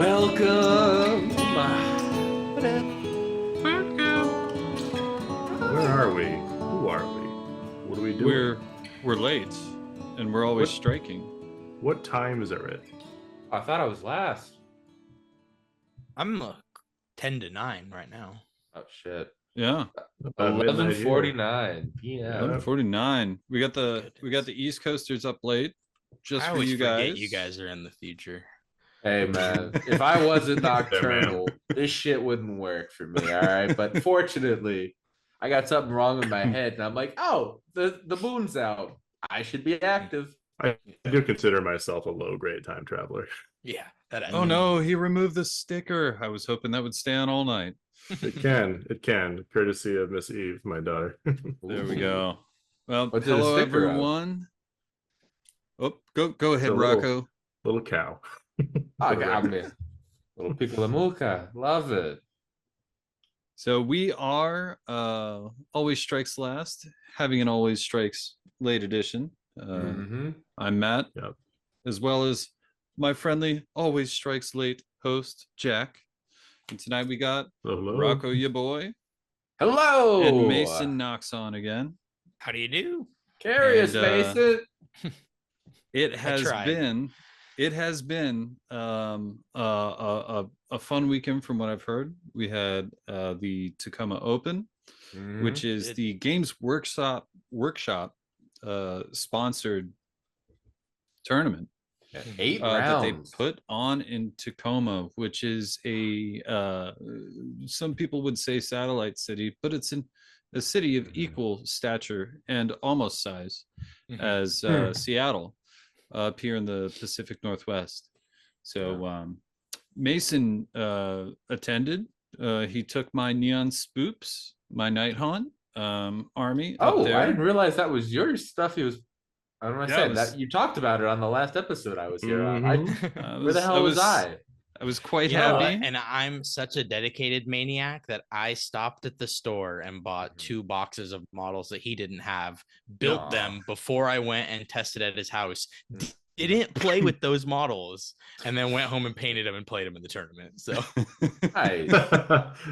Welcome. Where are we? Who are we? What are we doing? We're late, and we're always What? striking. What time is it, Rit? I thought I was last. I'm 10 to 9 right now. Oh shit. Yeah, About midnight here. 11:49 p.m. 11:49. We got the East Coasters up late, just I for always you forget guys. you guys are in the future. Hey man, if I wasn't nocturnal, this shit wouldn't work for me. All right, but fortunately, I got something wrong with my head, and I'm like, oh, the moon's out. I should be active. I do consider myself a low-grade time traveler. Yeah. That Oh no, he removed the sticker. I was hoping that would stay on all night. It can, courtesy of Miss Eve, my daughter. There we go. Well, What's it a hello sticker of? everyone. Oh, go ahead, a little- Rocco. Little cow. I got me. Little pickle muca. Love it. So we are Always Strikes Last, having an Always Strikes Late edition. I'm Matt, Yep. as well as my friendly Always Strikes Late host, Jack. And tonight we got Hello. Rocco Ya Boy Hello. and Mason Knox on again. How do you do? Curious, And, Mason. It has tried. been a fun weekend from what I've heard. We had the Tacoma Open, which is the Games Workshop sponsored tournament. 8 that they rounds. put on in Tacoma, which is a some people would say satellite city, but it's in a city of equal stature and almost size as Seattle, up here in the Pacific Northwest. So Mason attended. He took my Neon Spoops, my Nighthaunt army. Oh, up there. I didn't realize that was your stuff. He was. I don't know. Yeah, I it said was- that you talked about it on the last episode I was here on. Mhm. Where the hell was I? I was quite You know what? happy. And I'm such a dedicated maniac that I stopped at the store and bought 2 boxes of models that he didn't have, built Aw. them before I went and tested at his house. Didn't play with those models, and then went home and painted them and played them in the tournament. So Nice.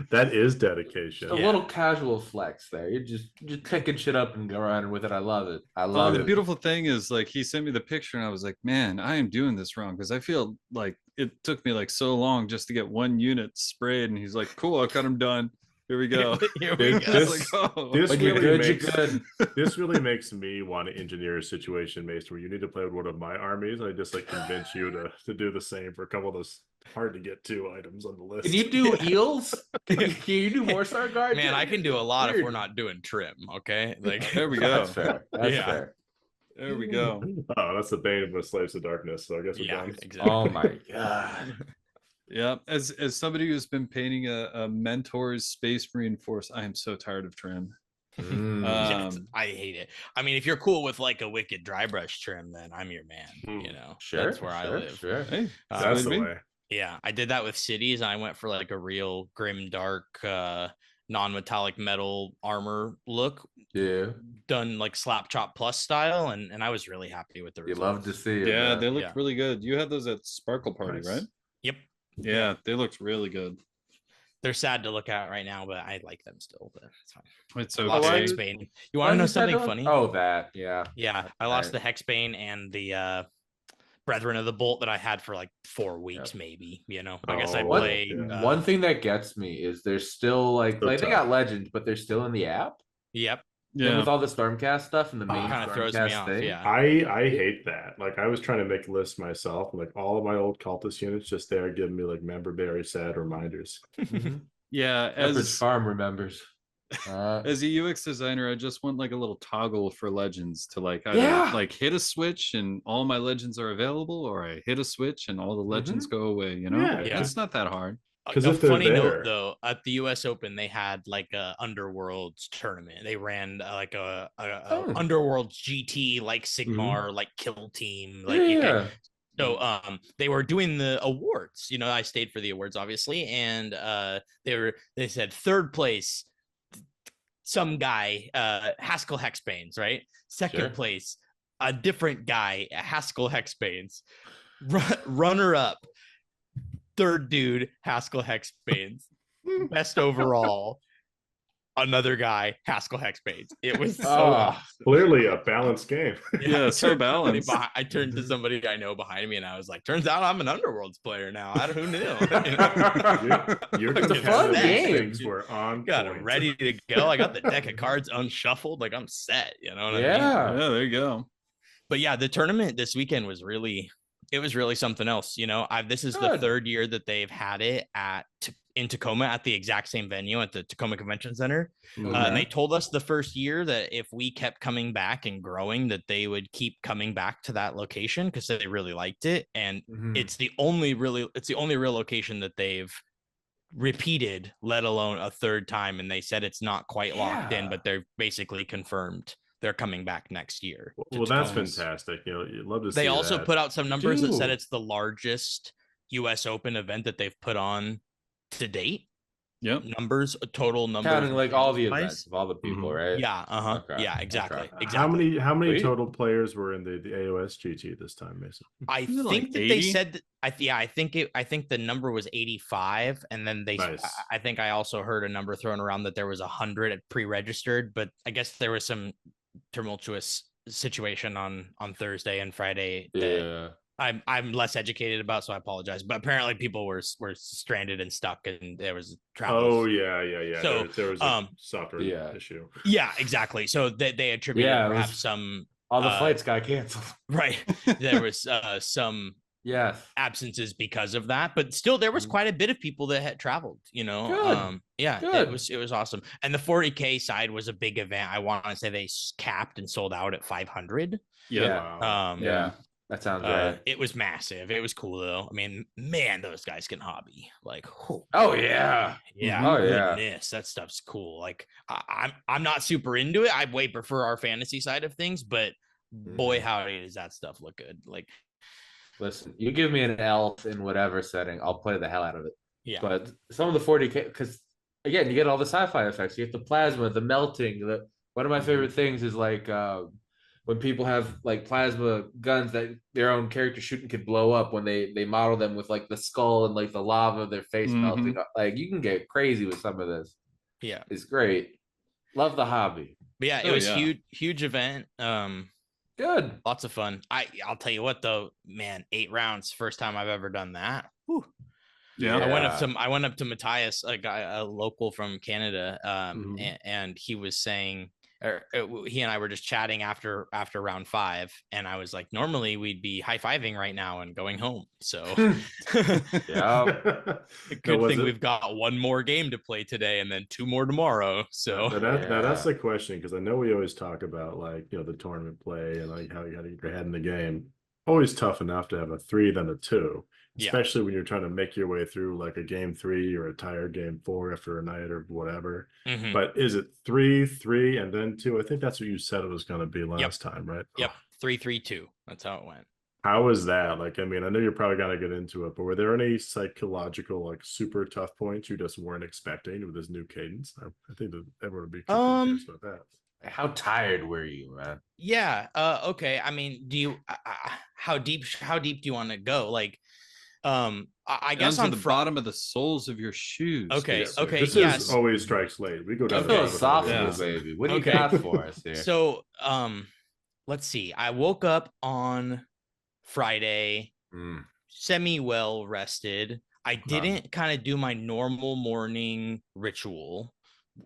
That is dedication. A little casual flex there. You're just picking shit up and go around with it. I love it. I love The it. beautiful thing is, like, he sent me the picture and I was like, man, I am doing this wrong, because I feel like it took me like so long just to get one unit sprayed. And he's like, cool, I got him done. Here we go. Here we Dude, go. I was like, oh. This When you're really good, makes you're good. this really makes me want to engineer a situation, Mason, where you need to play with one of my armies. I just like convince you to do the same for a couple of those hard to get to items on the list. Can you do eels? Can you do more Star Guard? Man, I can do a lot if Weird. we're not doing trim. Okay, like There we go. That's fair. That's Yeah. fair. There we go. Oh, that's the bane of the slaves of darkness. So I guess we're yeah, done. exactly. Oh my god. Yeah. As somebody who's been painting a Mentor's Space Marine Force, I am so tired of trim. Yes, I hate it. I mean, if you're cool with like a wicked dry brush trim, then I'm your man. You know, Sure. that's where I live. Sure. Hey, That's the me. way. Yeah, I did that with cities. I went for like a real grim, dark, non-metallic metal armor look, Yeah. done like slap chop plus style, and I was really happy with the You results. love to see it. Yeah, man. they looked Yeah. really good. You had those at Sparkle Party, Nice. right? Yep, Yeah, they looked really good. they're sad to look at right now, but I like them still. But it's fine. It's I lost why okay. did- Hexbane. You Why want to know is that something doing- funny? Oh, that. Yeah. Yeah, I lost Right. the Hexbane and the Brethren of the Bolt that I had for like 4 weeks, maybe. You know, I guess I Oh, played. yeah. One thing that gets me is they're still like Still they tough. got legends, but they're still in the app. Yep, And Yeah. with all the Stormcast stuff and the main kind of throws me Stormcast off. thing. Yeah, I hate that. Like I was trying to make lists myself, and like all of my old cultist units just there giving me like member berry sad reminders. Mhm. Yeah, Pepperidge as Farm remembers. as a UX designer, I just want like a little toggle for legends to like either Yeah. like hit a switch and all my legends are available, or I hit a switch and all the legends go away. You know, Yeah. it's not that hard. 'Cause a if they're funny there- note though, at the US Open they had like a Underworlds tournament. They ran like a Oh. Underworlds GT like Sigmar like kill team like Yeah. so they were doing the awards. You know, I stayed for the awards obviously, and they said third place some guy Haskell Hexbanes, right? Second Sure. place a different guy Haskell Hexbanes. Runner up third dude, Haskell Hexbanes. Best overall, another guy, Haskell Hexbanes. It was so clearly a balanced game. Yeah, so balanced. I turned to somebody I know behind me, and I was like, "Turns out I'm an Underworlds player now. Who knew?" Your It's a fun game. Things were on Got it point. ready to go. I got the deck of cards unshuffled. Like I'm set. You know what I mean? Yeah, there you go. But yeah, the tournament this weekend was really something else. This is the third year that they've had it in Tacoma at the exact same venue at the Tacoma Convention Center. And they told us the first year that if we kept coming back and growing, that they would keep coming back to that location because they really liked it. And it's the only real location that they've repeated, let alone a third time. And they said it's not quite locked in, but they're basically confirmed they're coming back next year. Well, that's fantastic. You'd love to see. They also that. put out some numbers that said it's the largest US Open event that they've put on to date. Yep. Total numbers. Counting like all the events of all the people, right? Yeah. Okay. Yeah, exactly. Okay. Exactly. How many total players were in the AOS GT this time, Mason? I think like that 80? they said I think the number was 85, and then I think I also heard a number thrown around that there was 100 pre-registered, but I guess there was some tumultuous situation on Thursday and Friday that I'm less educated about, so I apologize. But apparently people were stranded and stuck, and there was travel. Oh yeah. So there was a software issue. Yeah, exactly. So they attributed perhaps some all the flights got canceled. Right. There was some absences because of that, but still there was quite a bit of people that had traveled. Good. It was awesome. And the 40K side was a big event. I want to say they capped and sold out at 500. That sounds right. It was massive. It was cool though. I mean, man, those guys can hobby. Like, goodness, that stuff's cool. Like, I'm not super into it. I way prefer our fantasy side of things, but boy, howdy, does that stuff look good. Like, listen, you give me an elf in whatever setting, I'll play the hell out of it. Yeah. But some of the 40K, because again, you get all the sci-fi effects. You get the plasma, the melting. One of my favorite things is like when people have like plasma guns that their own character shooting could blow up when they model them with like the skull and like the lava of their face melting. Like you can get crazy with some of this. Yeah. It's great. Love the hobby. But yeah, it was huge event. Good. Lots of fun. I'll tell you what though, man, 8 rounds, first time I've ever done that. Whew. Yeah. I went up to Matthias, a local from Canada, and he was saying, he and I were just chatting after round 5, and I was like, normally we'd be high-fiving right now and going home. So good thing we've got one more game to play today and then 2 more tomorrow. So now that's the question, because I know we always talk about like the tournament play and like how you got to get your head in the game. Always tough enough to have a 3 than a 2. Especially when you're trying to make your way through like a game 3 or a tired game 4 after a night or whatever. But is it 3, and then 2? I think that's what you said it was going to be last time, right? Yep. 3-3-2. That's how it went. How was that? Like, I mean, I know you're probably going to get into it, but were there any psychological, like super tough points you just weren't expecting with this new cadence? I think that everyone would be curious about that. How tired were you, man? Yeah. Okay. I mean, do you, how deep do you want to go? Like, I guess on the bottom of the soles of your shoes. Okay. This is always strikes late. We go down philosophical, baby. What do you got for us here? So, let's see. I woke up on Friday, semi well rested. I didn't kind of do my normal morning ritual,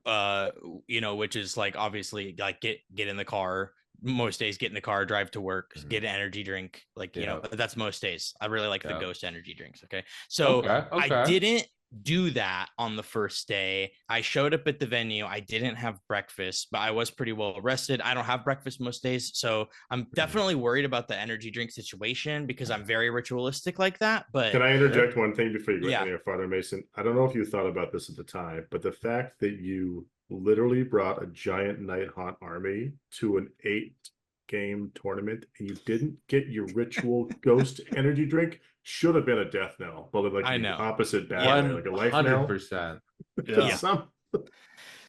which is like obviously like get in the car. Most days, get in the car, drive to work, get an energy drink. Like, that's most days. I really like the Ghost energy drinks. Okay. So I didn't do that on the first day. I showed up at the venue. I didn't have breakfast, but I was pretty well rested. I don't have breakfast most days. So I'm definitely worried about the energy drink situation because I'm very ritualistic like that. But can I interject one thing before you go any farther, Mason? I don't know if you thought about this at the time, but the fact that you literally brought a giant Night Haunt army to an 8-game tournament and you didn't get your ritual Ghost energy drink should have been a death knell, but like the opposite bad, like a life knell. 100%. Yeah.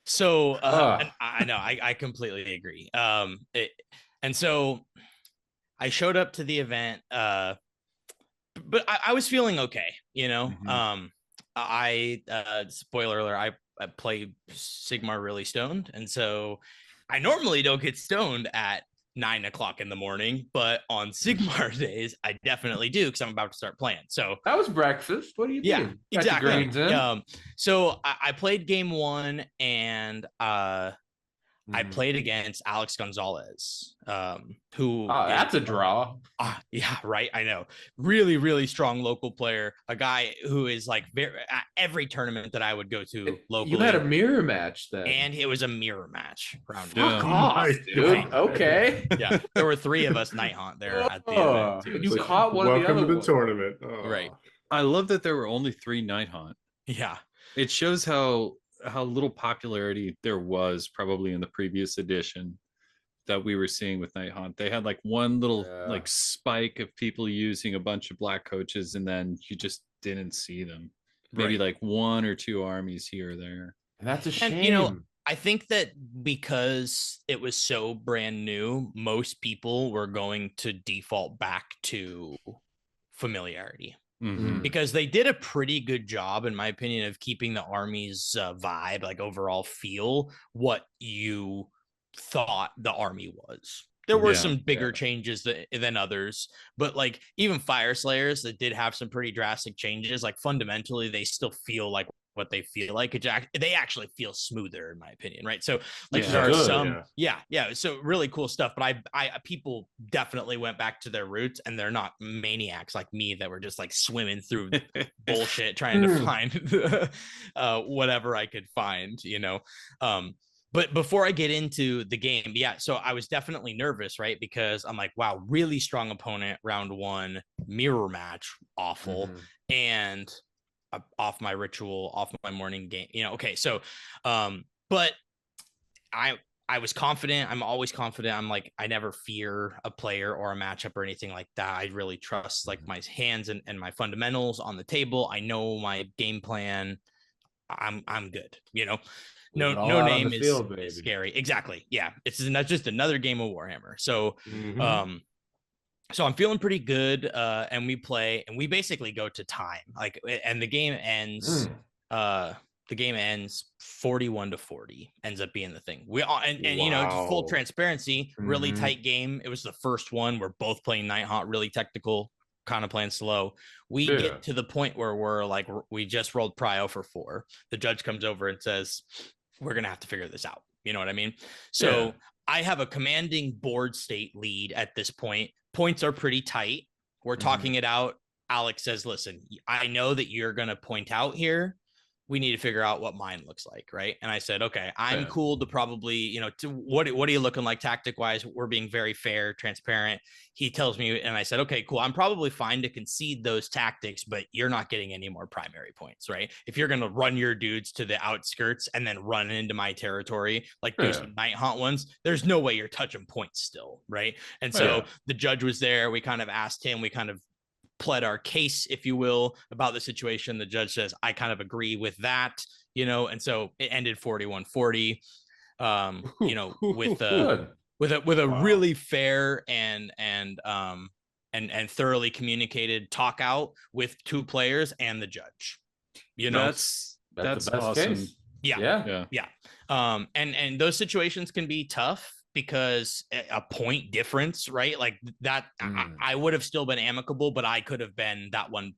So I know I completely agree. And so I showed up to the event. but I was feeling okay, you know. Mhm. I spoiler alert, I play Sigmar really stoned, and so I normally don't get stoned at 9 o'clock in the morning, but on Sigmar days I definitely do because I'm about to start playing. So That was breakfast. What do you yeah, mean? Got your exactly. grains in? So I played game one, and I played against Alex Gonzalez, who Oh, is that's a draw. yeah, right. I know. Really, really strong local player. A guy who is like at every tournament that I would go to locally. You had a mirror match then. And it was a mirror match round Fuck Yeah. off, My dude. God. Okay. Yeah, there were 3 of us night hunt there at the event too. You It's caught one of the welcome other to the ones. tournament. Oh. Right. I love that there were only 3 night haunt. Yeah. It shows how little popularity there was probably in the previous edition that we were seeing with Night Haunt. They had like one little like spike of people using a bunch of black coaches, and then you just didn't see them. Maybe like 1 or 2 armies here or there. And that's a shame. And you know, I think that because it was so brand new, most people were going to default back to familiarity. Mhm. Because they did a pretty good job, in my opinion, of keeping the army's vibe, like overall feel, what you thought the army was. There were some bigger changes than others, but like even Fire Slayers that did have some pretty drastic changes, like fundamentally they still feel like what they feel like. They actually feel smoother, in my opinion, right? So like there are some so really cool stuff, but I people definitely went back to their roots, and they're not maniacs like me that were just like swimming through bullshit trying to find whatever I could find, you know. But before I get into the game, so I was definitely nervous, right? Because I'm like, wow, really strong opponent, round 1, mirror match, awful. And off my ritual, off my morning game, you know. Okay, so but I was confident. I'm always confident. I'm like, I never fear a player or a matchup or anything like that. I really trust like my hands and my fundamentals on the table. I know my game plan. I'm good, you know. No name is scary. Exactly. Yeah, it's not just another game of Warhammer. So so I'm feeling pretty good, and we play, and we basically go to time, like, and the game ends. The game ends 41-40. Ends up being the thing. We all and you know, just full transparency, really tight game. It was the first one. We're both playing Night Haunt, really technical, kind of playing slow. We get to the point where we're like, we just rolled prio for 4. The judge comes over and says, we're gonna have to figure this out. You know what I mean? So I have a commanding board state lead at this point. Points are pretty tight. We're talking it out. Alex says, listen, I know that you're going to point out here. We need to figure out what mine looks like, right? And I said, okay, I'm cool to probably, you know, what are you looking like tactic wise? We're being very fair, transparent. He tells me, and I said, okay, cool. I'm probably fine to concede those tactics, but you're not getting any more primary points, right? If you're going to run your dudes to the outskirts and then run into my territory, like do some Night Haunt ones, there's no way you're touching points still, right? And so the judge was there. We kind of asked him, we kind of pled our case, if you will, about the situation. The judge says, I kind of agree with that, you know, and so it ended 41-40, you know, with a really fair and thoroughly communicated talk out with 2 players and the judge. You know, that's awesome. Case. Yeah. And those situations can be tough because a point difference, right? Like that, I would have still been amicable, but I could have been that one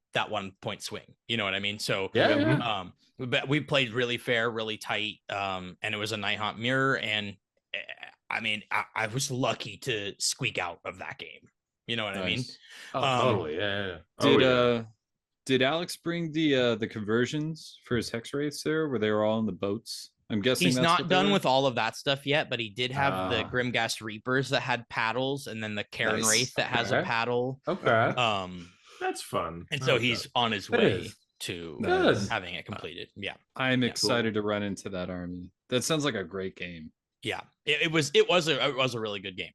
point swing. You know what I mean? So but we played really fair, really tight, and it was a Night Haunt mirror, and I mean, I was lucky to squeak out of that game. You know what I mean? Totally. Did Alex bring the conversions for his hex wraiths there? Were they all on the boats? I'm guessing he's not done with all of that stuff yet, but he did have the Grimghast Reapers that had paddles, and then the Karen Wraith that has a paddle. That's fun. And so he's on his way to having it completed. I'm excited to run into that army. That sounds like a great game. Yeah, it was a really good game.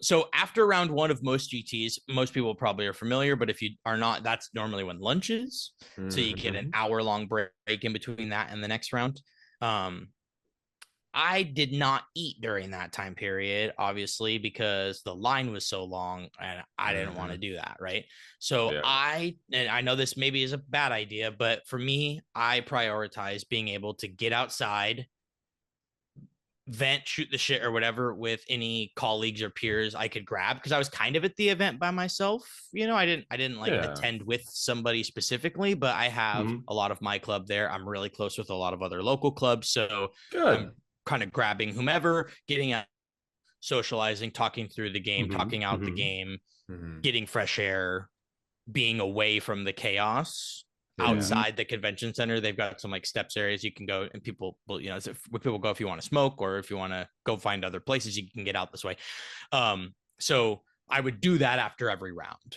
So after round 1 of most GTs, most people probably are familiar, but if you are not, that's normally when lunch is. So you get an hour-long break in between that and the next round. I did not eat during that time period, obviously, because the line was so long and I didn't want to do that. Right. So and I know this maybe is a bad idea, but for me, I prioritize being able to get outside, vent, shoot the shit or whatever with any colleagues or peers I could grab, because I was kind of at the event by myself. I didn't like attend with somebody specifically, but I have a lot of my club there. I'm really close with a lot of other local clubs, so I'm kind of grabbing whomever, getting out, socializing, talking through the game, talking out the game, getting fresh air, being away from the chaos. Outside the convention center, they've got some like steps areas you can go, and people will, where people go if you want to smoke, or if you want to go find other places, you can get out this way. So I would do that after every round,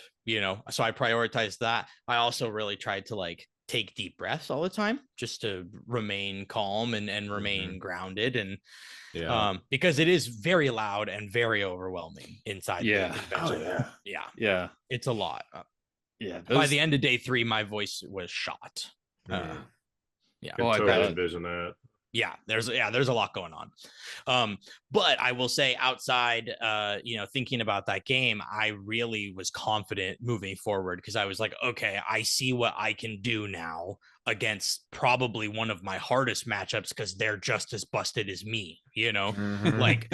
so I prioritized that. I also really tried to like take deep breaths all the time, just to remain calm and remain grounded. And because it is very loud and very overwhelming inside the convention. It's a lot. By the end of day 3, my voice was shot. I totally envision that. There's a lot going on. But I will say, outside, thinking about that game, I really was confident moving forward, because I was like, okay, I see what I can do now against probably one of my hardest matchups, because they're just as busted as me, like,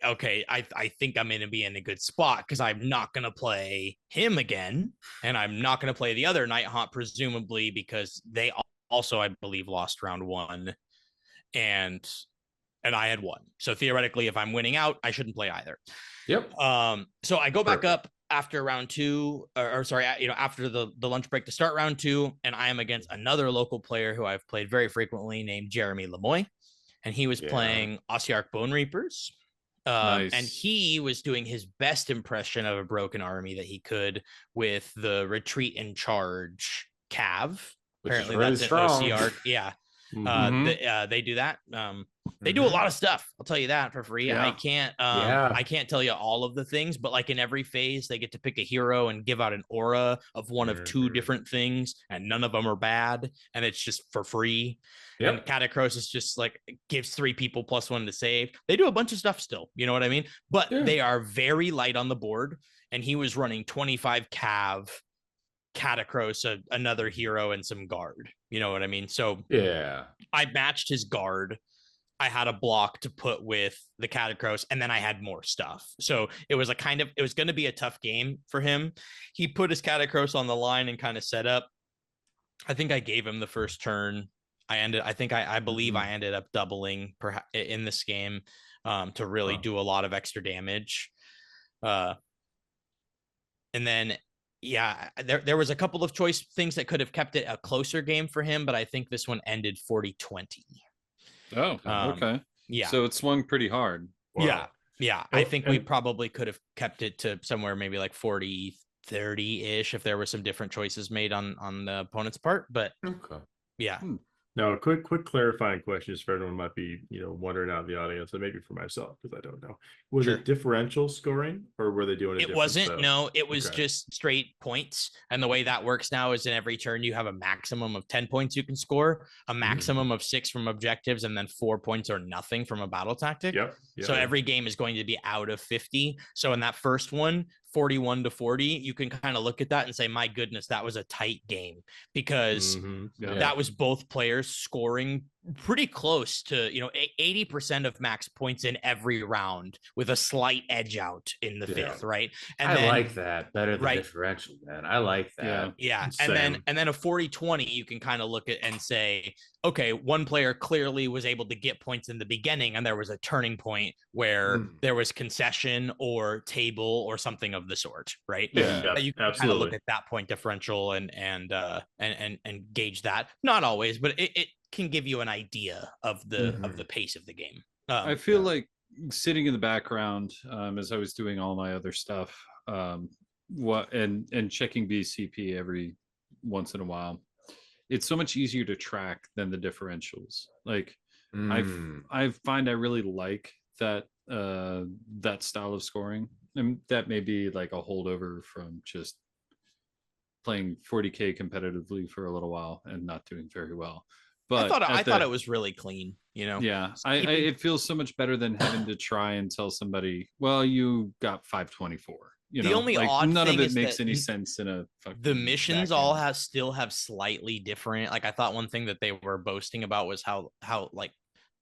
okay, I think I'm going to be in a good spot, because I'm not going to play him again. And I'm not going to play the other Night Haunt, presumably, because they also, I believe, lost round 1. And I had won. So theoretically, if I'm winning out, I shouldn't play either. So I go back up after round 2, or sorry, after the lunch break to start round 2, and I am against another local player who I've played very frequently, named Jeremy Lemoy, and he was playing Ossiarch Bone Reapers. And he was doing his best impression of a broken army that he could with the retreat and charge Cav. Apparently that's an Ossiarch. They do that. They do a lot of stuff, I'll tell you that for free. I can't tell you all of the things, but like in every phase they get to pick a hero and give out an aura of one of 2 different things, and none of them are bad, and it's just for free. And Catacross is just like, gives 3 people +1 to save. They do a bunch of stuff still, you know what I mean? But they are very light on the board, and he was running 25 Cav, Catacross, another hero, and some guard, you know what I mean? So I matched his guard. I had a block to put with the Catacross, and then I had more stuff. So it was it was going to be a tough game for him. He put his Catacross on the line and kind of set up. I think I gave him the first turn. I believe I ended up doubling perhaps in this game to really do a lot of extra damage. And then there was a couple of choice things that could have kept it a closer game for him, but I think this one ended 40-20. Oh, okay. So it swung pretty hard. Wow. I think we probably could have kept it to somewhere maybe like 40-30-ish if there were some different choices made on the opponent's part. But Now, a quick clarifying question, just for everyone who might be, wondering out in the audience, and maybe for myself, because I don't know. Was it differential scoring, or were they doing it? Wasn't. No, it was just straight points. And the way that works now is in every turn you have a maximum of 10 points you can score, a maximum of 6 from objectives, and then 4 points or nothing from a battle tactic. So every game is going to be out of 50. So in that first one, 41-40, you can kind of look at that and say, my goodness, that was a tight game, because that was both players scoring pretty close to 80% of max points in every round, with a slight edge out in the 5th, right? And I like that better than differential, man. I like that. And then a 40-20, you can kind of look at and say, okay, one player clearly was able to get points in the beginning, and there was a turning point where there was concession or table or something of the sort, right? You can kind of look at that point differential and gauge that. Not always, but it can give you an idea of the pace of the game. I feel like sitting in the background as I was doing all my other stuff, and checking BCP every once in a while, it's so much easier to track than the differentials. Like I find I really like that style of scoring, and that may be like a holdover from just playing 40k competitively for a little while and not doing very well. But I thought it was really clean, you know. Yeah, it feels so much better than having to try and tell somebody, well, you got 524. You The know, only like odd none of thing it is makes that any sense in a the missions all vacuum. still have slightly different. Like I thought one thing that they were boasting about was how like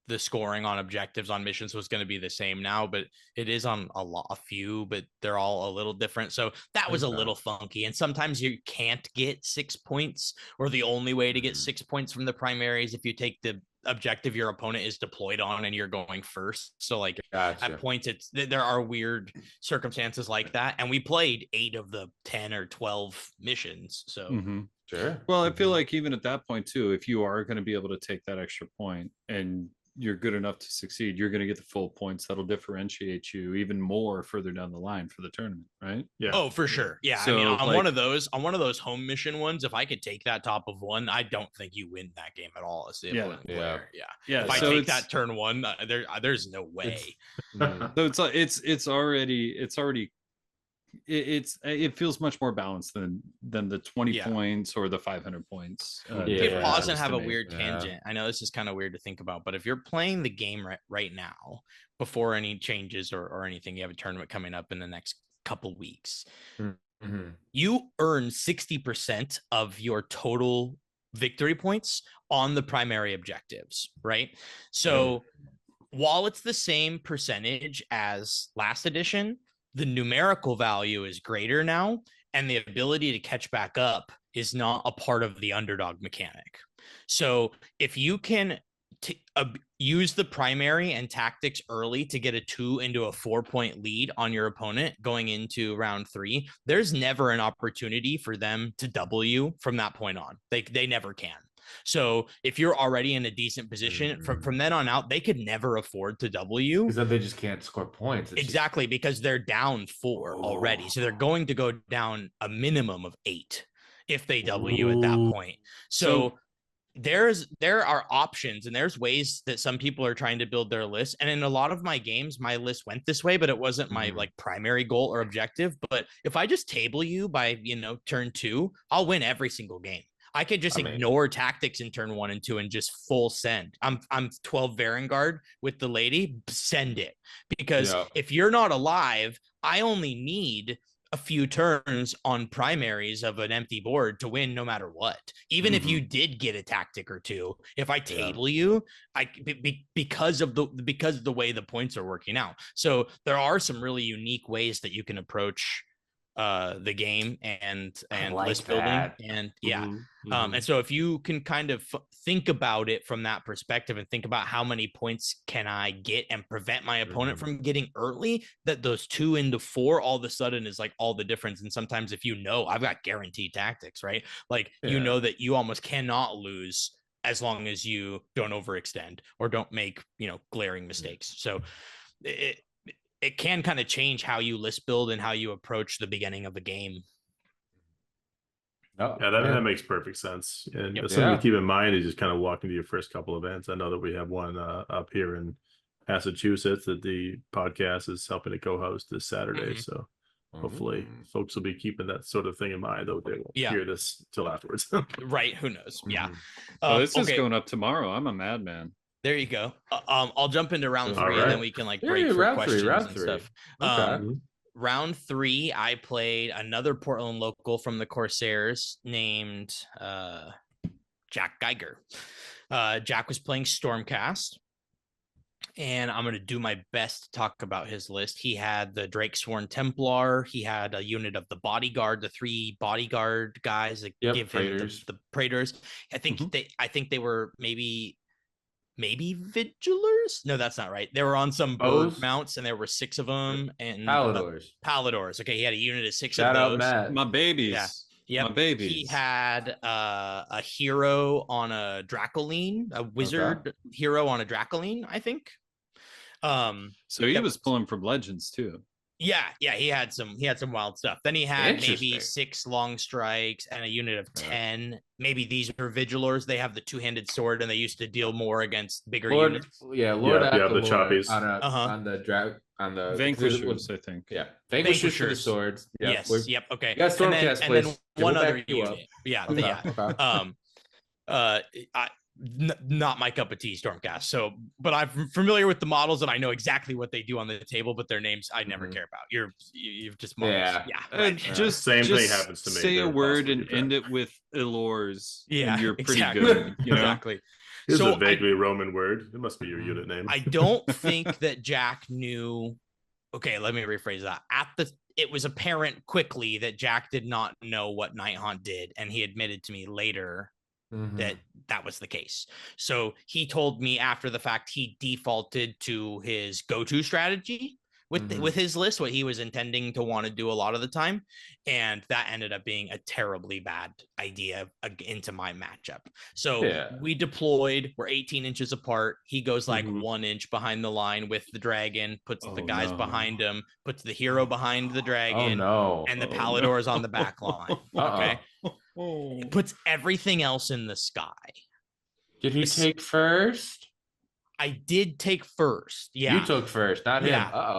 the scoring on objectives on missions was going to be the same now, but it is on a few, but they're all a little different. So that was a little funky. And sometimes you can't get 6 points, or the only way to get 6 points from the primary is if you take the objective your opponent is deployed on and you're going first. So like at points there are weird circumstances like that, and we played 8 of the 10 or 12 missions. So Sure. Well, I feel like even at that point too, if you are going to be able to take that extra point and you're good enough to succeed, you're going to get the full points that'll differentiate you even more further down the line for the tournament, right? Yeah. Oh, for sure. Yeah. So, I mean, on like- one of those home mission ones, if I could take that top of one, I don't think you win that game at all. As the opponent player. Yeah. If I so take that turn one, there's no way. So it's like it feels much more balanced than the 20 points or the 500 points. Pause and have a weird tangent. I know this is kind of weird to think about, but if you're playing the game right now, before any changes or anything, you have a tournament coming up in the next couple weeks. You earn 60% of your total victory points on the primary objectives, right? So while it's the same percentage as last edition, the numerical value is greater now, and the ability to catch back up is not a part of the underdog mechanic. So if you can use the primary and tactics early to get a 2 into a 4-point lead on your opponent going into round 3, there's never an opportunity for them to double you from that point on. They never can. So if you're already in a decent position from then on out, they could never afford to double you, because then they just can't score points. Exactly, because they're down 4 already. So they're going to go down a minimum of 8 if they double you at that point. So there are options, and there's ways that some people are trying to build their list. And in a lot of my games, my list went this way, but it wasn't my like primary goal or objective. But if I just table you by, turn 2, I'll win every single game. I could just ignore tactics in turn 1 and 2 and just full send. I'm 12 Varangard with the lady, send it. Because if you're not alive, I only need a few turns on primaries of an empty board to win no matter what. Even if you did get a tactic or 2, if I table you, because of the way the points are working out. So there are some really unique ways that you can approach the game and list building, and and so if you can kind of think about it from that perspective and think about how many points can I get and prevent my opponent from getting early, that those 2 into 4 all of a sudden is like all the difference. And sometimes if I've got guaranteed tactics, right? Like that you almost cannot lose as long as you don't overextend or don't make glaring mistakes. So it can kind of change how you list build and how you approach the beginning of the game. That makes perfect sense. And something to keep in mind is just kind of walking to your first couple events. I know that we have one up here in Massachusetts that the podcast is helping to co-host this Saturday. So hopefully folks will be keeping that sort of thing in mind, though they won't hear this till afterwards. Right. Who knows? Yeah. This is going up tomorrow. I'm a madman. There you go. I'll jump into round 3 and then we can break for questions and stuff. Round 3, I played another Portland local from the Corsairs named Jack Geiger. Jack was playing Stormcast, and I'm going to do my best to talk about his list. He had the Drake Sworn Templar. He had a unit of the Bodyguard, the 3 Bodyguard guys that give him the Praetors. I think they were maybe Vigilers? No, that's not right. They were on some bird mounts, and there were 6 of them. And Paladors. Okay, he had a unit of 6 of those. Shout out Matt. My babies. Yeah. My babies. He had a hero on a Dracoline, a wizard hero on a Dracoline, I think. So he was pulling from Legends too. Yeah, he had some wild stuff. Then he had maybe 6 long strikes and a unit of 10. Maybe these are Vigilors. They have the 2-handed sword, and they used to deal more against bigger units. The choppies on the Vanquishers, I think. Yeah, Vanquishers for the swords. Yes. Okay. Yeah, Stormcast and then one other unit. Yeah. not my cup of tea, Stormcast. So, but I'm familiar with the models and I know exactly what they do on the table, but their names I never care about. You've just models. Yeah. Right. Just same just thing happens to me. Say They're a word impossible and to end track. it with Elors. Yeah, and you're pretty exactly. good. You know? Exactly. Here's So a vaguely Roman word. It must be your unit name. I don't think that Jack knew. Okay, let me rephrase that. It was apparent quickly that Jack did not know what Nighthaunt did, and he admitted to me later that was the case. So he told me after the fact he defaulted to his go-to strategy with his list, what he was intending to want to do a lot of the time, and that ended up being a terribly bad idea into my matchup. So we deployed, we're 18 inches apart. He goes like 1 inch behind the line with the dragon, puts the guys behind him, puts the hero behind the dragon, and the Pallador is on the back line. Okay. It puts everything else in the sky. Did he take first? I did take first. Yeah. You took first, not him.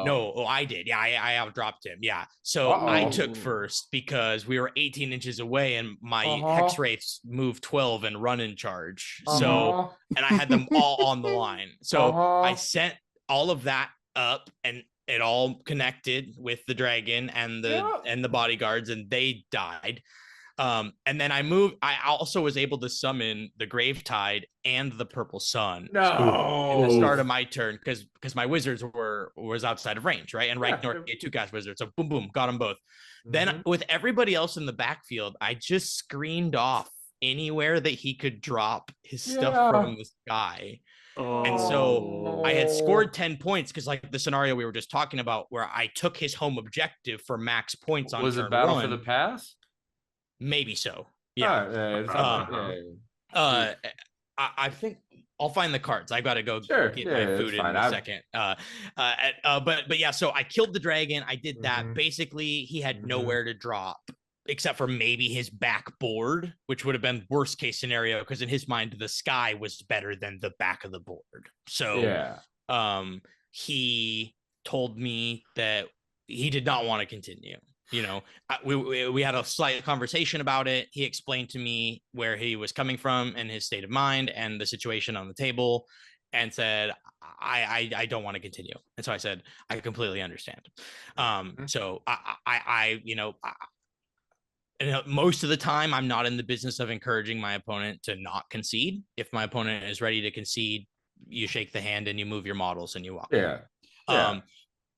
No, I did. Yeah, I outdropped him. Yeah. So I took first because we were 18 inches away and my Hex Wraiths moved 12 and run in charge. So, and I had them all on the line. So I sent all of that up and it all connected with the dragon and the bodyguards and they died. And then I also was able to summon the Gravetide and the Purple Sun in the start of my turn because my wizards was outside of range, right? And Ragnar had 2-cast wizards, so boom, boom, got them both. Then with everybody else in the backfield, I just screened off anywhere that he could drop his stuff from the sky. And so I had scored 10 points because like the scenario we were just talking about where I took his home objective for max points on was turn it battle 1. for the pass? Maybe so. Yeah. I think I'll find the cards. I got to go get my food in a second. But yeah, so I killed the dragon. I did that. Basically, he had nowhere to drop except for maybe his backboard, which would have been worst case scenario because in his mind, the sky was better than the back of the board. So he told me that he did not want to continue. You know, we had a slight conversation about it. He explained to me where he was coming from and his state of mind and the situation on the table and said, I don't want to continue. And so I said, I completely understand. So most of the time I'm not in the business of encouraging my opponent to not concede. If my opponent is ready to concede, you shake the hand and you move your models and you walk.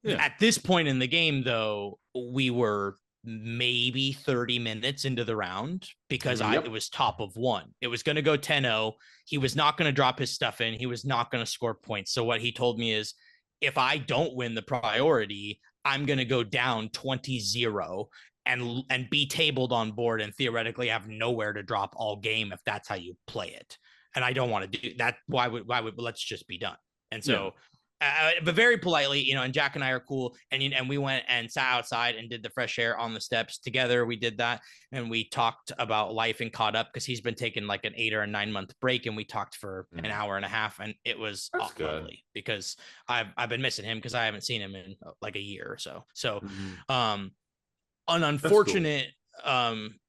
At this point in the game, though, we were maybe 30 minutes into the round because it was top of 1. It was going to go 10-0. He was not going to drop his stuff in. He was not going to score points. So what he told me is, if I don't win the priority, I'm going to go down 20-0 and be tabled on board and theoretically have nowhere to drop all game if that's how you play it. And I don't want to do that. Why would let's just be done. And so but very politely, and Jack and I are cool. And we went and sat outside and did the fresh air on the steps together. We did that. And we talked about life and caught up because he's been taking like an 8 or a 9 month break. And we talked for an hour and a half. And it was lovely because I've been missing him because I haven't seen him in like a year or so. So an unfortunate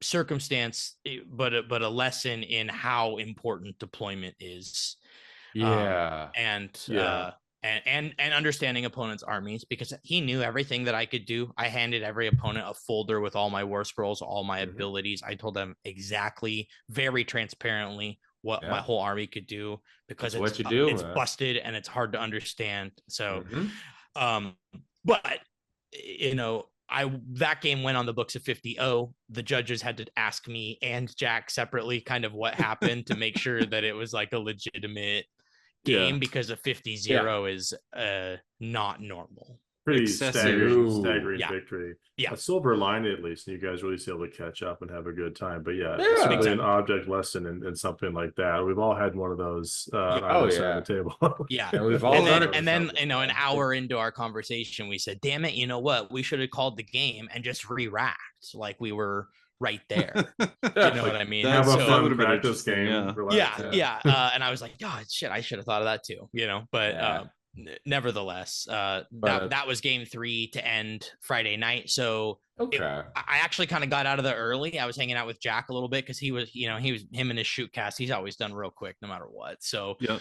circumstance, but a lesson in how important deployment is. And understanding opponents' armies because he knew everything that I could do. I handed every opponent a folder with all my war scrolls, all my abilities. I told them exactly, very transparently, what my whole army could do because it's busted and it's hard to understand. So, but that game went on the books of 50-0. The judges had to ask me and Jack separately kind of what happened to make sure that it was like a legitimate game because a 50-0 is not normal. Pretty staggering Yeah. victory. Yeah. A silver line at least, and you guys really able to catch up and have a good time. But it's really an object lesson in something like that. We've all had one of those on either side of the table. And we've all done it. And then an hour into our conversation, we said, "Damn it, you know what? We should have called the game and just re-racked like we were right there." You know what I mean? Have a fun practice game. And I was like, "Oh shit, I should have thought of that too." But nevertheless, But- that was game 3 to end Friday night. So Okay. I actually kind of got out of there early. I was hanging out with Jack a little bit because he was him and his shoot cast. He's always done real quick, no matter what. So Yeah.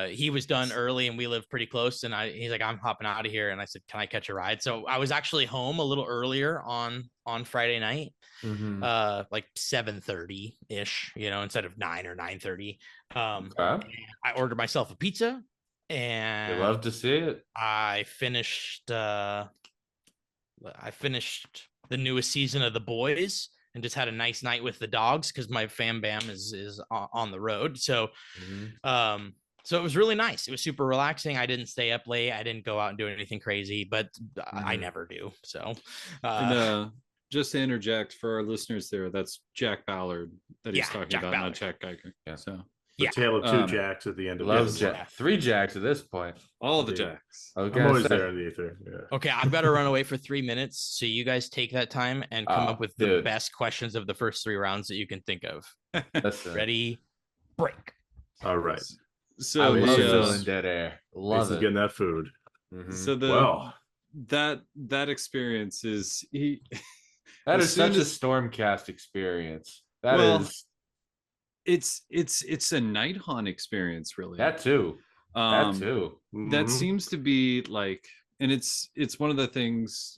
he was done early, and we live pretty close. And he's like, I'm hopping out of here, and I said, can I catch a ride? So I was actually home a little earlier on Friday night, like 7:30 ish, instead of 9 or 9:30. Okay. I ordered myself a pizza, and We love to see it. I finished the newest season of The Boys and just had a nice night with the dogs because my fam bam is on the road. So so it was really nice. It was super relaxing. I didn't stay up late. I didn't go out and do anything crazy, but I never do. So And just to interject for our listeners there, that's Jack Ballard that he's talking Jack about, Ballard. not Jack Geiger. Yeah. So The tale of two Jacks at the end of Love this. Jack. 3 Jacks at this point. all the Indeed. Jacks. Okay. I'm always there in the ether. Yeah. okay, I've got to run away for 3 minutes. So you guys take that time and come up with the best questions of the first 3 rounds that you can think of. Listen. Ready? Break. All right. I So love the, filling dead air. Love Mason's it. getting that food. so the Well, that experience is That as is soon such a as- Stormcast experience. That Well, is it's a night haunt experience, really. that too. That too. That mhm. seems to be like, and it's one of the things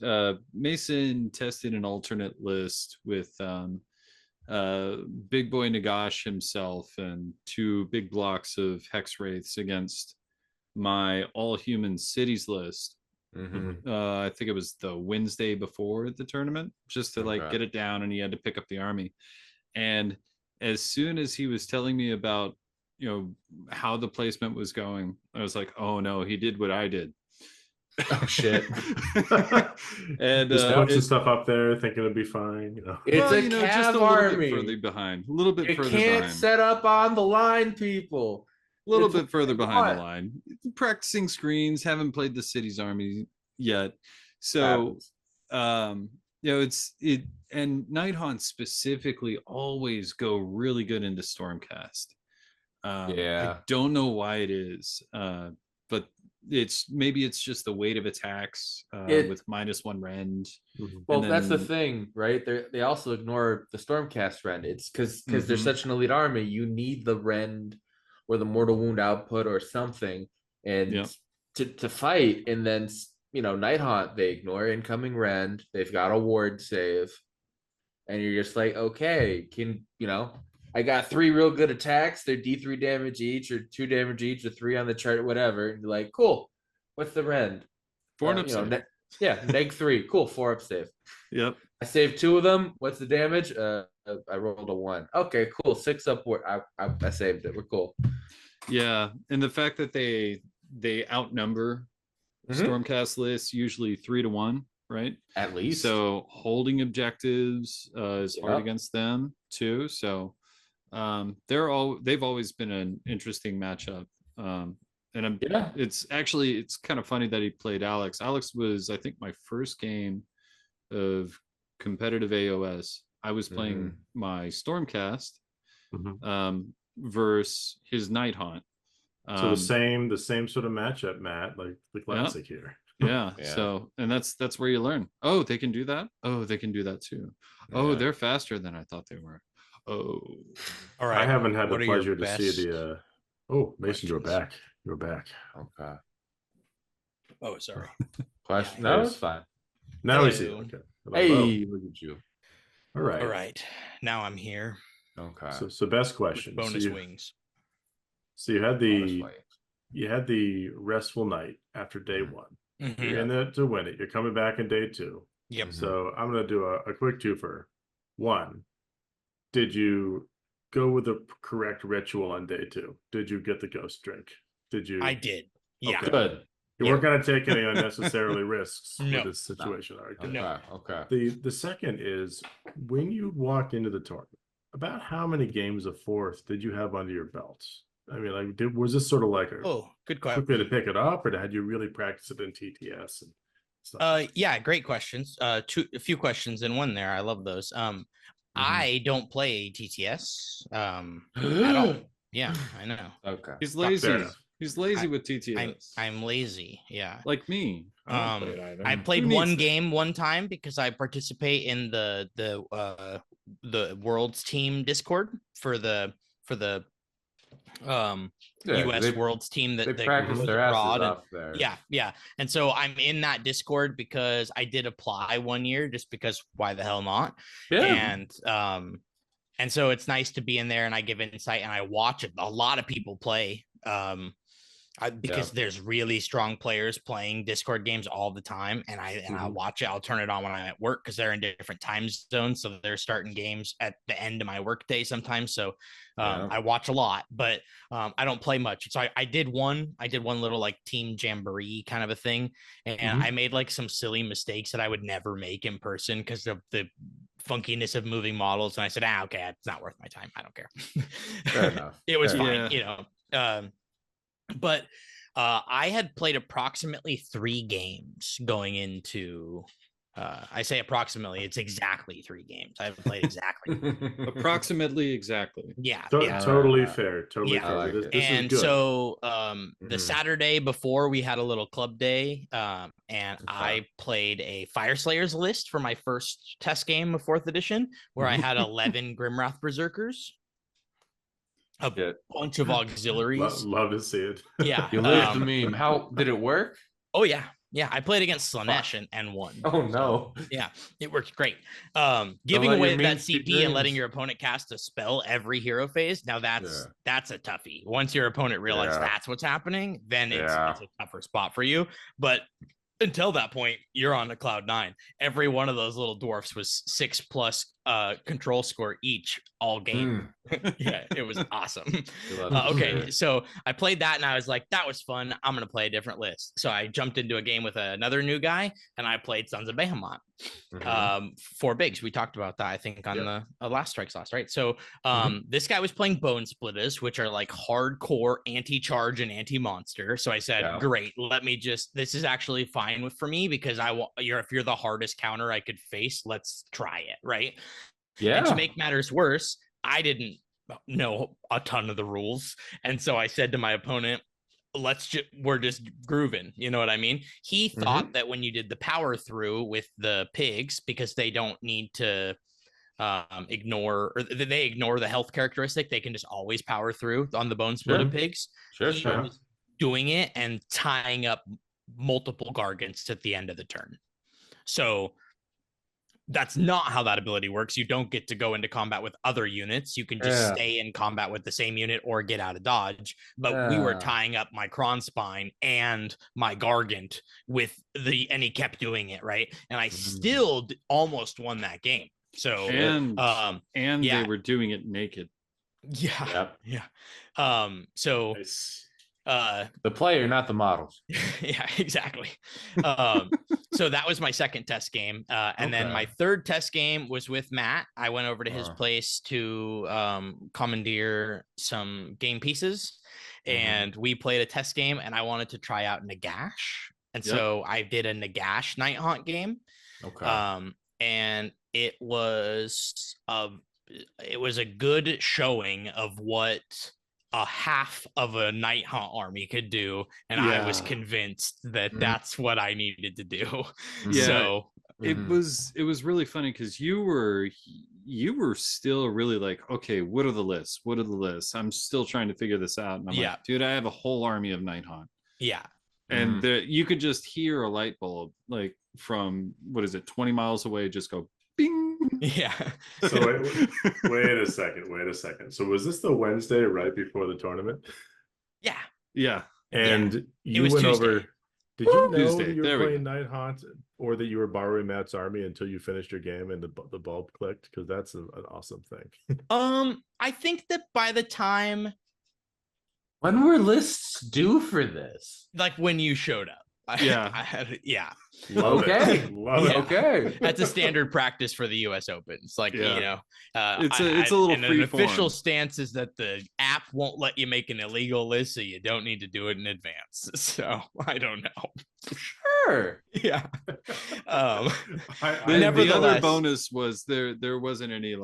Mason tested an alternate list with Big Boy Nagash himself and 2 big blocks of hex wraiths against my all human cities list. I think it was the Wednesday before the tournament, just to like Okay. get it down, and he had to pick up the army. And as soon as he was telling me about how the placement was going, I was like, oh no, he did what I did. Oh shit. And Just put some it's, stuff up there, thinking it'll be fine. It's well, a just Cav a little army. bit further behind, a little bit You further can't behind, set up on the line, people. a little It's bit further what behind they the line. Practicing screens, haven't played the city's army yet, so Happens. and Night Haunts specifically always go really good into Stormcast. Yeah. I don't know why it is, but maybe it's just the weight of attacks with -1 rend. Well, And that's the then- thing, right? They also ignore the Stormcast rend. It's because they're such an elite army. You need the rend or the mortal wound output or something, and to fight. And then Night Haunt, they ignore incoming rend. They've got a ward save, and you're just like, okay, I got 3 real good attacks. They're D3 damage each, or 2 damage each, or 3 on the chart, whatever. And you're like, cool. What's the rend? 4 up save. Neg 3. Cool, 4 up save. Yep. I saved 2 of them. What's the damage? I rolled a 1. Okay, cool. 6 up. I saved it. We're cool. Yeah, and the fact that they outnumber Stormcast lists usually 3 to 1, right? At least. So holding objectives is hard Yep. against them too. So they've always been an interesting matchup. And it's kind of funny that he played Alex. Alex was, I think, my first game of competitive AOS. I was playing my Stormcast versus his Night Haunt. So the same sort of matchup, Matt, like the classic here. Yeah. Yeah. So, and that's where you learn. Oh, they can do that. Oh, they can do that too. Oh, Yeah. they're faster than I thought they were. Oh, All right. I haven't had the What are your pleasure to see best the. Mason, you're questions? back. You're back. Okay. Oh, sorry. Question? Yeah, No, yes. it's fine. Now we see. Hello. Okay. Hey, look at you. All right. All right. Now I'm here. Okay. So best With question. bonus wings. So you had Bonus the restful night after day 1. Mhm. You're in there to win it. You're coming back in day 2. Yep. So I'm going to do a quick twofer. 1, did you go with the correct ritual on day 2? Did you get the ghost drink? Did you? I did. Yeah. Okay. Good. You weren't going to take any unnecessarily risks No. with this situation. All right, good. Okay. Okay. The second is when you walked into the tournament, about how many games of fourth did you have under your belts? I mean, like, was this sort of like a Oh, good quick question. way to pick it up, or had you really practiced it in TTS and stuff? Yeah, great questions. A few questions in one there. I love those. I don't play TTS at all. Yeah, I know. Okay. he's Fair lazy. enough. He's lazy with TTS. I'm lazy. Yeah. Like me. I don't play it either. I played Who one needs it? game one time because I participate in the Worlds team Discord for the US Worlds team They that practice goes their asses abroad. off there. Yeah. And so I'm in that Discord because I did apply one year just because why the hell not? Yeah. And so it's nice to be in there and I give insight and I watch a lot of people play. Because there's really strong players playing Discord games all the time, and I'll watch it. I'll turn it on when I'm at work because they're in different time zones, so they're starting games at the end of my workday sometimes. So I watch a lot, but I don't play much. So I did one little like team jamboree kind of a thing, and I made like some silly mistakes that I would never make in person because of the funkiness of moving models. And I said, okay, it's not worth my time. I don't care. Fair enough. It was fine, Yeah. you know. But I had played approximately 3 games going into. I say approximately; it's exactly 3 games. I haven't played exactly. Approximately exactly. Yeah, Totally fair. Totally Yeah. fair. I like This it. is and good. so the Mhm. Saturday before we had a little club day, and I played a Fire Slayers list for my first test game of 4th edition, where I had 11 Grimwrath Berserkers. A Shit. bunch of auxiliaries. Love to see it. Yeah. You lived the meme. How did it work? Oh yeah. I played against Slanesh and won. Oh no. Yeah, it worked great. let Giving your away that memes be CP and letting dreams. your opponent cast a spell every hero phase. Now that's a toughie. Once your opponent realizes that's what's happening, then it's a tougher spot for you. But until that point, you're on a cloud 9. Every one of those little dwarfs was 6+ control score each all game. Yeah, it was awesome. Okay, so I played that and I was like, that was fun. I'm gonna play a different list. So I jumped into a game with another new guy and I played Sons of Behemoth. 4 bigs. We talked about that, I think, on the last Strikes Last, right? So this guy was playing Bone Splitters, which are like hardcore anti-charge and anti-monster. So I said, great, let me just, this is actually fine for me because if you're the hardest counter I could face, let's try it, right? And to make matters worse, I didn't know a ton of the rules. And so I said to my opponent, we're just grooving, you know what I mean? He thought that when you did the power through with the pigs, because they don't need to ignore, or they ignore the health characteristic, they can just always power through on the Bone Splitter pigs. He was doing it and tying up multiple Gargants at the end of the turn. So that's not how that ability works. You don't get to go into combat with other units. You can just stay in combat with the same unit or get out of dodge. But we were tying up my Kron Spine and my Gargant and he kept doing it, right? And I still almost won that game. So they were doing it naked. Yeah. So Nice. The player, not the models. Yeah, exactly. So that was my second test game. And then my third test game was with Matt. I went over to his place to commandeer some game pieces, and we played a test game, and I wanted to try out Nagash. And so I did a Nagash Night Haunt game. And it was a good showing of what a half of a Night Haunt army could do, and I was convinced that that's what I needed to do. So it was really funny because you were still really like, okay, what are the lists? I'm still trying to figure this out. And I'm like, dude, I have a whole army of Night Haunt. And you could just hear a light bulb like from 20 miles away just go bing. So wait a second. So was this the Wednesday right before the tournament? And you went Tuesday. over. Did you know Tuesday. you were playing Night Haunt, or that you were borrowing Matt's army until you finished your game and the bulb clicked? Because that's an awesome thing. I think that by the time, when were lists due for this? like when you showed up, Love it. Okay. That's a standard practice for the U.S. Open. It's like, it's a little free an official form. stance is that the app won't let you make an illegal list, so you don't need to do it in advance. So I don't know. Sure. Yeah. The other bonus was there wasn't any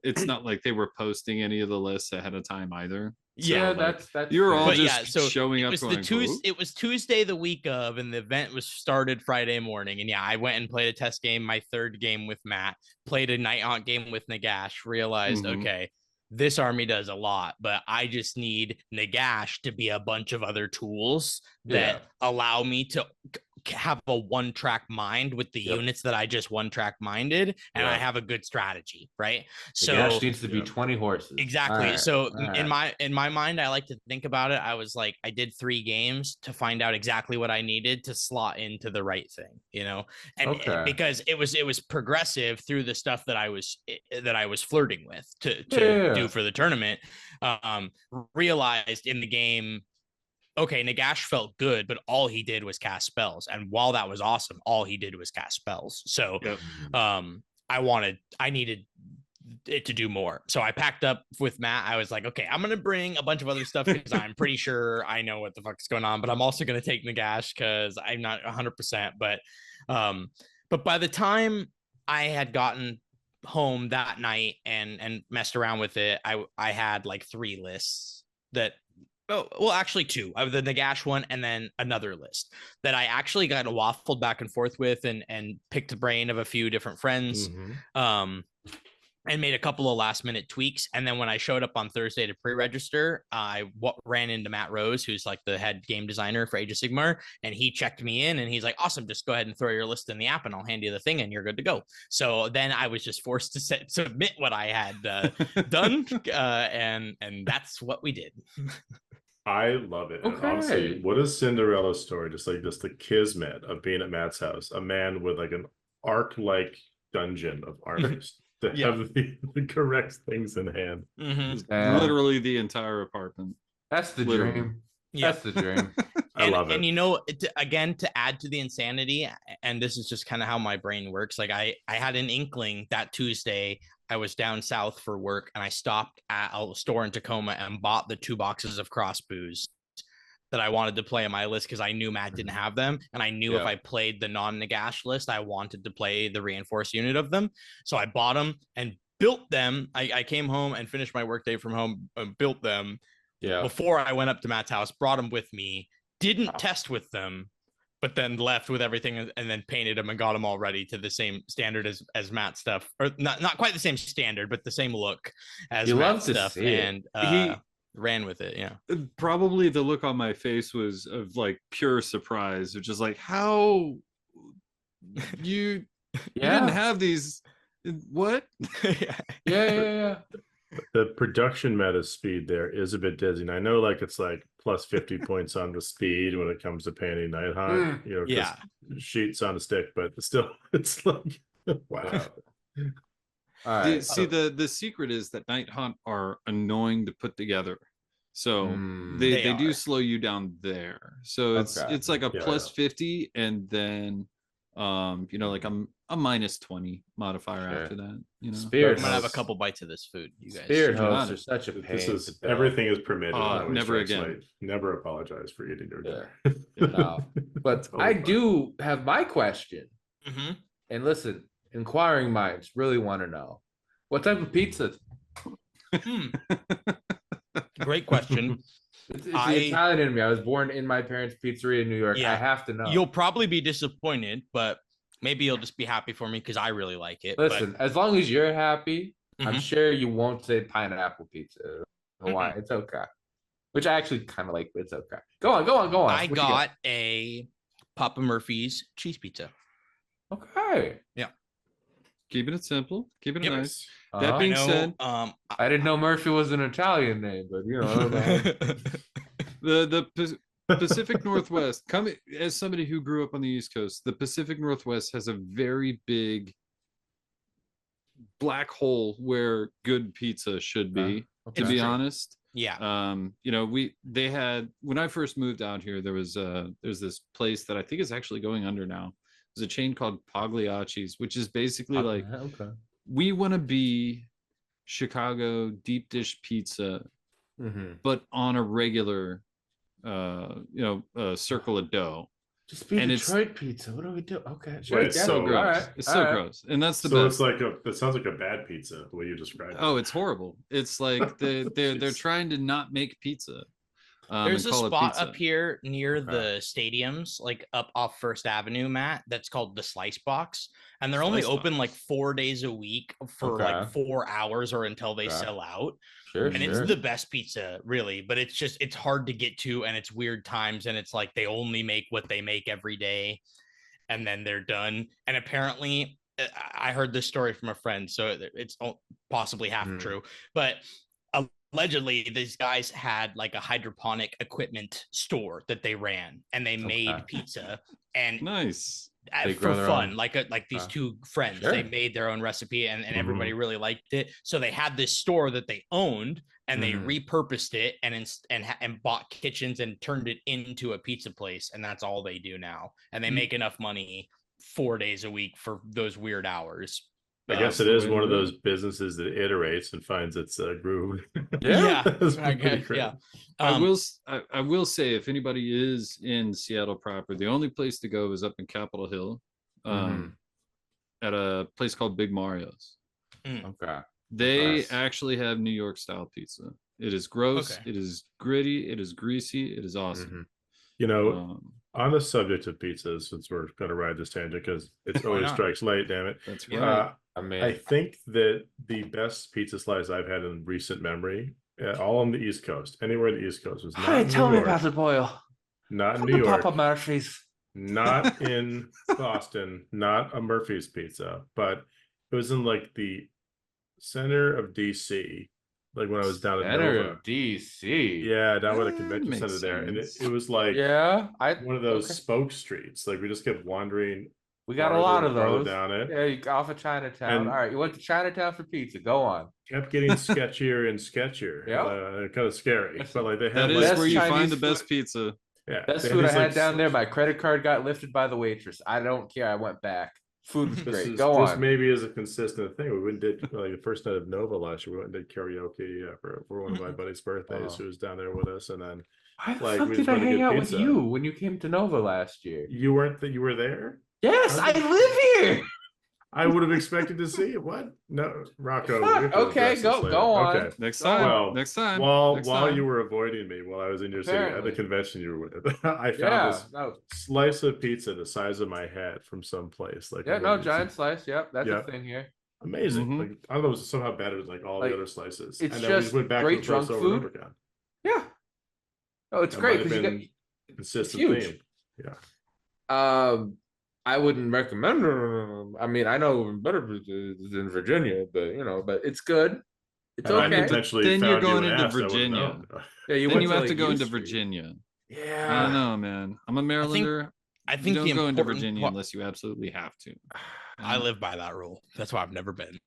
it's not like they were posting any of the lists ahead of time either. Yeah, like, that's you're all fair. just showing up it was going, "Whoa." it was Tuesday the week of, and the event was started Friday morning. And yeah, I went and played a test game, my third game with Matt, played a night hunt game with Nagash, realized, okay, this army does a lot, but I just need Nagash to be a bunch of other tools that allow me to have a one-track mind with the units that I just one-track minded, and I have a good strategy, right? So Nagash needs to be 20 horses. Exactly. So in my mind, I like to think about it. I was like, I did 3 games to find out exactly what I needed to slot into the right thing, you know, and because it was progressive through the stuff that I was flirting with to do for the tournament. Realized in the game, okay, Nagash felt good, but all he did was cast spells. And while that was awesome, all he did was cast spells. So I needed it to do more. So I packed up with Matt. I was like, okay, I'm going to bring a bunch of other stuff because I'm pretty sure I know what the fuck's going on, but I'm also going to take Nagash because I'm not 100%. But by the time I had gotten home that night and messed around with it, I had like 3 lists that, well, actually 2. I have the Nagash one and then another list that I actually got waffled back and forth with and picked the brain of a few different friends. And made a couple of last minute tweaks. And then when I showed up on Thursday to pre-register, I ran into Matt Rose, who's like the head game designer for Age of Sigmar. And he checked me in and he's like, awesome, just go ahead and throw your list in the app and I'll hand you the thing and you're good to go. So then I was just forced to submit what I had done. And that's what we did. I love it. And honestly, what a Cinderella story. Just the kismet of being at Matt's house, a man with like an arc-like dungeon of armies. To have the correct things in hand. Literally the entire apartment. That's the dream. That's the dream. I love it. And you know, again, to add to the insanity, and this is just kind of how my brain works. Like I had an inkling that Tuesday I was down south for work and I stopped at a store in Tacoma and bought the 2 boxes of crossbows that I wanted to play on my list because I knew Matt didn't have them. And I knew if I played the non-Nagash list, I wanted to play the reinforced unit of them. So I bought them and built them. I came home and finished my workday from home and built them before I went up to Matt's house, brought them with me, didn't test with them, but then left with everything and then painted them and got them all ready to the same standard as Matt's stuff. Or not quite the same standard, but the same look as Matt's stuff. And he ran with it. Probably the look on my face was of like pure surprise, of just like, how you didn't have these, what? The production meta speed there is a bit dizzying. I know, like, it's like plus 50 points on the speed when it comes to painting Night Hunt, you know, sheets on a stick, but still, it's like, wow. All right. See, the secret is that Night Hunt are annoying to put together. So they do slow you down there. So it's like a plus 50 and then you know, like a minus 20 modifier after that. You know, Spirit I'm gonna have a couple bites of this food, you guys. Spirit hosts are such a pain. This is everything is permitted. Never again. Never apologize for eating your dinner. No. But I do have my question. And listen, inquiring minds really want to know, what type of pizza? Great question. It's the Italian in me. I was born in my parents' pizzeria in New York. I have to know. You'll probably be disappointed, but maybe you'll just be happy for me because I really like it. Listen, as long as you're happy, I'm sure you won't say pineapple pizza. Why? It's okay. Which I actually kind of like, but it's okay. Go on. I got a Papa Murphy's cheese pizza. Okay. Yeah. Keeping it simple. Keeping it nice. That being said, I didn't know Murphy was an Italian name, but you know, the Pacific Northwest, coming as somebody who grew up on the East Coast, the Pacific Northwest has a very big black hole where good pizza should be, to be honest. Yeah. You know, they had, when I first moved out here, there's this place that I think is actually going under now. There's a chain called Pagliacci's, which is basically like, we want to be Chicago deep dish pizza, but on a regular, circle of dough. Just be And Detroit pizza. What do we do? Okay, sure. Wait, It's yeah. so so- gross. All right. It's all so right. gross, and that's the So best. it's like that sounds like a bad pizza the way you described it. Oh, it's horrible. It's like they're Jeez. trying to not make pizza. There's and a call it spot pizza. up here near Okay. the stadiums, like up off First Avenue, Matt, that's called the Slice Box. And they're only Slice open Box. like 4 days a week for Okay. like 4 hours or until they Okay. sell out. Sure, And sure. it's the best pizza, really, but it's hard to get to, and it's weird times, and it's like they only make what they make every day, and then they're done. And apparently, I heard this story from a friend, so it's possibly half true, but allegedly these guys had like a hydroponic equipment store that they ran, and they made pizza and Nice. They for grow their fun, own. like these two friends, Sure. they made their own recipe, and everybody really liked it. So they had this store that they owned, and they repurposed it and bought kitchens and turned it into a pizza place, and that's all they do now. And they make enough money 4 days a week for those weird hours. I guess it is one of those businesses that iterates and finds its groove. Yeah, That's I pretty guess, great. yeah. I will say, if anybody is in Seattle proper, the only place to go is up in Capitol Hill, at a place called Big Mario's. Okay. They Nice. actually have New York style pizza. It is gross. Okay. It is gritty. It is greasy. It is awesome. You know, on the subject of pizzas, since we're going to ride this tangent because it's always not? strikes late, damn it. That's Yeah. right. I mean, I think that the best pizza slice I've had in recent memory, all on the East Coast, anywhere on the East Coast, was not in tell New me York, about the Boyle. not in New York, Papa Murphy's. not in Boston, not a Murphy's Pizza, but it was in like the center of DC, like when I was down in Nova. DC. Yeah, down by the That convention makes center there, and sense. it was like one of those spoke streets. Like we just kept wandering. We got a lot of farther those. down it. Yeah, you off of Chinatown. And- All right, you went to Chinatown for pizza. Go on. Kept getting sketchier and sketchier. Yeah. Kind of scary. But like they had That like, is best where you Chinese find the food. best pizza. yeah, Best they food I these, had like, down there. My credit card got lifted by the waitress. I don't care. I went back. Food was great. This Go on. maybe is a consistent thing. We went and did like the first night of Nova last year. We went and did karaoke for one of my buddy's birthdays, who was down there with us, and then Why the like, fuck we did just I went to hang get out pizza. with you when you came to Nova last year? you were there. Yes, I live here. I would have expected to see it. What? No, Rocco. Fuck, we have to okay, address this go later. on. Okay. Next Go time. Well, next time. While next while time. you were avoiding me while I was in your city at Apparently. the convention you were with, I found Yeah, this no, slice of pizza the size of my head from some place. Like yeah, one no, of these- giant slice. Yep, that's Yeah. a thing here. amazing. Mhm. Like I don't know, it was somehow better than like all Like, the other slices. it's and then we just went back great to the place drunk over and food. over again. Yeah. Oh, it's That great might have because you been consistent huge. theme. I wouldn't recommend it. I mean, I know better pizzas in Virginia, but it's good. It's And I okay. potentially Then you're found you going and into asked, I would've Virginia. known. Yeah, you Then went you to, have like, to go U into Street. Virginia. I Yeah. don't know, man. I'm a Marylander. I You think don't the go into important Virginia part- unless you absolutely have to. I live by that rule. That's why I've never been.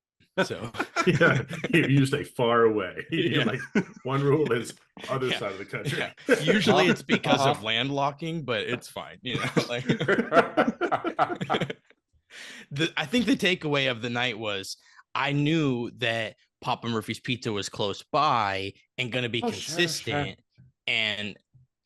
So Yeah, you stay far away. Yeah. Like one rule is other Yeah. side of the country. yeah. Usually it's because of Uh-huh. landlocking, but it's fine. Like I think the takeaway of the night was I knew that Papa Murphy's Pizza was close by and going to be Oh, sure, consistent and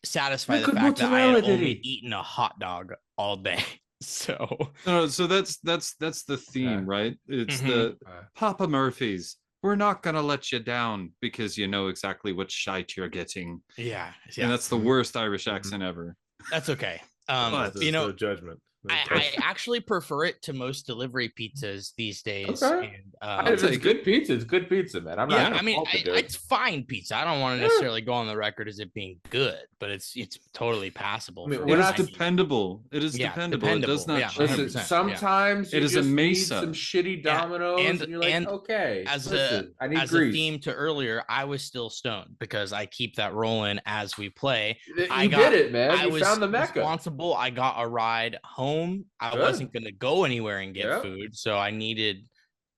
satisfy Look the at fact that I mozzarella, had did only he? eaten a hot dog all day. So No, so that's the theme, Okay. right? It's Mhm. the Papa Murphy's. We're not gonna let you down because you know exactly what shite you're getting, yeah, and that's the worst Irish Mm-hmm. accent ever. that's okay. But, There's You know, no judgment. No I judgment. actually prefer it to most delivery pizzas these days. Okay. And If it's take good pizza, it's good pizza, man. I'm not yeah, gonna I mean, fault the dude. it's fine pizza. I don't want to Yeah. necessarily go on the record as it being good, but it's totally passable. I mean, for we're It is not- what I need. dependable. It is Yeah, dependable. It does dependable, not yeah. change. Listen, 100%, sometimes It you is a just need Mesa. some shitty Yeah, Domino's, and- and you're like, and okay. As listen, I need as grease. a theme to earlier, I was still stoned because I keep that rolling as we play. You I did got- it, man. I You was found the mecca. responsible. I got a ride home. I Good. wasn't going to go anywhere and get Yep. food, so I needed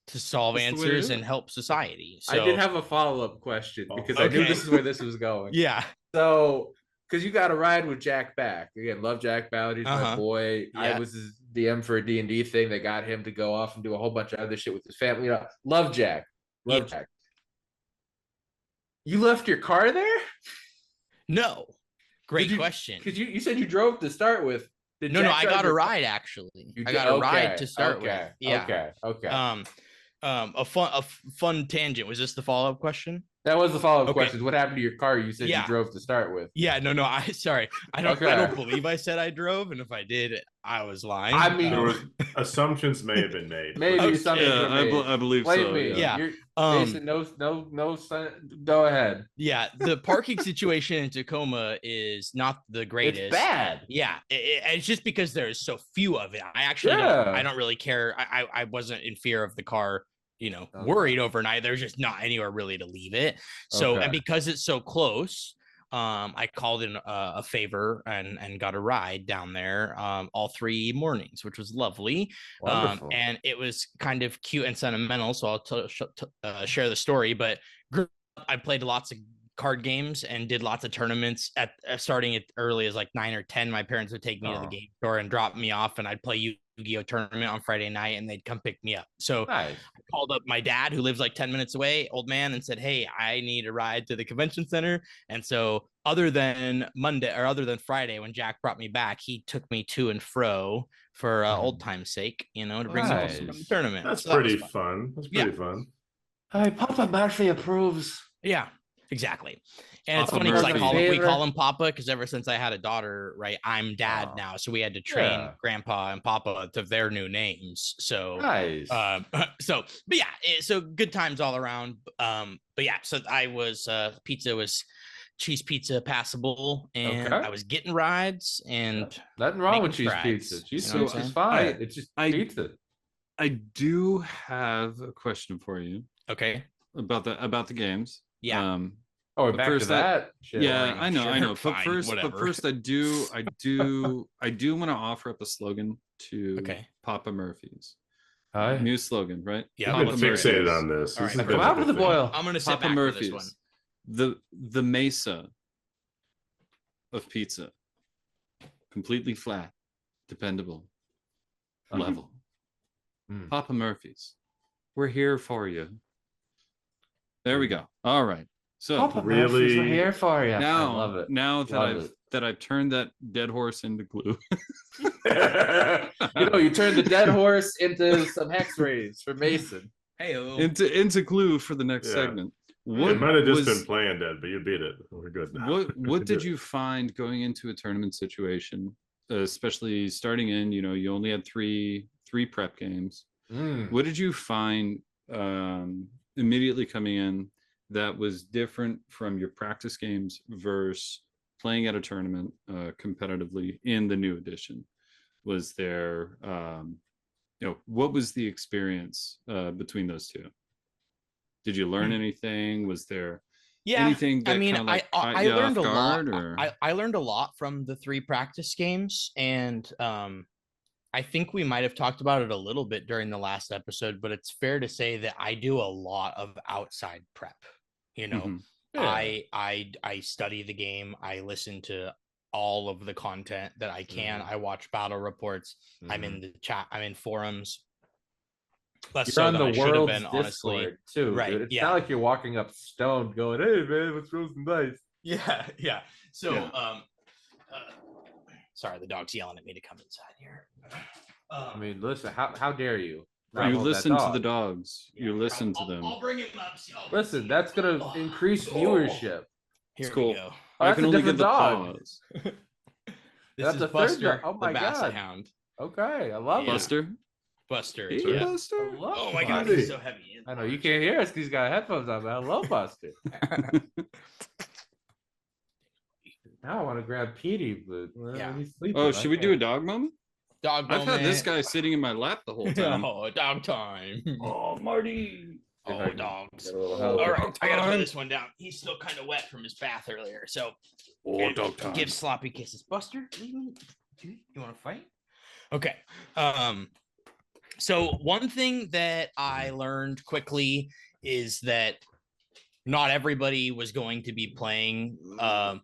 to solve That's the way to answers do and it. help society. So I did have a follow-up question Oh, because I knew okay. this is where this was going. yeah. So, because you got to ride with Jack back again, love Jack Ballard. He's my Uh-huh. boy. I Yeah. was his DM for a D&D thing. They got him to go off and do a whole bunch of other shit with his family. Love Jack. Love Yeah. Jack. You left your car there? No. Great Did you- question. Because you said you drove to start with. Did No, Jack I drive got a your car? ride actually. You I did? got a ride Okay, to start okay, with. Yeah. okay. A fun tangent. Was this the follow-up question? That was the follow-up Okay. question. What happened to your car? You said you Yeah. drove to start with. Yeah, no, I sorry. I don't Okay. believe I said I drove, and if I did, I was lying. I mean, There was assumptions may have been made. maybe Okay. assumptions Yeah, were made. I believe Blame so. me. Yeah. Yeah. Mason, no, son. Go ahead. Yeah, the parking situation in Tacoma is not the greatest. It's bad. Yeah, it's just because there's so few of it. I actually I don't really care. I wasn't in fear of the car, worried overnight. There's just not anywhere really to leave it. So, and because it's so close, I called in a favor and got a ride down there all 3 mornings, which was lovely. Wonderful. And it was kind of cute and sentimental. So I'll share the story. But I played lots of card games and did lots of tournaments at starting at early as like 9 or 10. My parents would take me to the game store and drop me off, and I'd play Yu-Gi-Oh tournament on Friday night, and they'd come pick me up. So nice. I called up my dad, who lives like 10 minutes away, old man, and said, hey, I need a ride to the convention center. And so other than Friday, when Jack brought me back, he took me to and fro for old time's sake, to bring me to the tournament. That's pretty fun. That's pretty fun. Hey, Papa Murphy approves. Yeah, exactly. And Papa it's funny because we call him Papa because ever since I had a daughter, right, I'm Dad now. So we had to train Grandpa and Papa to their new names. So nice. So good times all around. But yeah, so I was pizza was cheese pizza passable, and I was getting rides and nothing wrong with cheese pizza. Cheese pizza is fine. It's just pizza. I do have a question for you. Okay. About the games. Yeah. Back to that. Yeah, I know. But first, I do want to offer up a slogan to Papa Murphy's. New slogan, right? Yeah, I'm fixated on this. All right, come out with the boil. I'm gonna sit Papa back Murphy's. for this one. The Mesa of pizza, completely flat, dependable, level. Papa Murphy's, we're here for you. There we go. All right. So Papa Murphy's, we're here for you. Now, I love it. Now that I've turned that dead horse into glue. You turned the dead horse into some hex rays for Mason. Hey-o. Into glue for the next segment. It might have just been planned, Ed, but you beat it. We're good now. What did you find going into a tournament situation, especially starting in? You only had three prep games. What did you find immediately coming in that was different from your practice games versus playing at a tournament competitively in the new edition? Was there, what was the experience between those two? Did you learn anything? Was there anything that I learned a lot. I learned a lot from the 3 practice games, and I think we might have talked about it a little bit during the last episode, but it's fair to say that I do a lot of outside prep. I study the game. I listen to all of the content that I can. I watch battle reports. I'm in the chat. I'm in forums. You're on the world's Discord too, right? Dude. It's not like you're walking up stoned going, "Hey man, let's roll some dice." Yeah. So, sorry, the dog's yelling at me to come inside here. I mean, listen, how dare you? You listen to the dogs. You listen to them. I'll bring him up. Listen, that's gonna increase viewership. It's cool. Go. I can only get the paws. This is Buster, the Basset Hound. Okay, I love Buster. Buster. Hey, Buster. Oh my God, he's so heavy. I know you can't hear us because he's got headphones on, but I love Buster. Now I want to grab Petey, but he's sleeping. Oh, should we do a dog moment? Dog moment. I've had this guy sitting in my lap the whole time. Oh, dog time. Oh, Marty. Oh, dogs. All right, I gotta put this one down. He's still kind of wet from his bath earlier, so. Dog time. Give sloppy kisses, Buster. You want to fight? Okay. So one thing that I learned quickly is that not everybody was going to be playing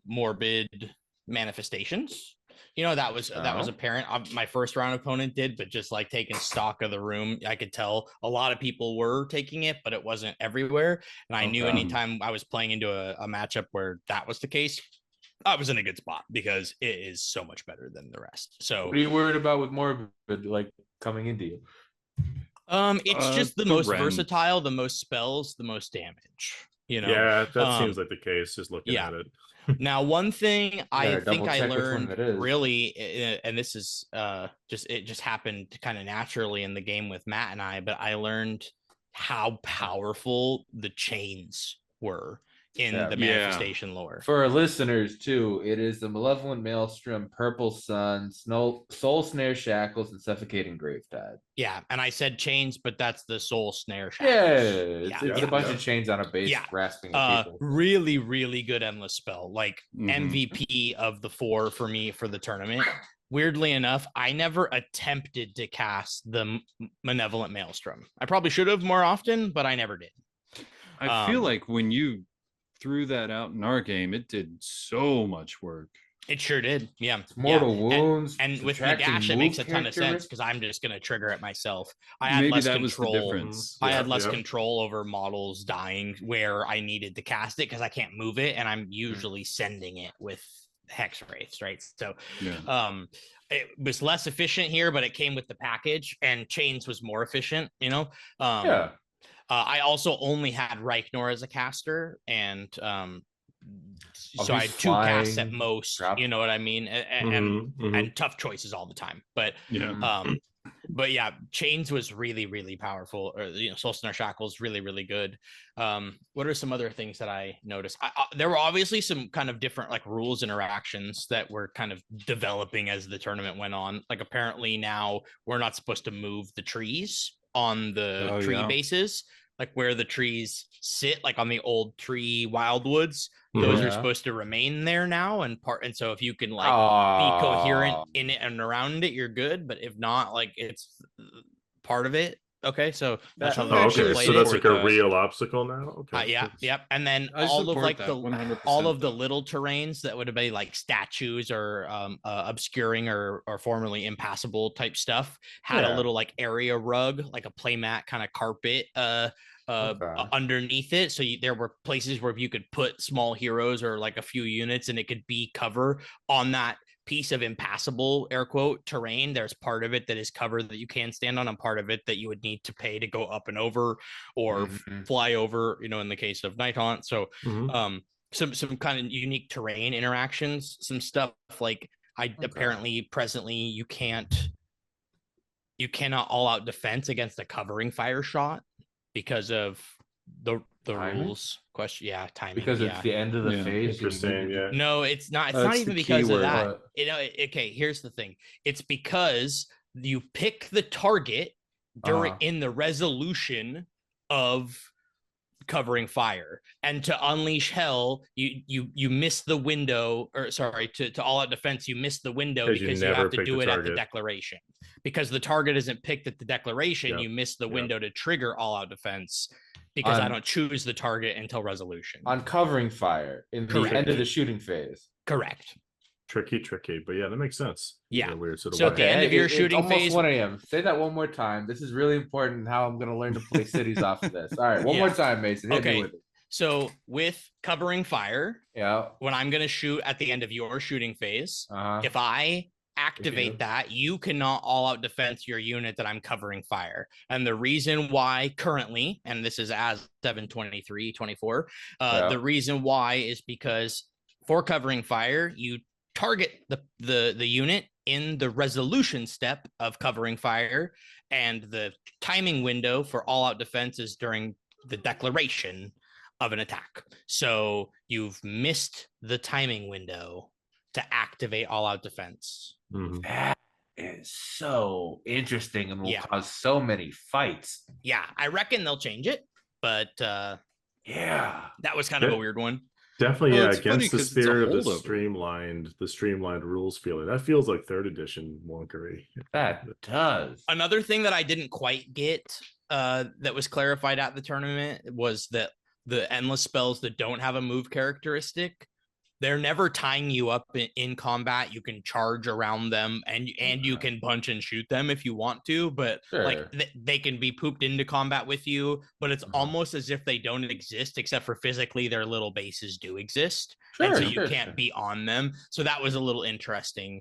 morbid manifestations. That was apparent. My first round opponent did, but just like taking stock of the room, I could tell a lot of people were taking it, but it wasn't everywhere. And I knew anytime I was playing into a matchup where that was the case, I was in a good spot because it is so much better than the rest. So What are you worried about with Morbid like coming into you? it's just the the most rend. versatile, the most spells, the most damage. You know, Yeah, that seems like the case. Just looking yeah. at it. Now, one thing I gotta think I double-check which one learned it is. really, and this is just happened kind of naturally in the game with Matt and I, but I learned how powerful the chains were in Yeah. the manifestation lore. For our listeners too, it is the Malevolent Maelstrom, Purple Sun, Soul Snare Shackles, and Suffocating Gravetide. Yeah, and I said chains, but that's the soul snare Yeah, shackles. it's a bunch of chains on a base Yeah. grasping at people. Really, really good endless spell. Like Mhm. MVP of the 4 for me for the tournament. Weirdly enough, I never attempted to cast the Malevolent Maelstrom. I probably should have more often, but I never did. I feel like when you threw that out in our game, it did so much work. It sure did. Yeah. It's mortal wounds. And with subtracting Nagash, it move makes a ton of sense characteristics. because I'm just going to trigger it myself. I had Maybe less that was the control. difference. I had less control over models dying where I needed to cast it because I can't move it, and I'm usually sending it with Hex Wraiths, right? So, it was less efficient here, but it came with the package, and Chains was more efficient. You know, I also only had Reichner as a caster, and so I had 2 casts at most. You know what I mean? And tough choices all the time. But but yeah, Chains was really, really powerful. Or Soul Snare Shackles really, really good. What are some other things that I noticed? There were obviously some kind of different like rules interactions that were kind of developing as the tournament went on. Like apparently now we're not supposed to move the trees on the tree bases, like where the trees sit, like on the old tree wildwoods. Those are supposed to remain there now, and so if you can like be coherent in it and around it, you're good. But if not, like it's part of it. Okay, so that's how okay. So that's like a real obstacle now. Okay. Yep. And then all of like all of the little terrains that would be like statues or obscuring or formerly impassable type stuff had a little like area rug, like a playmat kind of carpet underneath it. So there were places where you could put small heroes or like a few units, and it could be cover on that piece of impassable air quote terrain. There's part of it that is cover that you can stand on, and part of it that you would need to pay to go up and over or fly over, in the case of Night Haunt. So some kind of unique terrain interactions, some stuff like apparently presently you cannot all out defense against a covering fire shot because of the rules question. Timing, because it's the end of the phase. Interesting. No, it's not. It's not even because of that. Okay, here's the thing. It's because you pick the target during in the resolution of covering fire, and to unleash hell, you miss the window, or sorry, to all out defense, you miss the window because you have to do it at the declaration. Because the target isn't picked at the declaration, you miss the window to trigger all out defense. Because I don't choose the target until resolution. On covering fire in the end of the shooting phase. Correct. Tricky, but yeah, that makes sense. Yeah. Weird sort of so at the end of your shooting phase, 1 a.m. Say that one more time. This is really important. How I'm going to learn to play cities off of this. All right, one more time, Mason. Hit me with it. So with covering fire, when I'm going to shoot at the end of your shooting phase, if I activate that, you cannot all out defense your unit that I'm covering fire. And the reason why currently, and this is as 7/23/24, the reason why is because for covering fire, you target the unit in the resolution step of covering fire, and the timing window for all out defense is during the declaration of an attack. So you've missed the timing window to activate all out defense. That is so interesting and will cause so many fights. Yeah, I reckon they'll change it, but that was kind of a weird one. Definitely, against the spirit of the streamlined rules feeling. That feels like 3rd edition wonkery. That does. Another thing that I didn't quite get that was clarified at the tournament was that the endless spells that don't have a move characteristic, They're never tying you up in combat. You can charge around them, and you can punch and shoot them if you want to, but like they can be pooped into combat with you, but it's almost as if they don't exist, except for physically their little bases do exist. And so you can't be on them. So that was a little interesting.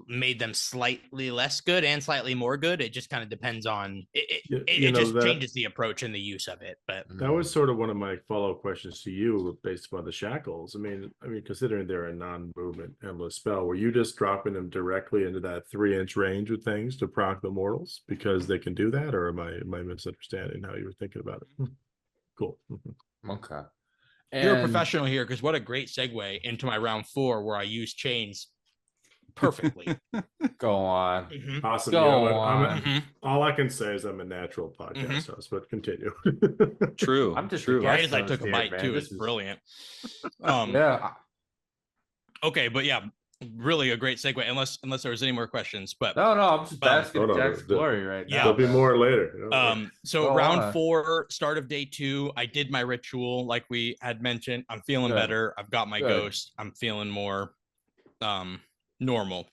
Made them slightly less good and slightly more good. It just kind of depends on it just changes the approach and the use of it. But that was sort of one of my follow-up questions to you based upon the shackles. I mean, considering they're a non-movement endless spell, were you just dropping them directly into that 3-inch range of things to proc the mortals because they can do that, or am I misunderstanding how you were thinking about it? Cool. Okay. You're a professional here, because what a great segue into my round 4 where I use chains perfectly. Go on. Awesome. Go on. All I can say is I'm a natural podcast host, but continue. Trtrue. I'm just true. Right as I took a bite too. It's brilliant. Okay, but yeah, really a great segue. Unless there was any more questions, but no, I'm just basking Jack's glory right now. There'll be more later. So round 4, start of day 2, I did my ritual like we had mentioned. I'm feeling better. I've got my ghost. I'm feeling more normal,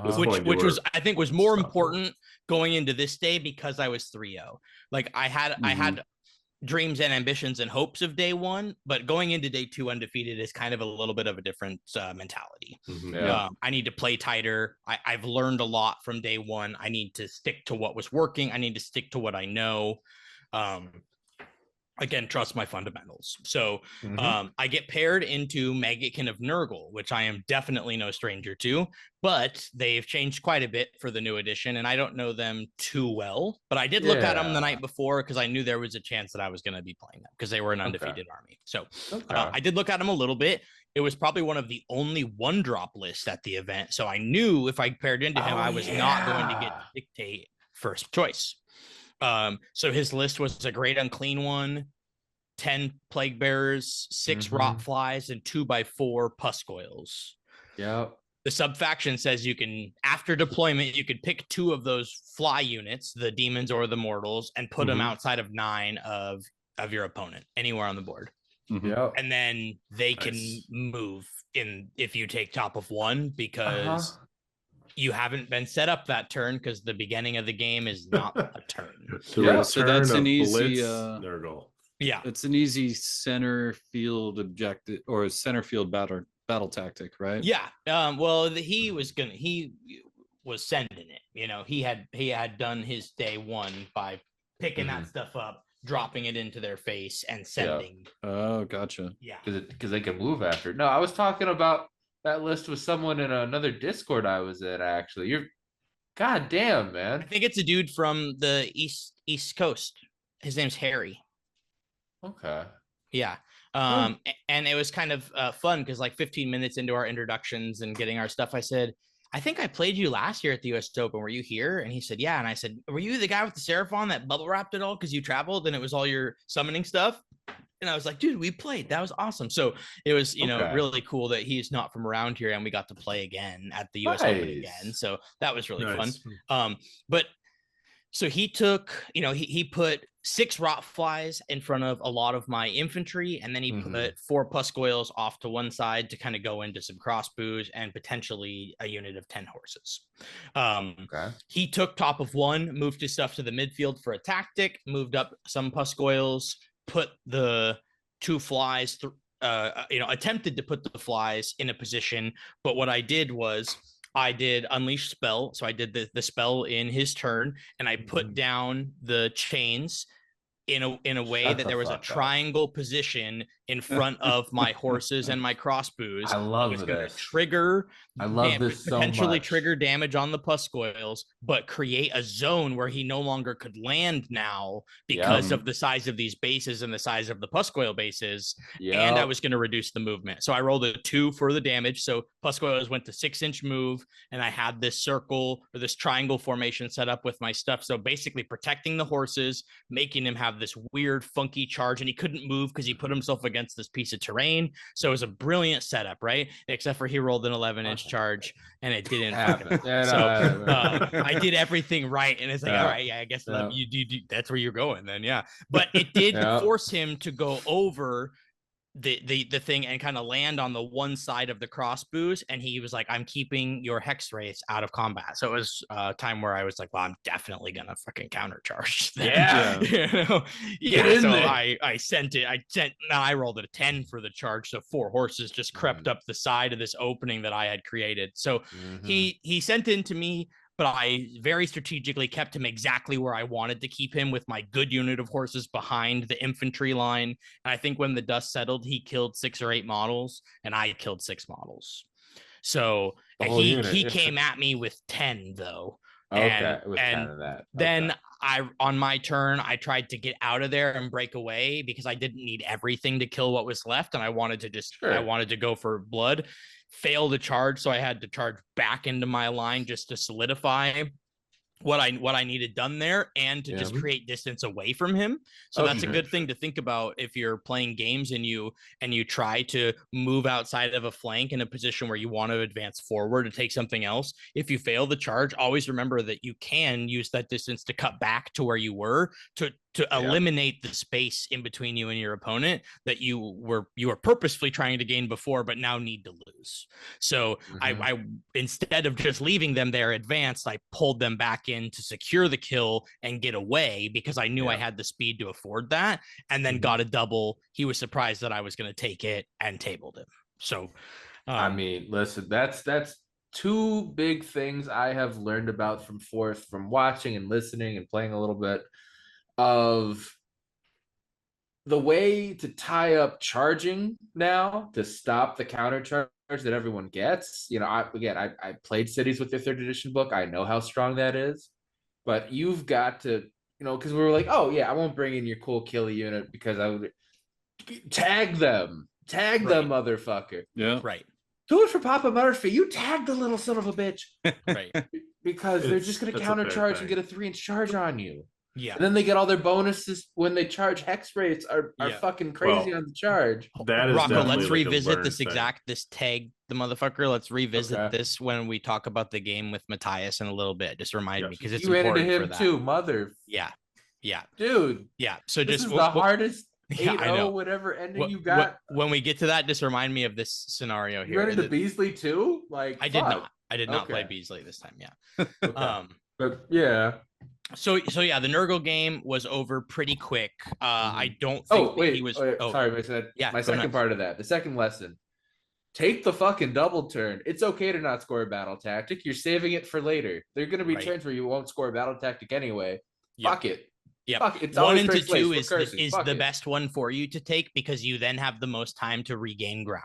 which was, I think, was more important going into this day because I was 3-0. Like I had dreams and ambitions and hopes of day 1, but going into day 2 undefeated is kind of a little bit of a different mentality. I need to play tighter. I've learned a lot from day 1. I need to stick to what was working. I need to stick to what I know. Again, trust my fundamentals. So I get paired into Maggotkin of Nurgle, which I am definitely no stranger to, but they've changed quite a bit for the new edition, and I don't know them too well. But I did look at them the night before because I knew there was a chance that I was going to be playing them because they were an undefeated army. So I did look at them a little bit. It was probably one of the only 1-drop lists at the event. So I knew if I paired into him, I was not going to get to dictate first choice. So his list was a great unclean one, 10 plague bearers, 6 rot flies, and 2x4 puscoils. Yep. The subfaction says you can, after deployment, you could pick 2 of those fly units, the demons or the mortals, and put them outside of 9 of your opponent, anywhere on the board. Yep. And then they can move in if you take top of 1 because you haven't been set up that turn because the beginning of the game is not a turn. So that's an easy Nurgle. Yeah, it's an easy center field objective or center field battle tactic, right? Yeah. Well, he was sending it. You know, he had done his day 1 by picking that stuff up, dropping it into their face, and sending. Oh, gotcha. Yeah, because they can move after. No, I was talking about that list with someone in another Discord I was in. Actually, God damn, man. I think it's a dude from the East Coast. His name's Harry. Okay. Yeah. And it was kind of fun because like 15 minutes into our introductions and getting our stuff, I said, I think I played you last year at the US Open. Were you here? And he said, yeah. And I said, were you the guy with the Seraphon that bubble wrapped it all because you traveled and it was all your summoning stuff? And I was like, dude, we played. That was awesome. So it was, really cool that he's not from around here and we got to play again at the US Open again. So that was really fun. But so he took, he put 6 rot flies in front of a lot of my infantry, and then he put 4 puscoils off to one side to kind of go into some crossbows and potentially a unit of 10 horses. He took top of 1, moved his stuff to the midfield for a tactic, moved up some puscoils, put the 2 flies, attempted to put the flies in a position. But what I did was I did unleash spell. So I did the spell in his turn, and I put down the chains in a way that there was a triangle position in front of my horses and my crossbows. I love this. Trigger. I love this so much. Potentially trigger damage on the puscoils, but create a zone where he no longer could land now because of the size of these bases and the size of the puscoil bases. And I was going to reduce the movement. So I rolled a 2 for the damage. So puscoils went to 6-inch move, and I had this circle or this triangle formation set up with my stuff. So basically protecting the horses, making him have this weird funky charge, and he couldn't move because he put himself against this piece of terrain. So it was a brilliant setup, right? Except for he rolled an 11-inch charge and it didn't happen. I did everything right, and it's like, all right, I guess you that's where you're going then. But it did force him to go over the thing and kind of land on the one side of the crossbows, and he was like, I'm keeping your hex wraiths out of combat. So it was a time where I was like, well, I'm definitely gonna fucking countercharge them. Yeah. So I rolled a 10 for the charge, so 4 horses just crept up the side of this opening that I had created. So he sent in to me, but I very strategically kept him exactly where I wanted to keep him, with my good unit of horses behind the infantry line. And I think when the dust settled, he killed 6 or 8 models, and I killed 6 models. So he came at me with 10 though. Okay, with 10 of that. Then on my turn, I tried to get out of there and break away because I didn't need everything to kill what was left, and I wanted to go for blood. Failed the charge, so I had to charge back into my line just to solidify what I needed done there, and to just create distance away from him. So that's a good thing to think about if you're playing games and you try to move outside of a flank in a position where you want to advance forward to take something else. If you fail the charge, always remember that you can use that distance to cut back to where you were, to eliminate the space in between you and your opponent that you were purposefully trying to gain before, but now need to lose. So I instead of just leaving them there advanced, I pulled them back in to secure the kill and get away, because I knew I had the speed to afford that, and then got a double. He was surprised that I was going to take it and tabled him. So I mean, listen, that's 2 big things I have learned about from Fourth, from watching and listening and playing a little bit, of the way to tie up charging now to stop the counter charge that everyone gets. You know, I played cities with the 3rd edition book. I know how strong that is, but you've got to, you know, because we were like, oh yeah, I won't bring in your cool kill unit because I would tag them, motherfucker. Yeah, right. Do it for Papa Murphy. You tag the little son of a bitch, Right? because they're just going to counter charge and get a 3-inch charge on you. Yeah. And then they get all their bonuses when they charge. Hex rates are fucking crazy on the charge. That is Rocco, let's like revisit this tag the motherfucker. Let's revisit this when we talk about the game with Matthias in a little bit. Just remind me, because it's important into him for that. too, mother. Yeah. Dude. Yeah. So this just is the hardest 8-0, I know. whatever ending you got. When we get to that, just remind me of this scenario here. You ran into Beasley too? Like, I did not play Beasley this time. Yeah. But yeah. So yeah, the Nurgle game was over pretty quick. I don't think he was. Sorry, I said my second part of that. The second lesson: take the fucking double turn. It's okay to not score a battle tactic. You're saving it for later. There are going to be turns where you won't score a battle tactic anyway. Yep. Fuck it. Yeah, 1 into 2 is the best one for you to take, because you then have the most time to regain ground.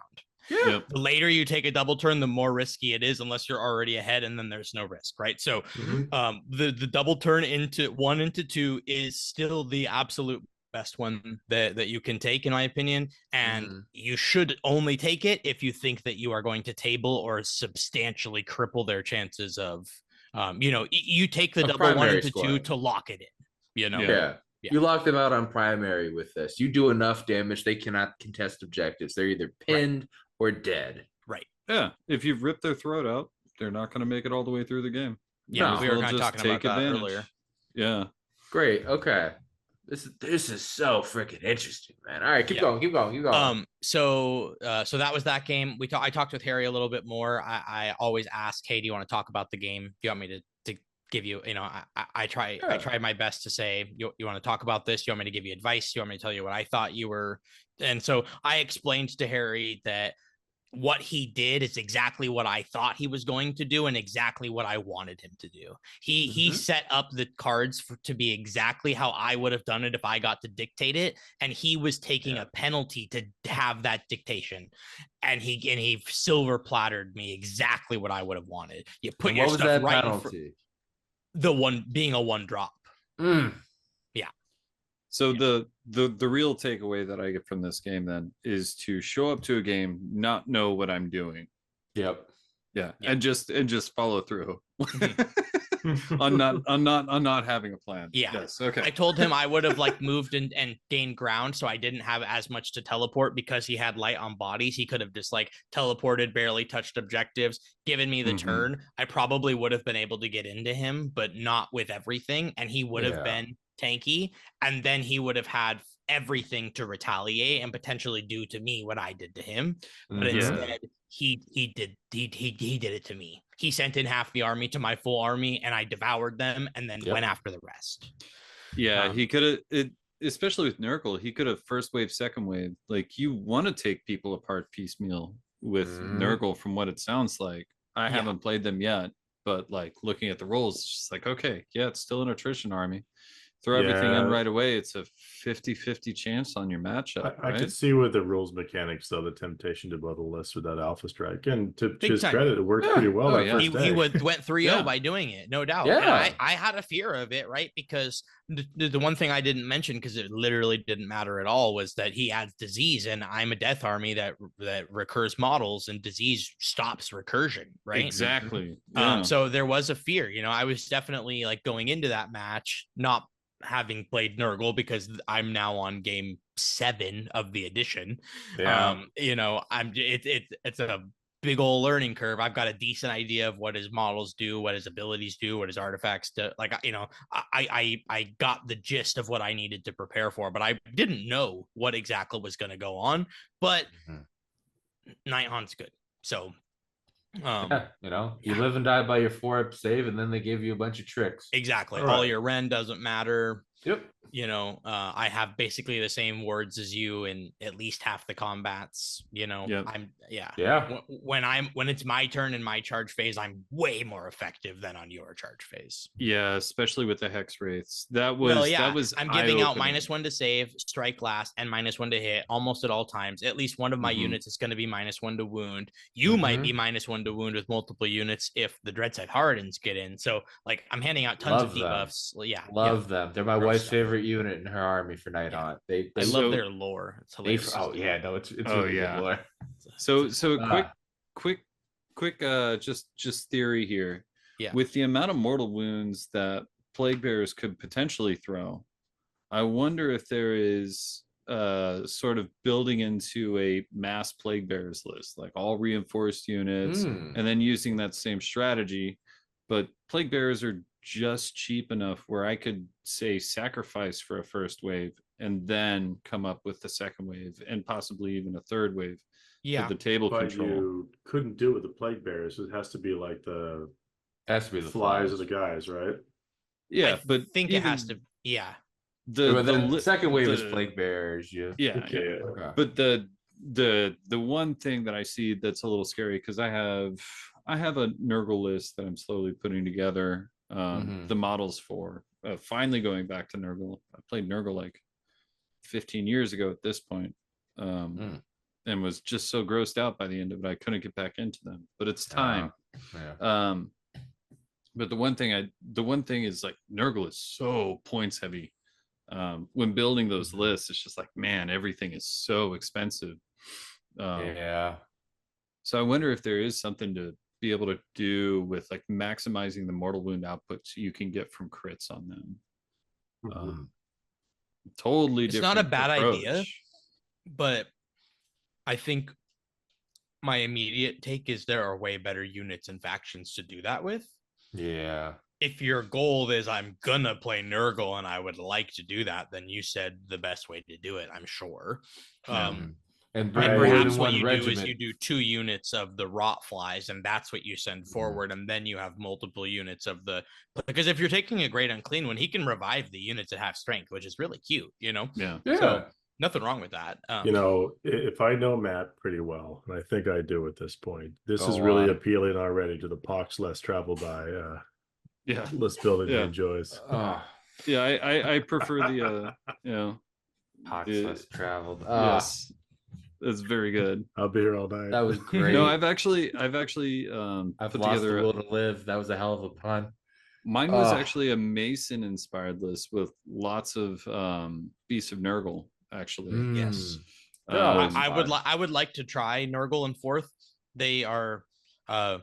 Yeah. Yep. The later you take a double turn, the more risky it is, unless you're already ahead, and then there's no risk, right? So the double turn into 1 into 2 is still the absolute best one that you can take, in my opinion. And you should only take it if you think that you are going to table or substantially cripple their chances of, you take the double 1 into 2 to lock it in. Yeah. You lock them out on primary with this. You do enough damage, they cannot contest objectives. They're either pinned or dead. Right. Yeah. If you've ripped their throat out, they're not going to make it all the way through the game. Yeah, we were kind of talking about that earlier. Yeah. Great. Okay. This is so freaking interesting, man. All right, keep going. So that was that game. I talked with Harry a little bit more. I always ask, hey, do you want to talk about the game? Do you want me to give you, I try my best to say, you want to talk about this? You want me to give you advice? You want me to tell you what I thought you were? And so I explained to Harry that what he did is exactly what I thought he was going to do, and exactly what I wanted him to do. He set up the cards to be exactly how I would have done it if I got to dictate it, and he was taking a penalty to have that dictation. And he silver plattered me exactly what I would have wanted. You put your stuff right penalty? The one being a 1 drop. Yeah. So the real takeaway that I get from this game then is to show up to a game, not know what I'm doing. Yep. Yeah. And just follow through. on not having a plan. Yeah. Yes. Okay. I told him I would have moved and gained ground, so I didn't have as much to teleport, because he had light on bodies. He could have just teleported, barely touched objectives, given me the turn. I probably would have been able to get into him, but not with everything, and he would have been tanky, and then he would have had everything to retaliate and potentially do to me what I did to him. But Mhm. instead, he did it to me. He sent in half the army to my full army, and I devoured them, and then went after the rest. Yeah, he could have, especially with Nurgle, he could have first wave, second wave. Like, you want to take people apart piecemeal with Nurgle, from what it sounds like. I haven't played them yet, but like looking at the rules, it's just like, okay, yeah, it's still an attrition army. Throw everything in right away. It's a 50-50 chance on your matchup. I could see with the rules mechanics, though, the temptation to blow the list with that Alpha Strike. And to his credit, it worked pretty well that first day. He went 3-0 by doing it, no doubt. Yeah. And I had a fear of it, right? Because the one thing I didn't mention, because it literally didn't matter at all, was that he adds disease, and I'm a death army that recurs models, and disease stops recursion, right? Exactly. So there was a fear. You know, I was definitely like going into that match, not having played Nurgle, because I'm now on game 7 of the edition. You know, it's a big old learning curve. I've got a decent idea of what his models do, what his abilities do, what his artifacts do. Like, you know, I got the gist of what I needed to prepare for, but I didn't know what exactly was going to go on. But Nighthaunt's good. So you know, you live and die by your 4-up save, and then they give you a bunch of tricks. Exactly. All your Ren doesn't matter. Yep. You know, I have basically the same words as you in at least half the combats. You know, when it's my turn in my charge phase, I'm way more effective than on your charge phase. Yeah, especially with the Hex Wraiths. That was I'm giving out -1 to save, strike last, and -1 to hit almost at all times. At least one of my units is going to be -1 to wound. You might be -1 to wound with multiple units if the Dreadside Hardeneds get in. So like, I'm handing out tons of debuffs. Love them. They're my wife's favorite unit in her army for Nighthaunt. I love their lore. It's hilarious. It's really good lore. So quick just theory here. With the amount of mortal wounds that Plague Bearers could potentially throw, I wonder if there is sort of building into a mass Plague Bearers list, like all reinforced units, and then using that same strategy. But Plague Bearers are just cheap enough where I could say sacrifice for a first wave and then come up with the second wave and possibly even a third wave. For the table control. You couldn't do it with the Plague Bearers. It has to be like the flies of the guys, right? Yeah, but I think it has to. The second wave is Plague Bearers. But the one thing that I see that's a little scary, because I have a Nurgle list that I'm slowly putting together. The models for finally going back to Nurgle. I played Nurgle like 15 years ago at this point, and was just so grossed out by the end of it I couldn't get back into them. But it's time. But the one thing is, like, Nurgle is so points heavy. When building those lists, it's just like, man, everything is so expensive. So I wonder if there is something to be able to do with, like, maximizing the mortal wound outputs you can get from crits on them. Totally different. It's not a bad approach. idea, but I think my immediate take is there are way better units and factions to do that with. If your goal is I'm gonna play Nurgle and I would like to do that, then you said the best way to do it, I'm sure. And perhaps what you do is you do 2 units of the rot flies, and that's what you send forward, and then you have multiple units of the, because if you're taking a great unclean one, he can revive the units that have strength, which is really cute, you know. So nothing wrong with that. You know, if I know Matt pretty well, and I think I do at this point, this is really appealing already to the pox less traveled by list building he enjoys. I prefer the pox less traveled. Yes. That's very good. I'll be here all night. That was great. No, I've actually I've put lost together the will to live. That was a hell of a pun. Mine was actually a Mason inspired list with lots of Beasts of Nurgle, actually. Yes. I would like to try Nurgle in 4th. They are a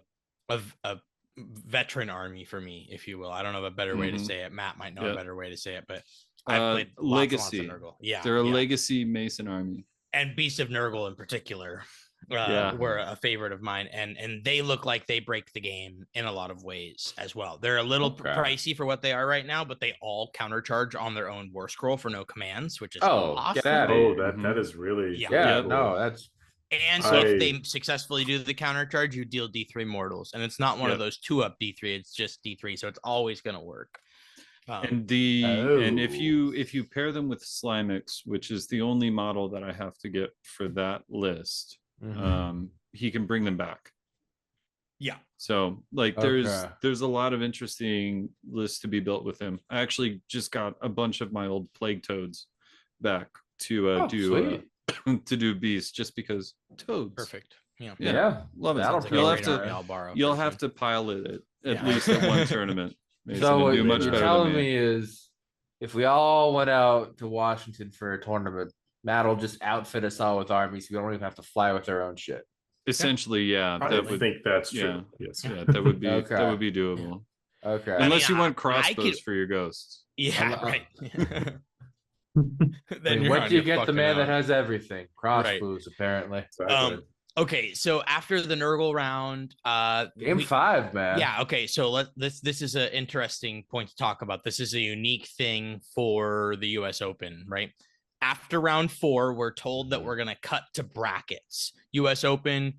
veteran army for me, if you will. I don't know a better way to say it. Matt might know a better way to say it, but I've played legacy. lots of Nurgle. They're a legacy Mason army. And Beast of Nurgle in particular. were a favorite of mine, and they look like they break the game in a lot of ways as well. They're a little pricey for what they are right now, but they all countercharge on their own war scroll for no commands, which is awesome. Get out of here. That is really yeah. cool. No, that's and so if they successfully do the countercharge, you deal D3 mortals, and it's not one of those 2-up D3. It's just D3, so it's always going to work. And if you pair them with Slimix, which is the only model that I have to get for that list, he can bring them back. Yeah. So like there's a lot of interesting lists to be built with him. I actually just got a bunch of my old Plague Toads back to do beasts just because toads. Perfect. Yeah. Love it. You'll have to pilot it at least at one tournament. So what you're telling me is, if we all went out to Washington for a tournament, Matt will just outfit us all with armies. We don't even have to fly with our own shit. Essentially, I think that's true. Yes. Yeah, that would be doable. Okay. Unless you want crossbows for your ghosts. Yeah, right. Then what do you get the man that has everything? Crossbows, apparently. Okay, so after the Nurgle round, game 5, man. Yeah, okay, so this is an interesting point to talk about. This is a unique thing for the US Open, right? After round 4, we're told that we're going to cut to brackets. US Open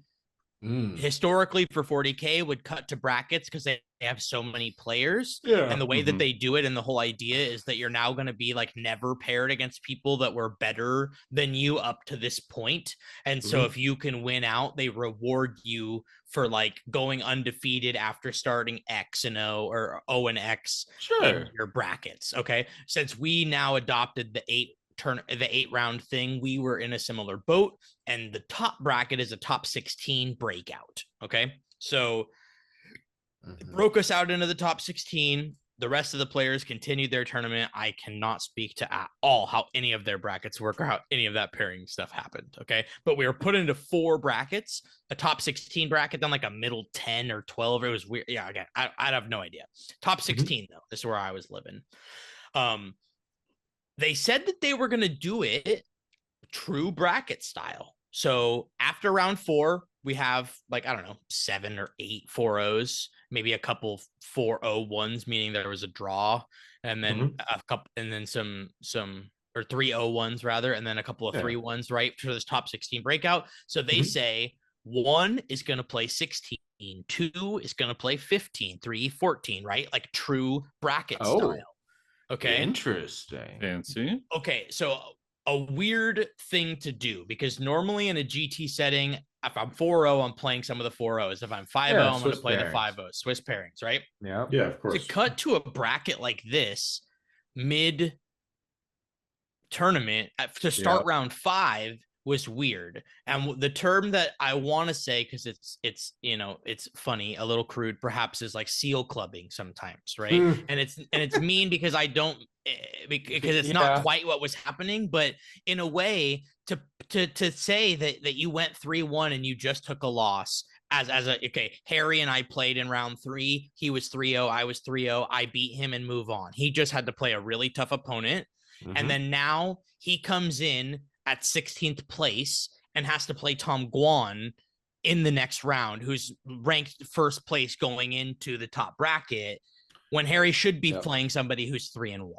historically for 40K would cut to brackets because they have so many players. Yeah. And the way that they do it, and the whole idea is that you're now going to be like never paired against people that were better than you up to this point. And so if you can win out, they reward you for like going undefeated after starting X and O or O and X in your brackets. Okay. Since we now adopted the 8-round thing, we were in a similar boat, and the top bracket is a top 16 breakout. Okay, so it broke us out into the top 16. The rest of the players continued their tournament. I cannot speak to at all how any of their brackets work or how any of that pairing stuff happened. Okay, but we were put into 4 brackets, a top 16 bracket, then like a middle 10 or 12. It was weird. Yeah, again, I have no idea. Top 16 though. This is where I was living. They said that they were going to do it true bracket style. So after round 4, we have like, I don't know, 7 or 8 4-0s, maybe a couple 4-0-1s, meaning there was a draw, and then a couple, and then some or 3-0-1s rather, and then a couple of 3-1s, right, for this top 16 breakout. So they say 1 is going to play 16, 2 is going to play 15, 3, 14, right? Like true bracket style. Okay. Interesting. Fancy. Okay, so a weird thing to do, because normally in a GT setting, if I'm 4-0, I'm playing some of the 4-0s. If I'm 5-0, I'm going to play the 5-0s, Swiss pairings, right? Yeah. Yeah, of course. To cut to a bracket like this mid tournament to start round 5 was weird. And the term that I want to say, because it's funny, a little crude perhaps, is like seal clubbing sometimes, right? And it's mean because it's not quite what was happening, but in a way to say that you went 3-1 and you just took a loss Harry and I played in round 3. He was 3-0, I was 3-0. I beat him and move on. He just had to play a really tough opponent. And then now he comes in at 16th place and has to play Tom Guan in the next round, who's ranked first place going into the top bracket, when Harry should be playing somebody who's 3-1.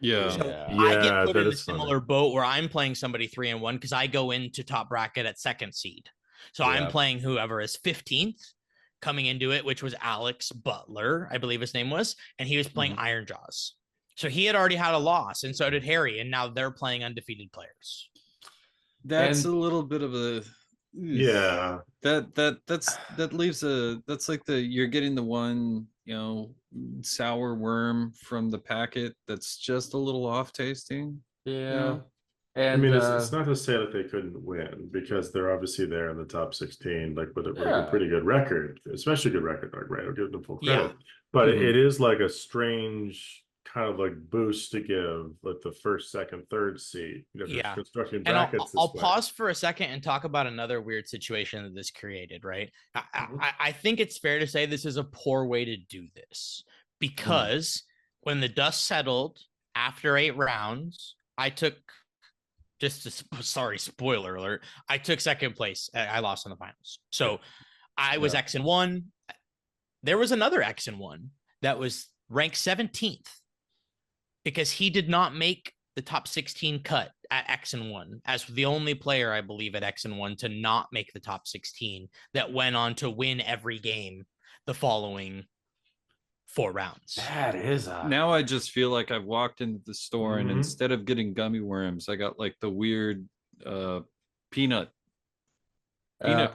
Yeah. So I get put in a similar boat where I'm playing somebody 3-1 because I go into top bracket at 2nd seed. So I'm playing whoever is 15th coming into it, which was Alex Butler, I believe his name was, and he was playing Iron Jaws. So he had already had a loss, and so did Harry, and now they're playing undefeated players. That's a little bit of a that leaves that's like you're getting the one sour worm from the packet that's just a little off tasting. And I mean, it's not to say that they couldn't win, because they're obviously there in the top 16, like with a pretty good record, especially good record, like, right? I'll give them full credit. But it is like a strange kind of like boost to give like the 1st, 2nd, 3rd seed. Constructing brackets. And I'll pause for a second and talk about another weird situation that this created, right? I think it's fair to say this is a poor way to do this, because when the dust settled after 8 rounds, I took sorry, spoiler alert. I took second place. I lost in the finals. So I was X and 1. There was another X and 1 that was ranked 17th because he did not make the top 16 cut at X and 1 as the only player, I believe, at X and 1 to not make the top 16 that went on to win every game the following 4 rounds. That is now I just feel like I've walked into the store and instead of getting gummy worms, I got like the weird peanut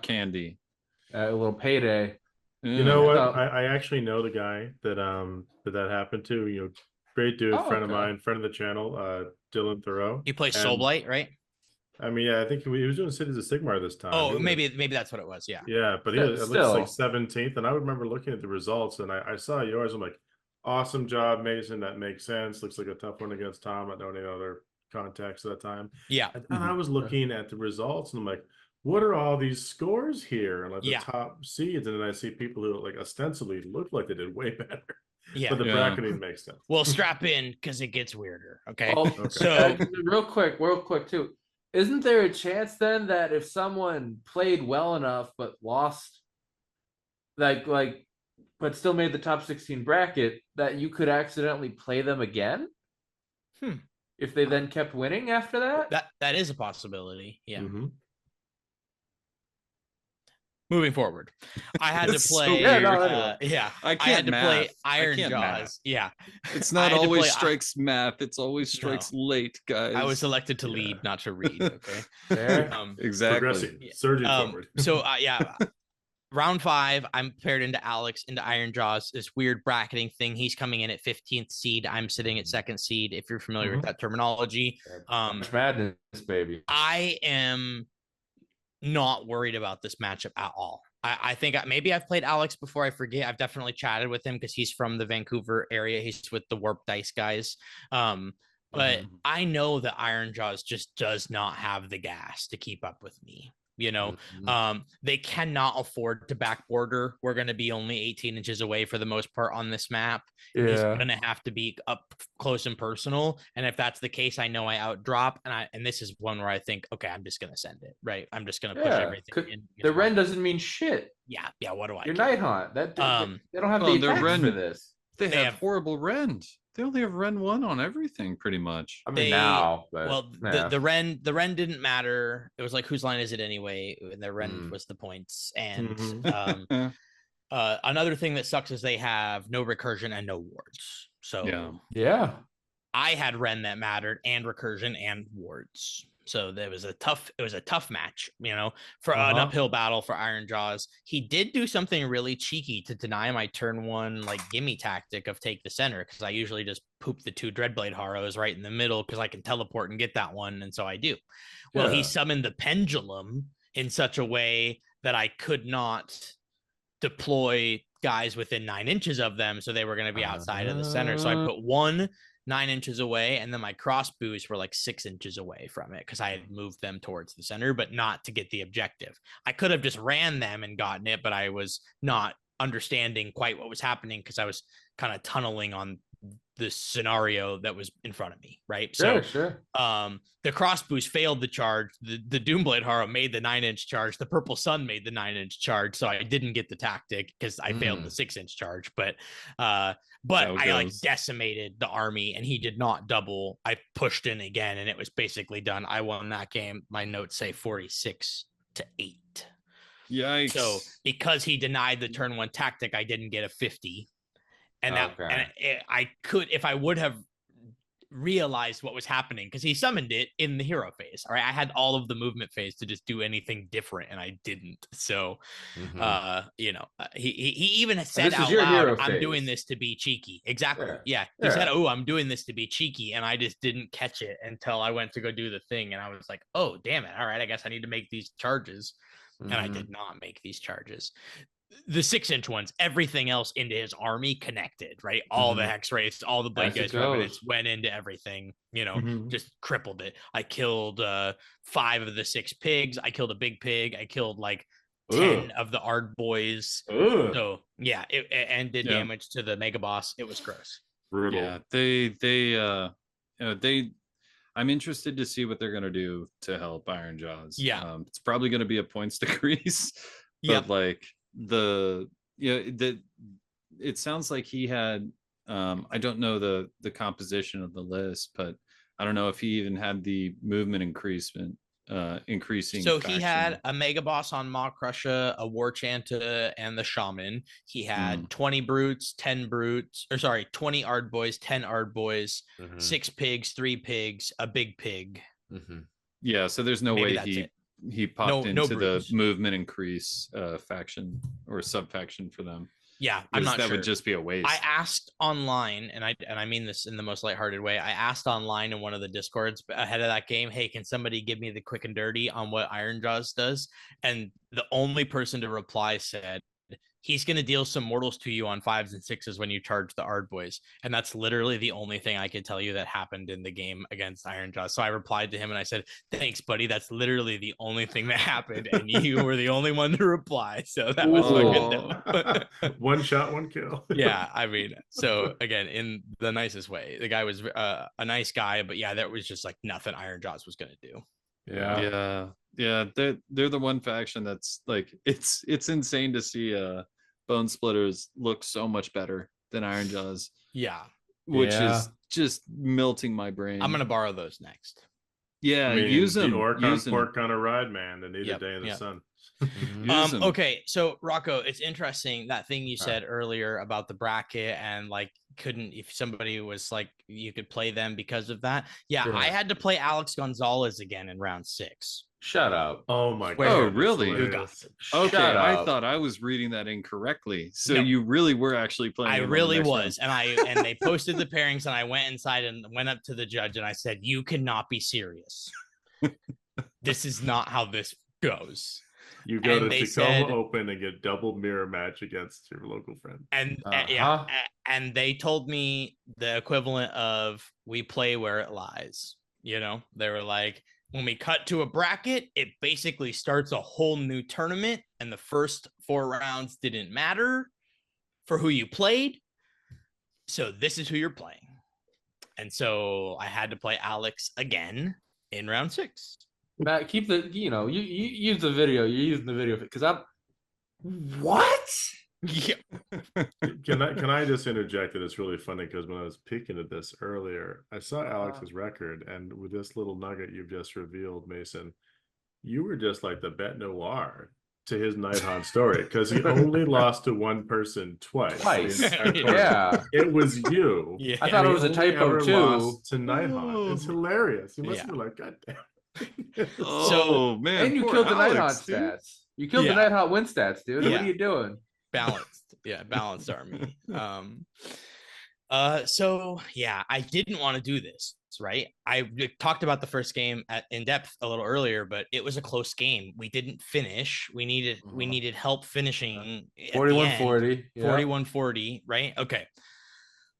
candy. A little payday. You know what? I actually know the guy that happened to. You know, great dude, friend of mine, friend of the channel, Dylan Thoreau. He plays Soul Blight, right? I mean, yeah, I think he was doing Cities of Sigmar this time. Oh, maybe that's what it was. Yeah. Yeah, but it looks like 17th, and I remember looking at the results, and I saw yours. I'm like, awesome job, Mason. That makes sense. Looks like a tough one against Tom. I don't know any other contacts at that time. Yeah. And I was looking at the results, and I'm like, what are all these scores here? And like the top seeds, and then I see people who like ostensibly look like they did way better. Yeah, but the bracketing makes sense. Well, strap in because it gets weirder. Okay. Okay. So real quick too. Isn't there a chance then that if someone played well enough but lost, like, but still made the top 16 bracket, that you could accidentally play them again? If they then kept winning after that? That is a possibility. Yeah. Mm-hmm. Moving forward, I had to play. I had to play Iron Jaws. Math. Yeah, it's not always strikes math. It's always strikes late, guys. I was elected to lead, not to read. Okay, exactly. Surging forward. So round 5, I'm paired into Alex into Iron Jaws. This weird bracketing thing. He's coming in at 15th seed. I'm sitting at 2nd seed. If you're familiar with that terminology, madness, baby. I am not worried about this matchup at all. I think maybe I've played Alex before. I forget. I've definitely chatted with him because he's from the Vancouver area. He's with the Warp Dice guys. But I know that Iron Jaws just does not have the gas to keep up with me. You know, they cannot afford to backborder. We're going to be only 18 inches away for the most part on this map. It's going to have to be up close and personal. And if that's the case, I know I outdrop. And this is one where I think, okay, I'm just going to send it, right? I'm just going to push everything in. The Ren doesn't mean shit. Yeah. What do I? Your Night Haunt. They don't have the effects for this. They have horrible Rens. They only have Ren 1 on everything, pretty much. I mean, now, but the Ren didn't matter. It was like, whose line is it anyway? And the Ren was the points. And another thing that sucks is they have no recursion and no wards. So yeah, I had Ren that mattered and recursion and wards. So it was a tough match, you know, for an uphill battle for Iron Jaws. He did do something really cheeky to deny my turn 1 like gimme tactic of take the center, because I usually just poop the 2 Dreadblade Harrows right in the middle because I can teleport and get that one, and so I do. Well, he summoned the pendulum in such a way that I could not deploy guys within 9 inches of them, so they were going to be outside of the center. So I put 1 9 inches away, and then my crossbows were like 6 inches away from it because I had moved them towards the center, but not to get the objective. I could have just ran them and gotten it, but I was not understanding quite what was happening because I was kind of tunneling on the scenario that was in front of me, right? Sure. The crossbows failed the charge. The Doomblade Harrow made the 9-inch charge. The Purple Sun made the 9-inch charge, so I didn't get the tactic because I failed the 6-inch charge. But I like decimated the army, and he did not double. I pushed in again, and it was basically done. I won that game. My notes say 46-8. Yikes! So because he denied the turn 1 tactic, I didn't get a 50. And I could, if I would have realized what was happening, because he summoned it in the hero phase. All right, I had all of the movement phase to just do anything different, and I didn't. So, you know, he even said out loud, "I'm doing this to be cheeky." Exactly. Yeah. He said, "Oh, I'm doing this to be cheeky," and I just didn't catch it until I went to go do the thing, and I was like, "Oh, damn it! All right, I guess I need to make these charges," and I did not make these charges. The 6-inch ones, everything else into his army connected, right? All the hex race, all the blade guys revenants went into everything, you know, just crippled it. I killed 5 of the 6 pigs. I killed a big pig. I killed like 10 of the Ard boys. So yeah, and did damage to the mega boss. It was gross. Brutal. Yeah, they I'm interested to see what they're gonna do to help Iron Jaws. Yeah. It's probably gonna be a points decrease, but Yep. like it sounds like he had I don't know the composition of the list, but I don't know if he even had the movement increasing So faction. he had a Mega Boss on Maw Crusher, a War Chanta, and the Shaman. He had 20 Brutes, 10 Brutes, or sorry, 20 Ard Boys, 10 Ard Boys, 6 Pigs, 3 Pigs, a Big Pig. Yeah, so there's no Maybe way he popped No into the Brutes. movement increase faction or sub faction for them. Yeah, I'm not that sure. would just be a waste. I asked online, and I mean this in the most lighthearted way. I asked online in one of the Discords ahead of that game, hey, can somebody give me the quick and dirty on what Iron Jaws does? And the only person to reply said, he's going to deal some mortals to you on 5s and 6s when you charge the Ard Boys. And that's literally the only thing I could tell you that happened in the game against Iron Jaws. So I replied to him and I said, thanks, buddy. That's literally the only thing that happened. And you were the only one to reply. So that was fucking dope. One shot, one kill. Yeah. I mean, so again, in the nicest way, the guy was a nice guy, but yeah, that was just like nothing Iron Jaws was going to do. Yeah. They're the one faction that's like, it's insane to see Bone Splitters look so much better than Iron Jaws. Yeah. Which is just melting my brain. I'm going to borrow those next. Yeah, use them. The Orcon pork on a ride, man. They need a day in the sun. Okay, so Rocco, it's interesting that thing you said earlier about the bracket and like if somebody was like you could play them because of that. Yeah, I had to play Alex Gonzalez again in round 6. Shut up. Oh my god. Oh, really? You got it. Okay, I thought I was reading that incorrectly. So you really were actually playing. I really was. And they posted the pairings and I went inside and went up to the judge and I said, you cannot be serious. This is not how this goes. You go to Tacoma Open and get double mirror match against your local friend. And and they told me the equivalent of we play where it lies. You know, they were like, when we cut to a bracket, it basically starts a whole new tournament. And the first 4 rounds didn't matter for who you played. So this is who you're playing. And so I had to play Alex again in round 6. Matt, keep the, you use the video. You're using the video because what? Yeah. Can I just interject that it's really funny because when I was peeking at this earlier, I saw Alex's record, and with this little nugget you've just revealed, Mason, you were just like the Bête Noire to his Nighthawk story because he only lost to one person twice. Yeah, it was you. Yeah. I thought it was a typo too. To Nighthawk, it's hilarious. You must have been like, God damn. So man, and you killed the Nighthawk stats. You killed the Nighthawk win stats, dude. What are you doing? Balanced army. So yeah, I didn't want to do this, right? I talked about the first game in depth a little earlier, but it was a close game. We didn't finish. We needed help finishing. 41-40. 41-40, right? Okay.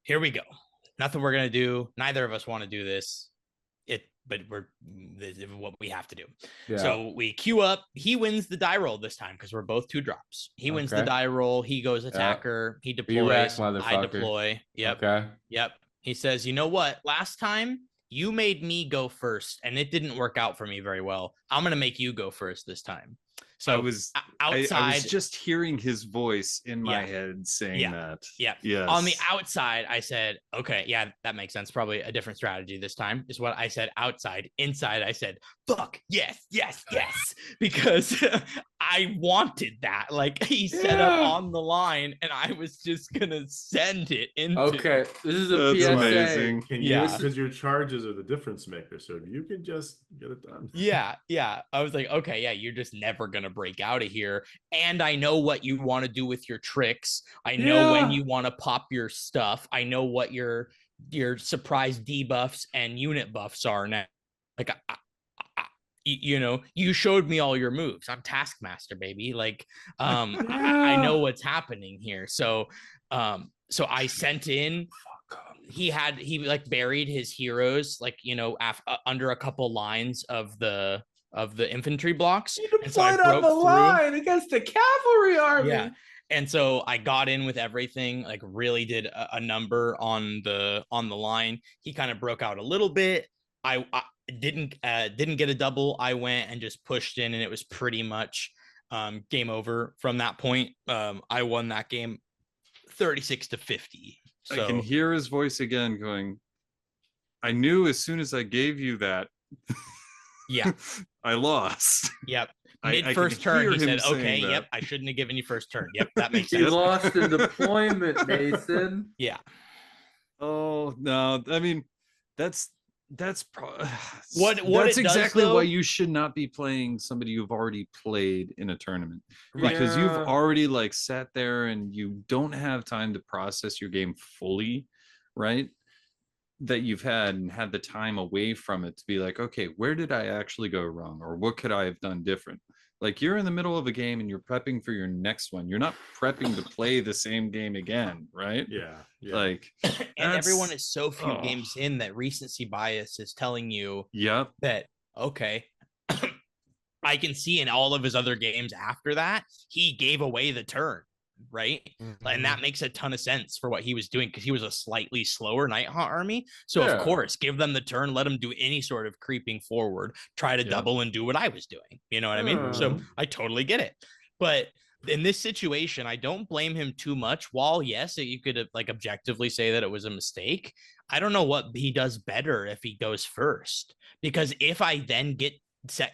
Here we go. Nothing we're gonna do. Neither of us want to do this. But this is what we have to do. Yeah. So we queue up. He wins the die roll this time because we're both 2 drops. He wins the die roll. He goes attacker. He deploys. I deploy. Yep. Okay. Yep. He says, you know what? Last time you made me go first, and it didn't work out for me very well. I'm gonna make you go first this time. So I was outside. I was just hearing his voice in my head saying that. Yeah. Yes. On the outside, I said, okay, yeah, that makes sense. Probably a different strategy this time is what I said outside. Inside, I said, fuck, yes. Because I wanted that. Like he set up on the line and I was just going to send it into. Okay. This is a PSA. Amazing. Because your charges are the difference maker. So you can just get it done. Yeah. I was like, okay, yeah, you're just never going to break out of here. And I know what you want to do with your tricks. I know when you want to pop your stuff. I know what your surprise debuffs and unit buffs are now. Like, you showed me all your moves. I'm Taskmaster, baby. Like, I know what's happening here. So I sent in. He like buried his heroes, like, under a couple lines of the infantry blocks. You deployed on the line against the cavalry army. Yeah. And so I got in with everything, like really did a number on the line. He kind of broke out a little bit. I didn't get a double. I went and just pushed in, and it was pretty much game over from that point. I won that game 36-50. So I can hear his voice again going, I knew as soon as I gave you that, yeah, I lost. yep. I Mid first turn, hear he him said, saying "Okay, that. yep, I shouldn't have given you first turn." Yep, that makes He sense. lost in deployment, Mason. Yeah. Oh no, I mean, that's What that's it does, exactly though- why you should not be playing somebody you've already played in a tournament, Right. because you've Yeah. already like sat there and you don't have time to process your game fully, right? That you've had the time away from it to be like, okay, where did I actually go wrong, or what could I have done different? Like, you're in the middle of a game and you're prepping for your next one. You're not prepping to play the same game again, right? Yeah. Like, And everyone that's- is so few oh. games in that recency bias is telling you Yep. that, okay, I can see in all of his other games after that, he gave away the turn, right? And that makes a ton of sense for what he was doing, because he was a slightly slower Nighthawk army. So Yeah. of course, give them the turn, let them do any sort of creeping forward, try to Yep. double and do what I was doing. You know what I mean? So Mhm. I totally get it. But in this situation, I don't blame him too much. While yes, you could like objectively say that it was a mistake, I don't know what he does better if he goes first. Because if I then get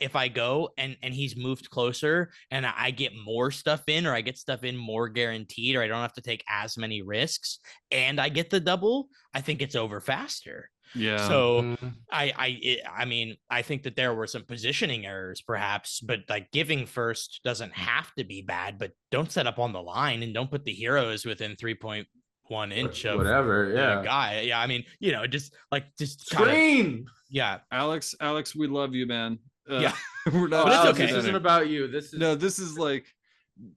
if I go and he's moved closer and I get more stuff in, or I get stuff in more guaranteed, or I don't have to take as many risks, and I get the double, I think it's over faster. Yeah. So Mhm. I mean, I think that there were some positioning errors perhaps, but like giving first doesn't have to be bad, but don't set up on the line and don't put the heroes within 3.1 inch of Whatever, the yeah. guy. Yeah, I mean, just kinda, Screen. yeah. Alex, we love you, man. Yeah. We're not. But it's Alex, okay. This isn't about you. This is No, this is like,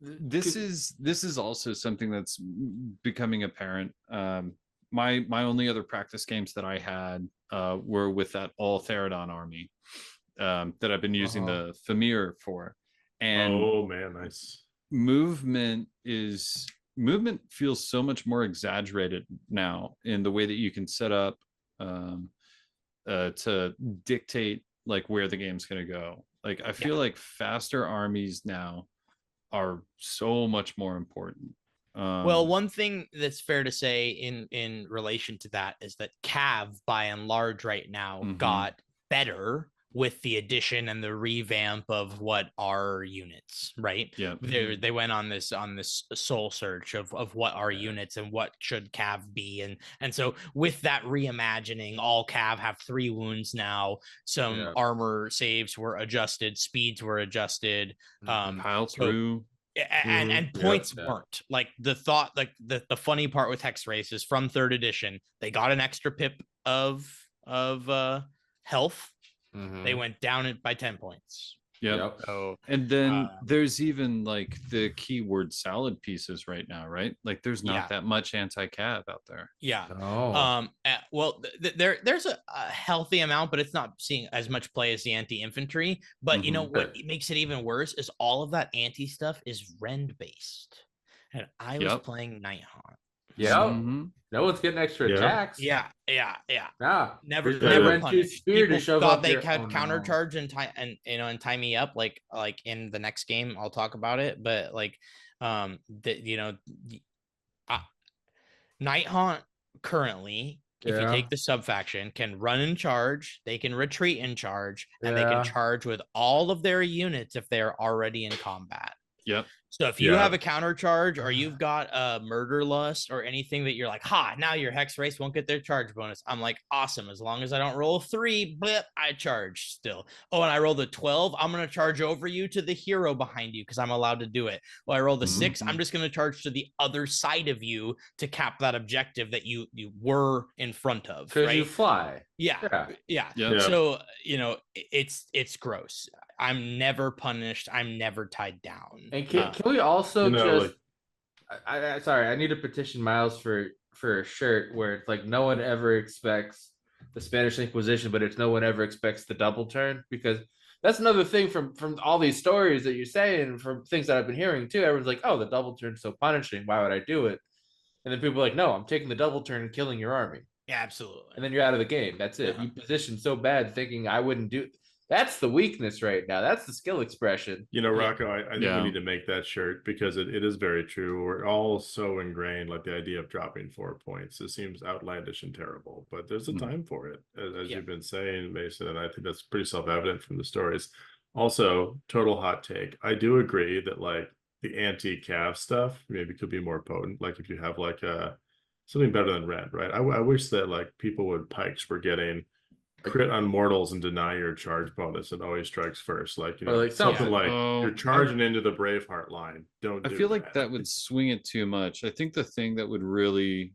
this is also something that's becoming apparent. My only other practice games that I had were with that all Therodon army that I've been using the Famir for, and Oh man, nice. movement feels so much more exaggerated now in the way that you can set up to dictate like where the game's going to go. Like, I feel like faster armies now are so much more important. Well, one thing that's fair to say in relation to that is that Cav, by and large, right now Mhm. got better with the addition and the revamp of what are units, right? Yeah. They went on this soul search of what are units and what should Cav be, and so with that reimagining, all Cav have 3 wounds now. Some armor saves were adjusted, speeds were adjusted. Pile through. And points weren't. Like the thought, like the funny part with Hex Race is from 3rd edition, they got an extra pip of health. They went down it by 10 points. Yep. So And then there's even like the keyword salad pieces right now, right? Like, there's not that much anti-cav out there. yeah. Oh. Well, there's a healthy amount, but it's not seeing as much play as the anti-infantry. But you know what makes it even worse is all of that anti stuff is rend based, and I was playing Nighthawk. Yeah. No one's getting extra attacks. Yeah. Nah. Never rent you punished. spear to People shove thought up they your had counter charge and tie me up like in the next game. I'll talk about it, but like Nighthaunt currently, if you take the sub faction, can run in charge, they can retreat in charge, and they can charge with all of their units if they're already in combat. Yep. So if you have a counter charge, or you've got a murder lust or anything that you're like, now your Hex Race won't get their charge bonus, I'm like, awesome. As long as I don't roll a 3, blip, I charge still. Oh, and I roll the 12, I'm going to charge over you to the hero behind you because I'm allowed to do it. Well, I roll the 6, I'm just going to charge to the other side of you to cap that objective that you were in front of. Because right? you fly. Yeah. So, it's gross. I'm never punished. I'm never tied down. And can we also sorry, I need to petition Miles for a shirt where it's like no one ever expects the Spanish Inquisition, but it's no one ever expects the double turn, because that's another thing from all these stories that you're saying, and from things that I've been hearing too. Everyone's like, oh, the double turn's so punishing. Why would I do it? And then people are like, no, I'm taking the double turn and killing your army. Yeah, absolutely. and then you're out of the game. That's it. You position so bad, thinking I wouldn't do. That's the weakness right now. That's the skill expression. You know, Rocco, I think Yeah. we need to make that shirt because it is very true. We're all so ingrained, like the idea of dropping 4 points. It seems outlandish and terrible, but there's a time for it, as you've been saying, Mason, and I think that's pretty self-evident from the stories. Also, total hot take. I do agree that like the anti-cav stuff maybe could be more potent. Like if you have like something better than red, right? I wish that like people with pikes were getting crit on mortals and deny your charge bonus and always strikes first. Like, you know, like something like Oh, you're charging into the Braveheart line. Don't I do feel like that would swing it too much. I think the thing that would really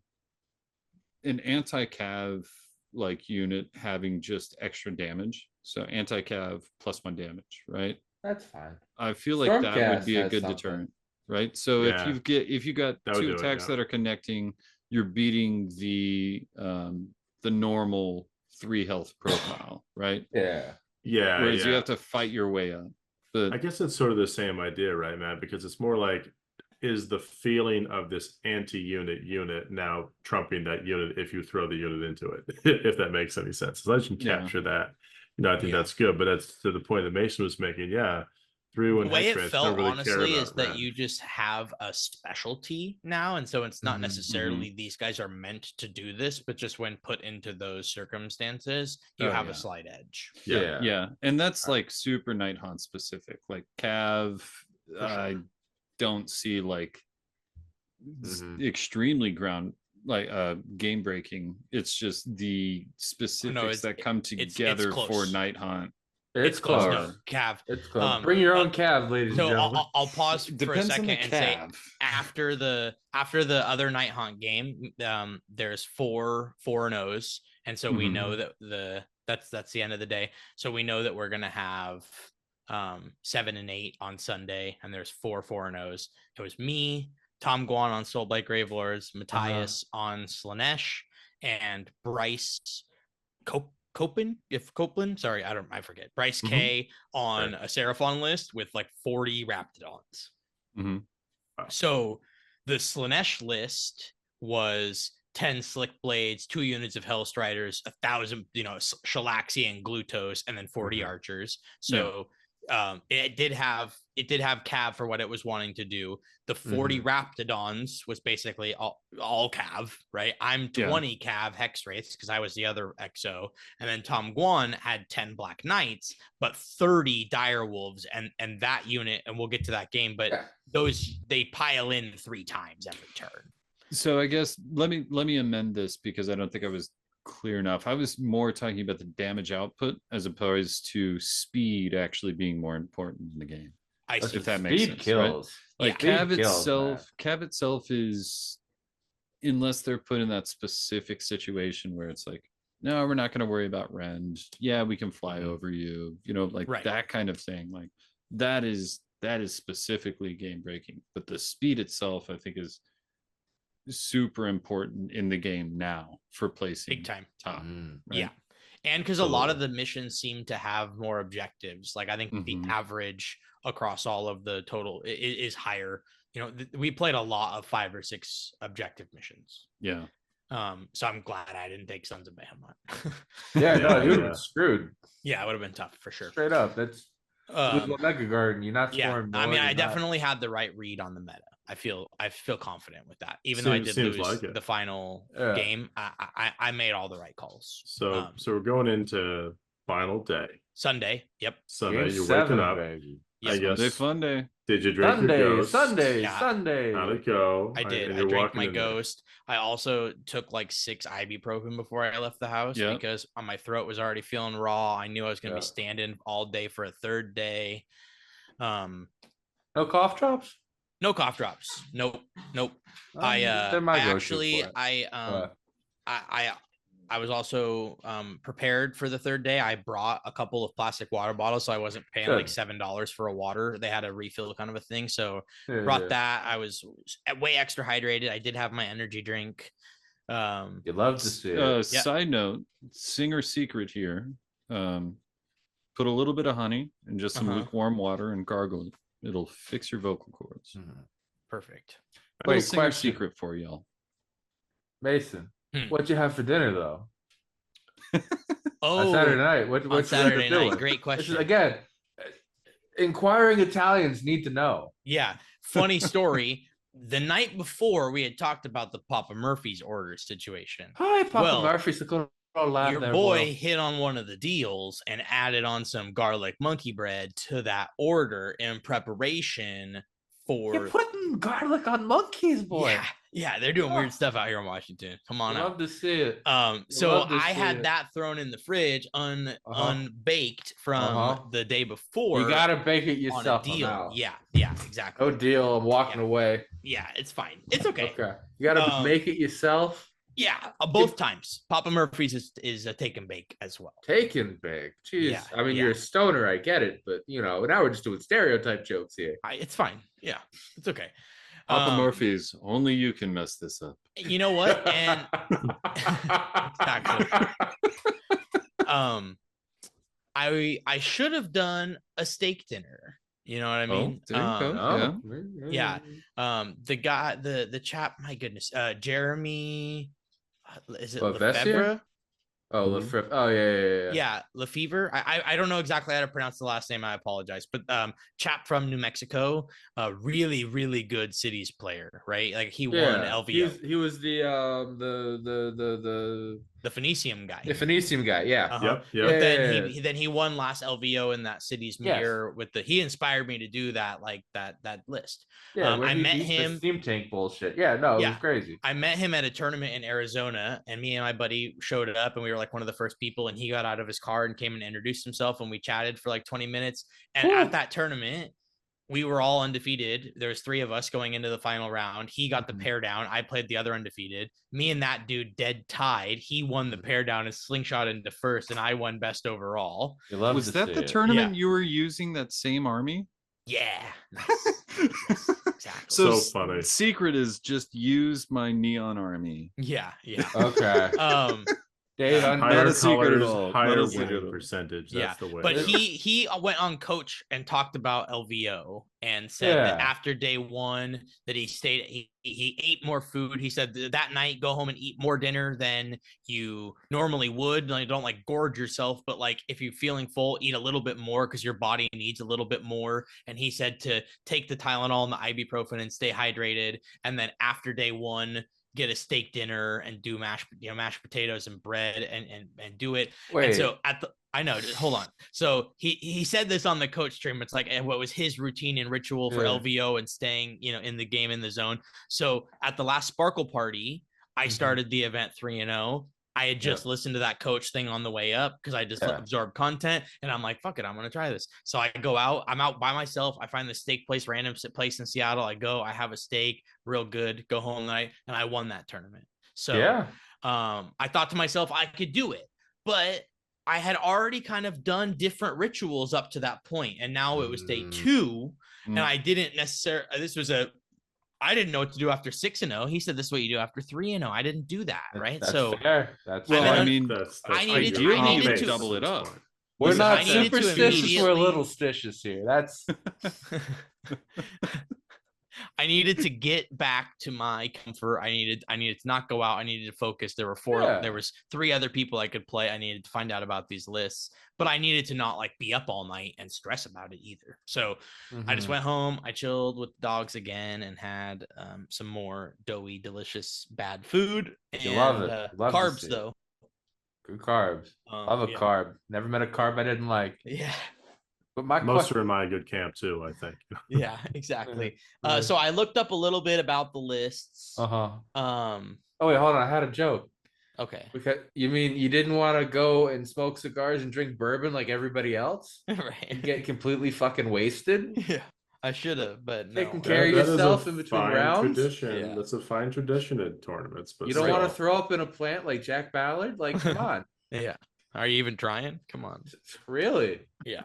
an anti-cav like unit having just extra damage. So anti-cav +1 damage, right? That's fine. I feel like that would Stormcast be a has good something. deterrent, right? So Yeah. if you got That would two do it, attacks yeah. that are connecting, you're beating the normal 3 health profile, right? Yeah. Yeah. Whereas you yeah. have to fight your way up. But I guess it's sort of the same idea, right, Matt? Because it's more like, is the feeling of this anti-unit now trumping that unit if you throw the unit into it, if that makes any sense. As long as you can Yeah. capture that, you know, I think Yeah. that's good. But that's to the point that Mason was making. Yeah. 3-1 The way it Hexrates felt, don't really care honestly, about is that red. you just have a specialty now, and so it's not Mhm, necessarily these guys are meant to do this, but just when put into those circumstances, you Oh, have yeah. a slight edge. Yeah. yeah, and that's like super Night Haunt specific. Like Cav, I don't see like extremely ground like game breaking. It's just the specifics that come together for close. Night Haunt. It's close. close. No, Cav. It's close. Bring your own Cav, ladies and So gentlemen. I'll pause for a Depends on second the and say Cav. after the other Night Haunt game, there's 4 4-0s, and so we know that that's the end of the day. So we know that we're gonna have 7 and 8 on Sunday, and there's 4 4-0s. It was me, Tom Guan on Soulblight Gravelords, Matthias on Slanesh, and Bryce Copeland, sorry, I forget. Bryce K on a Seraphon list with like 40 Raptidons. So the Slanesh list was 10 Slick Blades, 2 units of Hellstriders, 1,000, Shalaxi and Glutos, and then 40 archers. So it did have Cav for what it was wanting to do. The 40 Raptidons was basically all Cav, right? I'm 20 Cav Hex Wraiths because I was the other XO, and then Tom Guan had 10 Black Knights, but 30 Dire Wolves, and that unit, and we'll get to that game, but those they pile in 3 times every turn. So I guess let me amend this because I don't think I was clear enough. I was more talking about the damage output as opposed to speed actually being more important in the game. If that makes sense, kills. Right? Like Cav itself is, unless they're put in that specific situation where it's like, no, we're not going to worry about rend. Yeah, we can fly over you. That kind of thing. Like that is specifically game breaking. But the speed itself, I think, is super important in the game now for placing big time top. Right? Yeah, and because a lot of the missions seem to have more objectives. Like I think the average across all of the total is higher. We played a lot of 5 or 6 objective missions. Yeah. So I'm glad I didn't take Sons of Behemoth. No, you would have been screwed. Yeah, it would have been tough for sure. Straight up. That's Mega Garden. You're not scoring more. I mean, I definitely had the right read on the meta. I feel confident with that. Even though I did lose the final game, I made all the right calls. So we're going into final day. Sunday. Yep. Sunday. Game you're 7, waking up. baby. I guess. Sunday fun day. Did you drink your ghost? Sunday. How'd it go? I did. I drank my ghost. I also took like 6 ibuprofen before I left the house because my throat was already feeling raw. I knew I was going to be standing all day for a 3rd day. No cough drops? No cough drops. Nope. I was also prepared for the 3rd day. I brought a couple of plastic water bottles, so I wasn't paying like $7 for a water. They had a refill kind of a thing. So brought that. I was way extra hydrated. I did have my energy drink. You love to see it. Side note, Singer secret here. Put a little bit of honey and just some lukewarm water and gargle it. It'll fix your vocal cords. Perfect. Wait, Singer secret for y'all. Mason. What'd you have for dinner though? Oh, On Saturday night. What on you end Saturday up night. doing? Great This question. is, again, inquiring Italians need to know. Yeah. Funny story. The night before, we had talked about the Papa Murphy's order situation. Hi, Papa Well, Murphy's the lad Your there, boy hit on one of the deals and added on some garlic monkey bread to that order in preparation for. You're putting garlic on monkeys, boy. Yeah, they're doing weird stuff out here in Washington. Come on Love out. to see it. So I had that thrown in the fridge unbaked from the day before. You gotta bake it yourself. On a deal. Yeah, exactly. No deal. I'm walking away. Yeah, it's fine. It's okay. Okay. You gotta make it yourself. Yeah, both times. Papa Murphy's is a take and bake as well. Take and bake. Jeez. Yeah, I mean, you're a stoner. I get it, but now we're just doing stereotype jokes here. It's fine. Yeah, it's okay. Papa Murphy's, only you can mess this up. You know what? And I should have done a steak dinner. You know what I mean? Yeah. The guy, the chap, my goodness, Jeremy, is it Lefebvre? Oh, Lefebvre. Oh, yeah. Yeah, Lefebvre. I don't know exactly how to pronounce the last name. I apologize. But chap from New Mexico, really, really good cities player, right? Like he won LVO. He was the Phoenicium guy. The Phoenicium guy, yeah. Yep. But then he won last LVO in that city's mirror with he inspired me to do that, like that list. Yeah, I met him. The steam tank bullshit. Yeah, no, it was crazy. I met him at a tournament in Arizona, and me and my buddy showed up, and we were like one of the first people, and he got out of his car and came and introduced himself, and we chatted for like 20 minutes. And at that tournament, we were all undefeated. There was 3 of us going into the final round. He got the pair down. I played the other undefeated. Me and that dude dead tied. He won the pair down and slingshot into first, and I won best overall. Was that the tournament you were using that same army? Yeah. Nice. Exactly. So funny. Secret is just use my neon army. Yeah. Okay. Dave, higher secret at all. Higher winning percentage. That's the way. But he went on coach and talked about LVO and said that after day 1 that he stayed, he ate more food. He said that night go home and eat more dinner than you normally would. Like, don't like gorge yourself, but like if you're feeling full, eat a little bit more because your body needs a little bit more. And he said to take the Tylenol and the ibuprofen and stay hydrated. And then after day 1, get a steak dinner and do mashed potatoes and bread and do it. Wait. And so hold on. So he said this on the coach stream. It's like, and what was his routine and ritual for LVO and staying, in the game, in the zone. So at the last Sparkle party, I started the event 3-0. I had just listened to that coach thing on the way up because I just absorbed content, and I'm like, fuck it, I'm going to try this. So I go out, I'm out by myself. I find the steak place, random place in Seattle. I go, I have a steak, real good, go home tonight, and I won that tournament. So I thought to myself, I could do it, but I had already kind of done different rituals up to that point. And now it was day 2 and I didn't necessarily, I didn't know what to do after 6-0. He said, this is what you do after 3-0. I didn't do that. Right. That's so fair. That's I fair. needed to double it up. We're not superstitious. We're a little stitious here. That's I needed to get back to my comfort. I needed to not go out. I needed to focus. There were there was 3 other people I could play. I needed to find out about these lists, but I needed to not like be up all night and stress about it either. So I just went home. I chilled with the dogs again and had some more doughy, delicious, bad food. And, you love it. Love carbs though. Good carbs. Love a carb. Never met a carb I didn't like. Yeah. But most are in my good camp too, I think. Yeah, exactly. So I looked up a little bit about the lists. Oh wait, hold on. I had a joke. Okay. Because you mean you didn't want to go and smoke cigars and drink bourbon like everybody else? Right. And get completely fucking wasted? Yeah. I should have, but no. Taking care of yourself in between rounds. Tradition. That's a fine tradition at tournaments. But you don't want to throw up in a plant like Jack Ballard? Like, come on. Yeah. Are you even trying? Come on. Really? Yeah.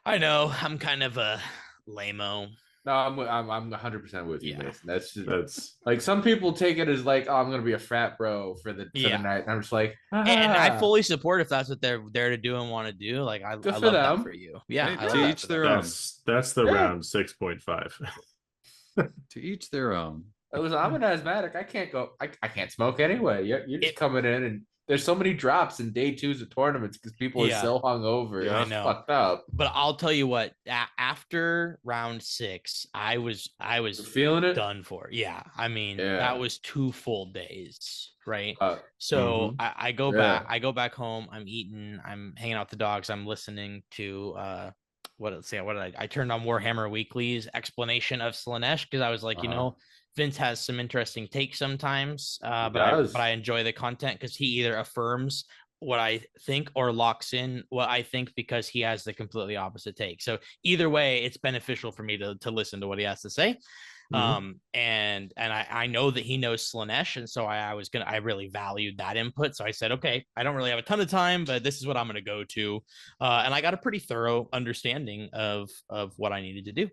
I know. I'm kind of a lame-o. No, I'm 100% with you, Mason. That's like some people take it as like, oh, I'm gonna be a frat bro for the night. And I'm just like, and I fully support if that's what they're there to do and want to do. Like I love that for you. Yeah. To each their own. That's the round 6.5. To each their own. I'm an asthmatic. I can't go. I can't smoke anyway. You're just coming in, and there's so many drops in day twos of tournaments because people are so hungover. Yeah. It's fucked up. But I'll tell you what. After round 6, I was You're feeling it. done for. Yeah, I mean Yeah. that was 2 full days, right? mhm. I go back. I go back home. I'm eating. I'm hanging out with the dogs. I'm listening to what did I turned on Warhammer Weekly's explanation of Slanesh because I was like, Vince has some interesting takes sometimes, but I enjoy the content because he either affirms what I think or locks in what I think because he has the completely opposite take. So either way, it's beneficial for me to listen to what he has to say. And I know that he knows Slanesh, and so I really valued that input. So I said, okay, I don't really have a ton of time, but this is what I'm gonna go to. And I got a pretty thorough understanding of what I needed to do.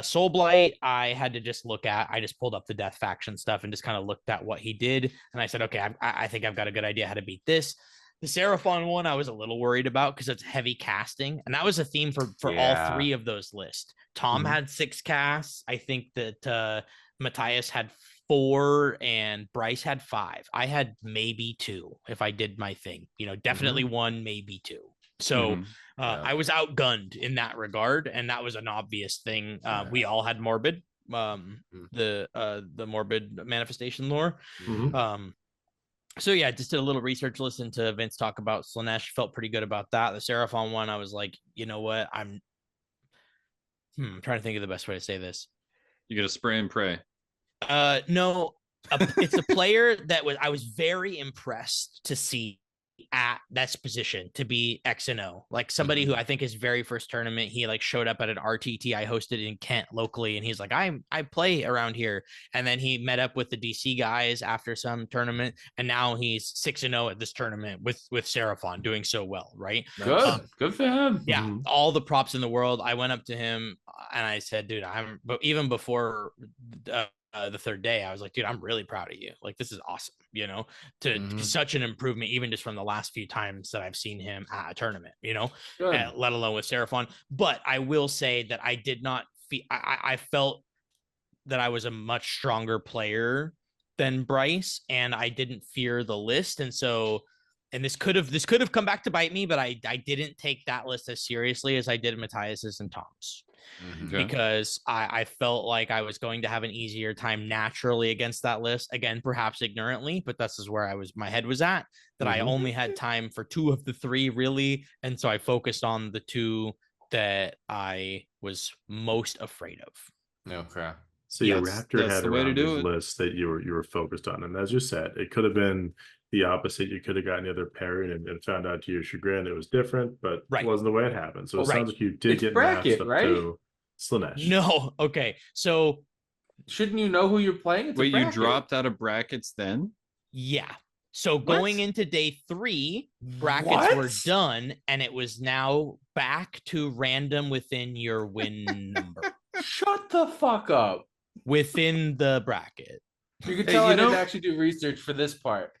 Soul Blight, I had to just look at. I just pulled up the Death Faction stuff and just kind of looked at what he did, and I said, okay, I think I've got a good idea how to beat this. The Seraphon one, I was a little worried about because it's heavy casting, and that was a theme for all 3 of those lists. Tom had 6 casts. I think that Matthias had 4 and Bryce had 5. I had maybe 2 if I did my thing. Definitely 1, maybe 2. So I was outgunned in that regard, and that was an obvious thing. We all had morbid, the morbid manifestation lore. So yeah, just did a little research, listened to Vince talk about Slanesh, felt pretty good about that. The Seraphon one, I was like, you know what? I'm trying to think of the best way to say this. You got to spray and pray. No, it's a player that I was very impressed to see at that position to be X and O, like somebody who I think his very first tournament, he like showed up at an RTT I hosted in Kent locally, and he's like, I play around here, and then he met up with the DC guys after some tournament, and now he's 6-0 at this tournament with Seraphon, doing so well, right? Good for him. Yeah, all the props in the world. I went up to him and I said, dude, but even before the third day, I was like, dude, I'm really proud of you. Like, this is awesome, to such an improvement, even just from the last few times that I've seen him at a tournament, let alone with Seraphon. But I will say that I did not feel, I felt that I was a much stronger player than Bryce, and I didn't fear the list. And so, and this could have come back to bite me, but I didn't take that list as seriously as I did Matthias's and Tom's. Because I felt like I was going to have an easier time naturally against that list. Again, perhaps ignorantly, but this is where my head was at, that I only had time for 2 of the 3 really. And so I focused on the 2 that I was most afraid of. Okay. So you wrapped your head around this list that you were focused on. And as you said, it could have been the opposite. You could have gotten the other pairing and found out to your chagrin it was different, but it wasn't the way it happened. So it sounds like you did get matched up to Slanesh. No. Okay. So shouldn't you know who you're playing? Wait, you dropped out of brackets then? Yeah. So going into day 3, brackets were done, and it was now back to random within your win number. Shut the fuck up. Within the bracket. You can tell I didn't actually do research for this part.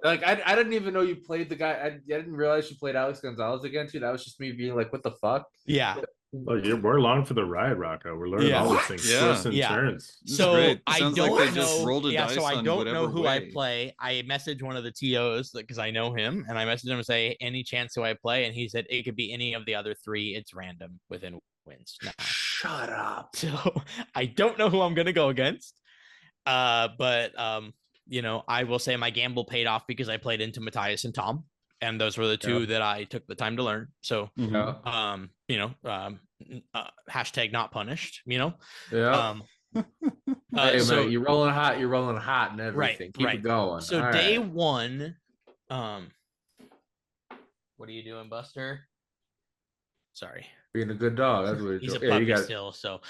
Like, I didn't even know you played the guy. I didn't realize you played Alex Gonzalez against you. That was just me being like, what the fuck? Yeah. Well, we're along for the ride, Rocco. We're learning all these things. Twists and turns. So I don't know. So I don't know who I play. I messaged one of the TOs because I know him, and I messaged him and say, any chance who I play? And he said it could be any of the other 3. It's random within wins. Now. Shut up. So I don't know who I'm gonna go against. But I will say my gamble paid off because I played into Matthias and Tom, and those were the 2 that I took the time to learn. So, hashtag not punished, Yeah. Hey, so you're rolling hot and everything. Keep it going. So all day 1, what are you doing, Buster? Sorry. Being a good dog. That's what he's a puppy still. So,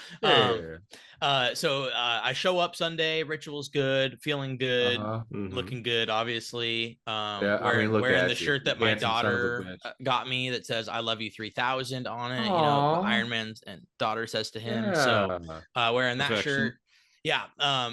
I show up Sunday. Ritual's good, feeling good, looking good. Obviously, wearing the shirt that my daughter got me that says "I love you 3000" on it. Aww. Iron Man's and daughter says to him. So, wearing that shirt. Yeah,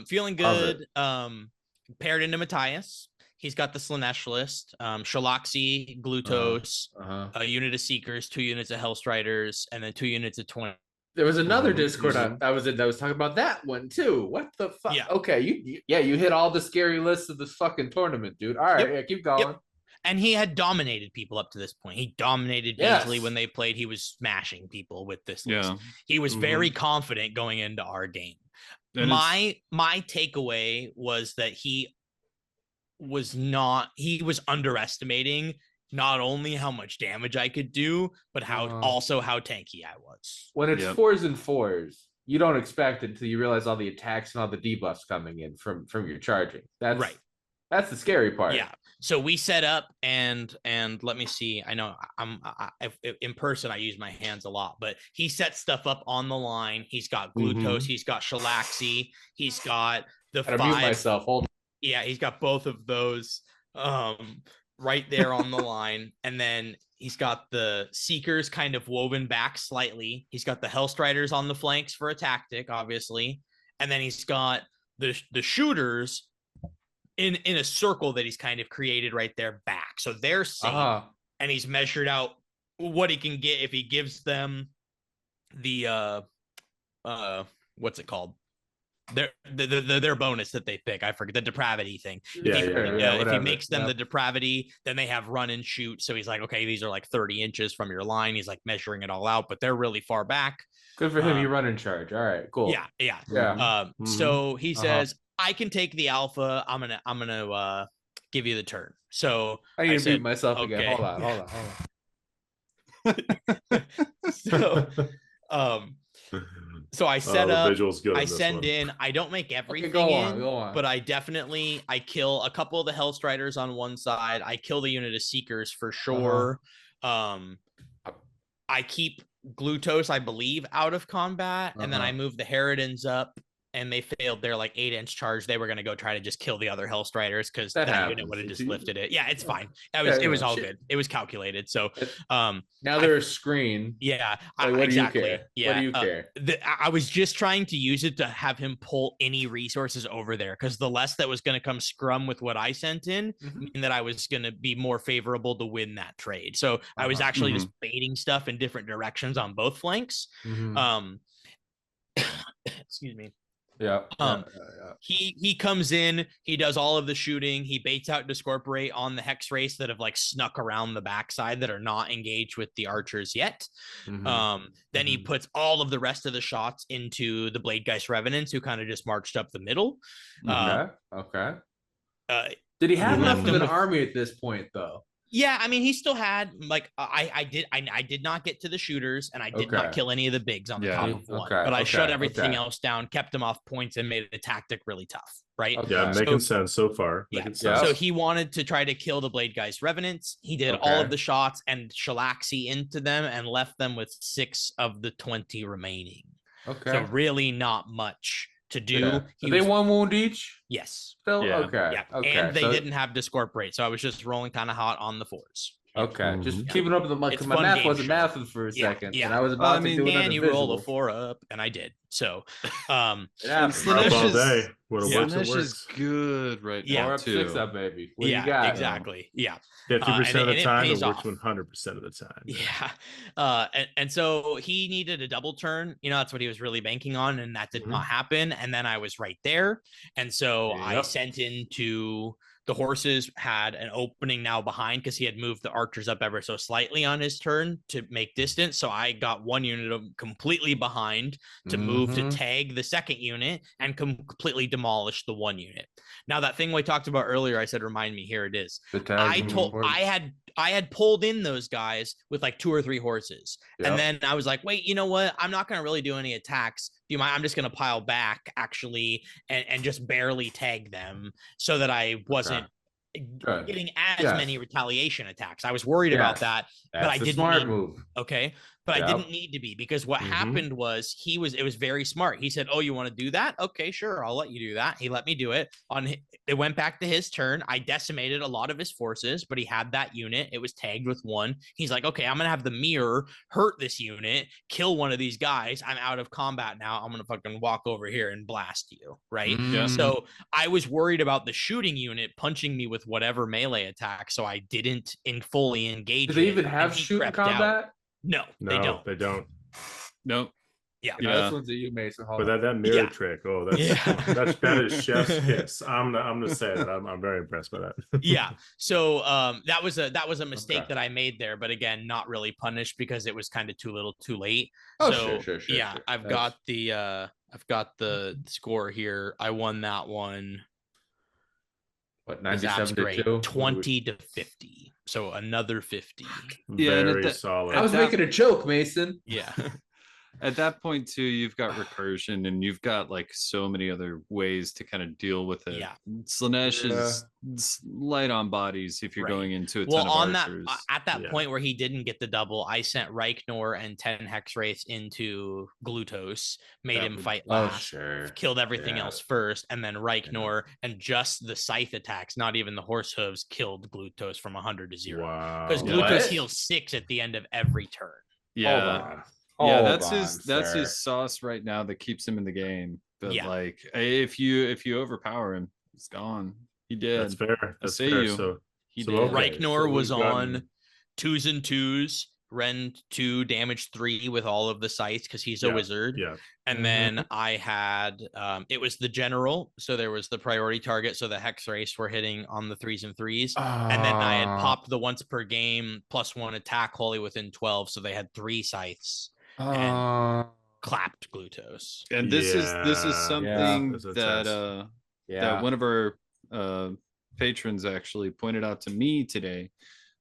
feeling good. Paired into Matthias. He's got the Slanesh list, Shalaxi, Glutos, a unit of Seekers, 2 units of Hellstriders, and then 2 units of 20 There was another Mhm, Discord mhm. I was in that was talking about that one too. What the fuck? Yeah. Okay, you hit all the scary lists of this fucking tournament, dude. All right, Yep. yeah, keep going. Yep. And he had dominated people up to this point. He dominated Beasley when they played. He was smashing people with this list. Yeah. He was very confident going into our game. And My takeaway was that he was underestimating not only how much damage I could do, but also how tanky I was. When it's 4s and 4s, you don't expect it until you realize all the attacks and all the debuffs coming in from your charging. That's right. That's the scary part. Yeah. So we set up and let me see. I know in person I use my hands a lot, but he sets stuff up on the line. He's got Glutos, he's got Shalaxi, he's got the I gotta mute myself. Hold on. Yeah, he's got both of those right there on the line. And then he's got the Seekers kind of woven back slightly. He's got the Hellstriders on the flanks for a tactic, obviously. And then he's got the shooters in a circle that he's kind of created right there back. So they're safe. And he's measured out what he can get if he gives them the what's it called? Their bonus that they pick. I forget the depravity thing. If he makes them the depravity, then they have run and shoot. So he's like, okay, these are like 30 inches from your line. He's like measuring it all out, but they're really far back. Good for him. You run in charge. All right, cool. Yeah. So he says, I can take the alpha. I'm gonna give you the turn. So I need to mute myself again. Hold on. So I set up, I send in, I don't make everything go on. But I kill a couple of the Hellstriders on one side. I kill the unit of Seekers for sure. I keep Glutos, I believe, out of combat. And then I move the Harridans up. And they failed their like 8-inch charge. They were going to go try to just kill the other Hellstriders because that unit would have just lifted it. Yeah, it's fine. It was all good. It was calculated. So now they're a screen. Yeah, exactly. Do you care? Yeah, what do you care? I was just trying to use it to have him pull any resources over there because the less that was going to come scrum with what I sent in, mean that I was going to be more favorable to win that trade. So I was actually just baiting stuff in different directions on both flanks. Excuse me. He comes in, he does all of the shooting, he baits out Discorporate on the Hex race that have like snuck around the backside that are not engaged with the archers yet. Then he puts all of the rest of the shots into the Bladegeist Revenants who kind of just marched up the middle. Did he have enough of an army at this point though? Yeah, I mean, he still had like I did not get to the shooters, and I did not kill any of the bigs on the top of one. But I shut everything else down, kept them off points, and made the tactic really tough. Right? Yeah, making sense so far. So he wanted to try to kill the Bladegeist Revenants. He did all of the shots and Shalaxi into them, and left them with 6 of the 20 remaining. So really not much to do. They 1 wound each? Yes. Still? And they didn't have Discorporate, so I was just rolling kind of hot on the 4s. Just keeping up with the because my math wasn't mathing for a second. And I was about to do another you roll a 4 up, and I did. So Slanesh is good right now. 4 up, 6 up, baby. What you got? Exactly. 50% of the time, it works 100% of the time. And so he needed a double turn. That's what he was really banking on, and that did not happen. And then I was right there, and so I sent into the horses had an opening now behind because he had moved the archers up ever so slightly on his turn to make distance. So I got one unit of completely behind to move to tag the second unit and completely demolish the one unit. Now that thing we talked about earlier, I said, remind me, here it is. I had pulled in those guys with like 2 or 3 horses. And then I was like, wait, you know what? I'm not going to really do any attacks. Do you mind? I'm just going to pile back actually and just barely tag them so that I wasn't getting as many retaliation attacks. I was worried about that, but I didn't. Smart move. But I didn't need to be because what happened was it was very smart. He said, oh, you want to do that? Okay, sure. I'll let you do that. He let me do it. It went back to his turn. I decimated a lot of his forces, but he had that unit. It was tagged with 1. He's like, okay, I'm going to have the mirror hurt this unit, kill one of these guys. I'm out of combat now. I'm going to fucking walk over here and blast you. Right. So I was worried about the shooting unit punching me with whatever melee attack. So I didn't fully engage. Do they even have shooting combat? No, they don't. Nope. Yeah. No, this one's at you, Mason. Hold But on. that mirror Yeah. trick, that is chef's kiss. I'm gonna say that I'm very impressed by that. Yeah. So that was a mistake Okay. that I made there, but again, not really punished because it was kind of too little, too late. Oh, so sure. yeah, Sure. I've got the score here. I won that one. What, His app's 97 to great. 2? 20 to 50. So another 50. Yeah, and Very solid. I was making a joke, Mason. Yeah. At that point too, you've got recursion and you've got like so many other ways to kind of deal with it. Yeah. Slanesh is light on bodies if you're Right. going into a Well, ton of on that archers. at that point where he didn't get the double, I sent Reichner and 10 Hex Wraiths into Glutos, made him fight last, sure. killed everything Yeah. else first, and then Reichner and just the scythe attacks, not even the horse hooves, killed Glutos from 100 to 0. Wow. Because What? Glutos heals 6 at the end of every turn. Yeah. Hold on. Yeah, Hold that's on, that's sir. his sauce right now that keeps him in the game. But Yeah. like if you overpower him, it's gone. He did. That's fair. That's see fair. you. So He so, did. okay. Reichner was we've gotten- on 2s and 2s, Ren 2, damage 3 with all of the scythes because he's a wizard. Yeah. And then I had it was the general, so there was the priority target, so the hex race were hitting on the 3s and 3s. And then I had popped the once per game +1 attack wholly within 12, so they had 3 scythes and clapped Glutos. And this is something That's a that test. that one of our patrons actually pointed out to me today.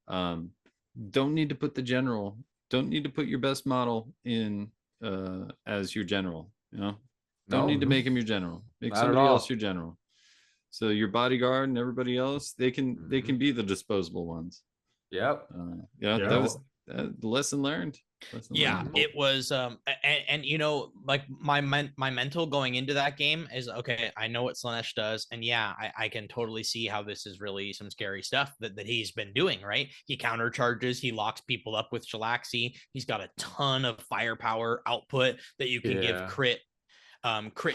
Don't need to put the general, don't need to put your best model in as your general, don't need to make him your general, make Not at somebody else all. your general, so your bodyguard and everybody else, they can be the disposable ones. Yep. That was the lesson learned. It was and like my mental going into that game is, okay, I know what Slanesh does, and I can totally see how this is really some scary stuff that he's been doing, right? He countercharges, he locks people up with Shalaxi, he's got a ton of firepower output that you can give crit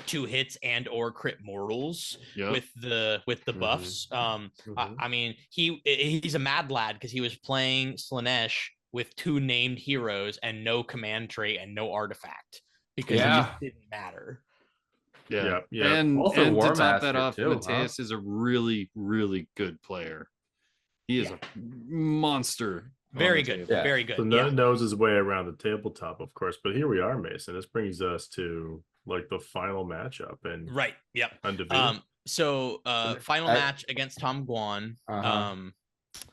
2 hits and or crit mortals with the buffs. I mean, he's a mad lad because he was playing Slanesh with 2 named heroes and no command trait and no artifact because it just didn't matter. Yeah. And Also, to top War that Master off, too, Mateus is a really, really good player. He is a monster. Very good. Yeah. Very good. So knows his way around the tabletop, of course. But here we are, Mason. This brings us to like the final matchup and Right. Yep. undefeated. So final match against Tom Guan.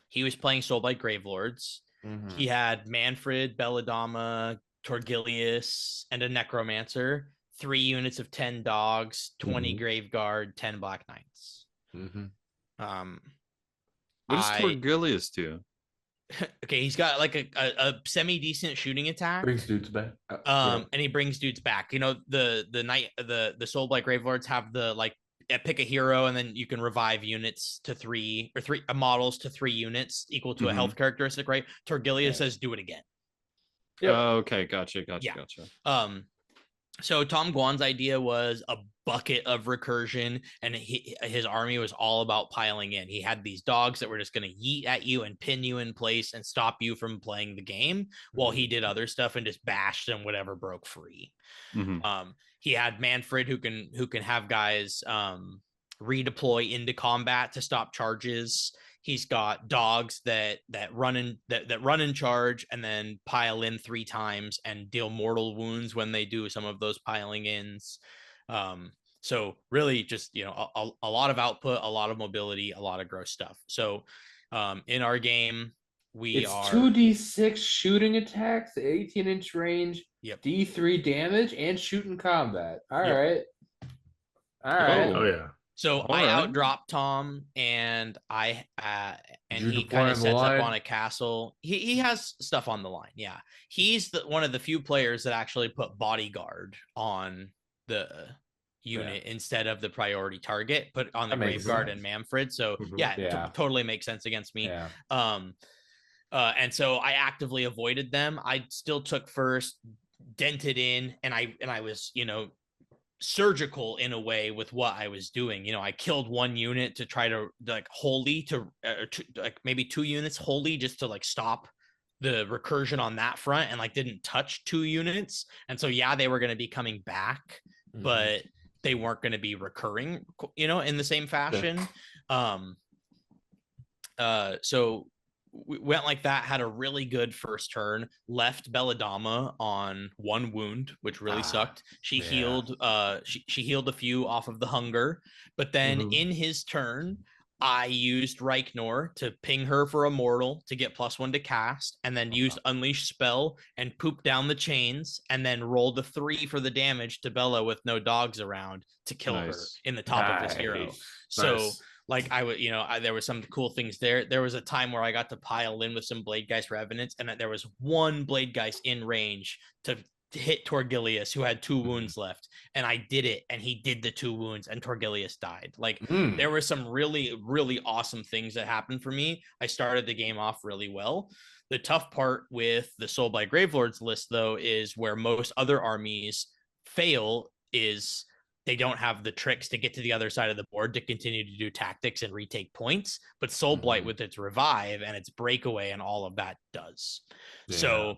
He was playing Soulblight Gravelords. He had Manfred, Belladama, Torgilius, and a Necromancer. 3 units of 10 dogs, 20 Graveguard, 10 Black Knights. What does Torgilius do? Okay, he's got like a semi-decent shooting attack. Brings dudes back. And he brings dudes back. The Soulblight Gravelords have the like pick a hero and then you can revive units to 3 or 3 models to 3 units equal to a health characteristic, right? Torgilius says do it again. Okay, gotcha. So Tom Guan's idea was a bucket of recursion, and his army was all about piling in. He had these dogs that were just going to yeet at you and pin you in place and stop you from playing the game, while he did other stuff and just bashed them whatever broke free. He had Manfred who can have guys redeploy into combat to stop charges. He's got dogs that run in charge and then pile in 3 times and deal mortal wounds when they do some of those piling ins. So really just, a lot of output, a lot of mobility, a lot of gross stuff. So in our game, It's 2d6 shooting attacks, 18-inch range, D3 damage, and shooting combat. All right. Oh yeah. So I outdropped Tom, and he kind of sets up on a castle. He has stuff on the line. Yeah, he's one of the few players that actually put bodyguard on the unit instead of the priority target, put on the Graveguard and Manfred. So totally makes sense against me. And so I actively avoided them. I still took first, dented in, and I was surgical in a way with what I was doing. I killed 1 unit to try to like wholly to like maybe 2 units wholly just to like stop the recursion on that front and like didn't touch 2 units. And so yeah, they were going to be coming back, but they weren't going to be recurring, you know, in the same fashion. So we went like that, had a really good first turn, left Belladama on 1 wound, which really sucked. She healed she healed a few off of the hunger, but then in his turn I used Reichner to ping her for a mortal to get +1 to cast, and then used Unleash spell and poop down the chains, and then rolled a 3 for the damage to Bella with no dogs around to kill her in the top of his hero. So like I would, you know, there was some cool things there. There was a time where I got to pile in with some Blade Geist Revenants, and there was 1 Blade Geist in range to hit Torgilius, who had 2 wounds left, and I did it, and he did the 2 wounds, and Torgilius died. Like there were some really, really awesome things that happened for me. I started the game off really well. The tough part with the Soulblight Gravelords list, though, is where most other armies fail is they don't have the tricks to get to the other side of the board to continue to do tactics and retake points, but Soulblight with its revive and its breakaway and all of that does. So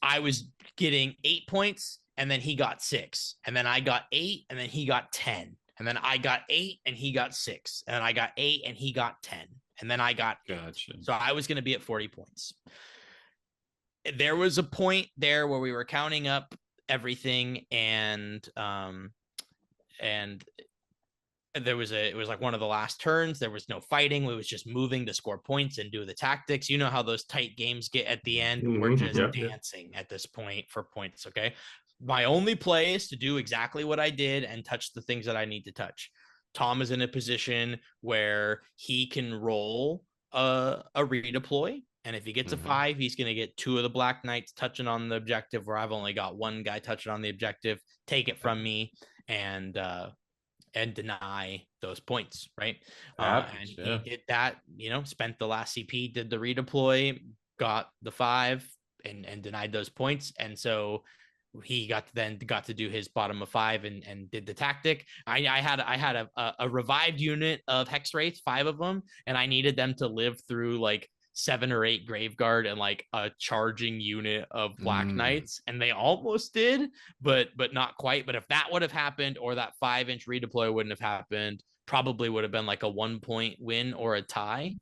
I was getting 8 points, and then he got 6, and then I got 8, and then he got 10, and then I got 8 and he got 6, and I got 8 and he got 10, and then I got 8. So I was going to be at 40 points. There was a point there where we were counting up everything, and it was like one of the last turns. There was no fighting. We was just moving to score points and do the tactics. You know how those tight games get at the end. We're just dancing at this point for points. Okay. My only play is to do exactly what I did and touch the things that I need to touch. Tom is in a position where he can roll a redeploy. And if he gets a 5, he's going to get 2 of the Black Knights touching on the objective, where I've only got 1 guy touching on the objective, take it from me and deny those points, right? And he did that, you know, spent the last CP, did the redeploy, got the 5 and denied those points. And so he got to do his bottom of 5 and did the tactic. I had a revived unit of Hex Wraiths, 5 of them, and I needed them to live through like 7 or 8 Graveguard and like a charging unit of Black Knights, and they almost did, but not quite. But if that would have happened, or that 5-inch redeploy wouldn't have happened, probably would have been like a 1-point win or a tie.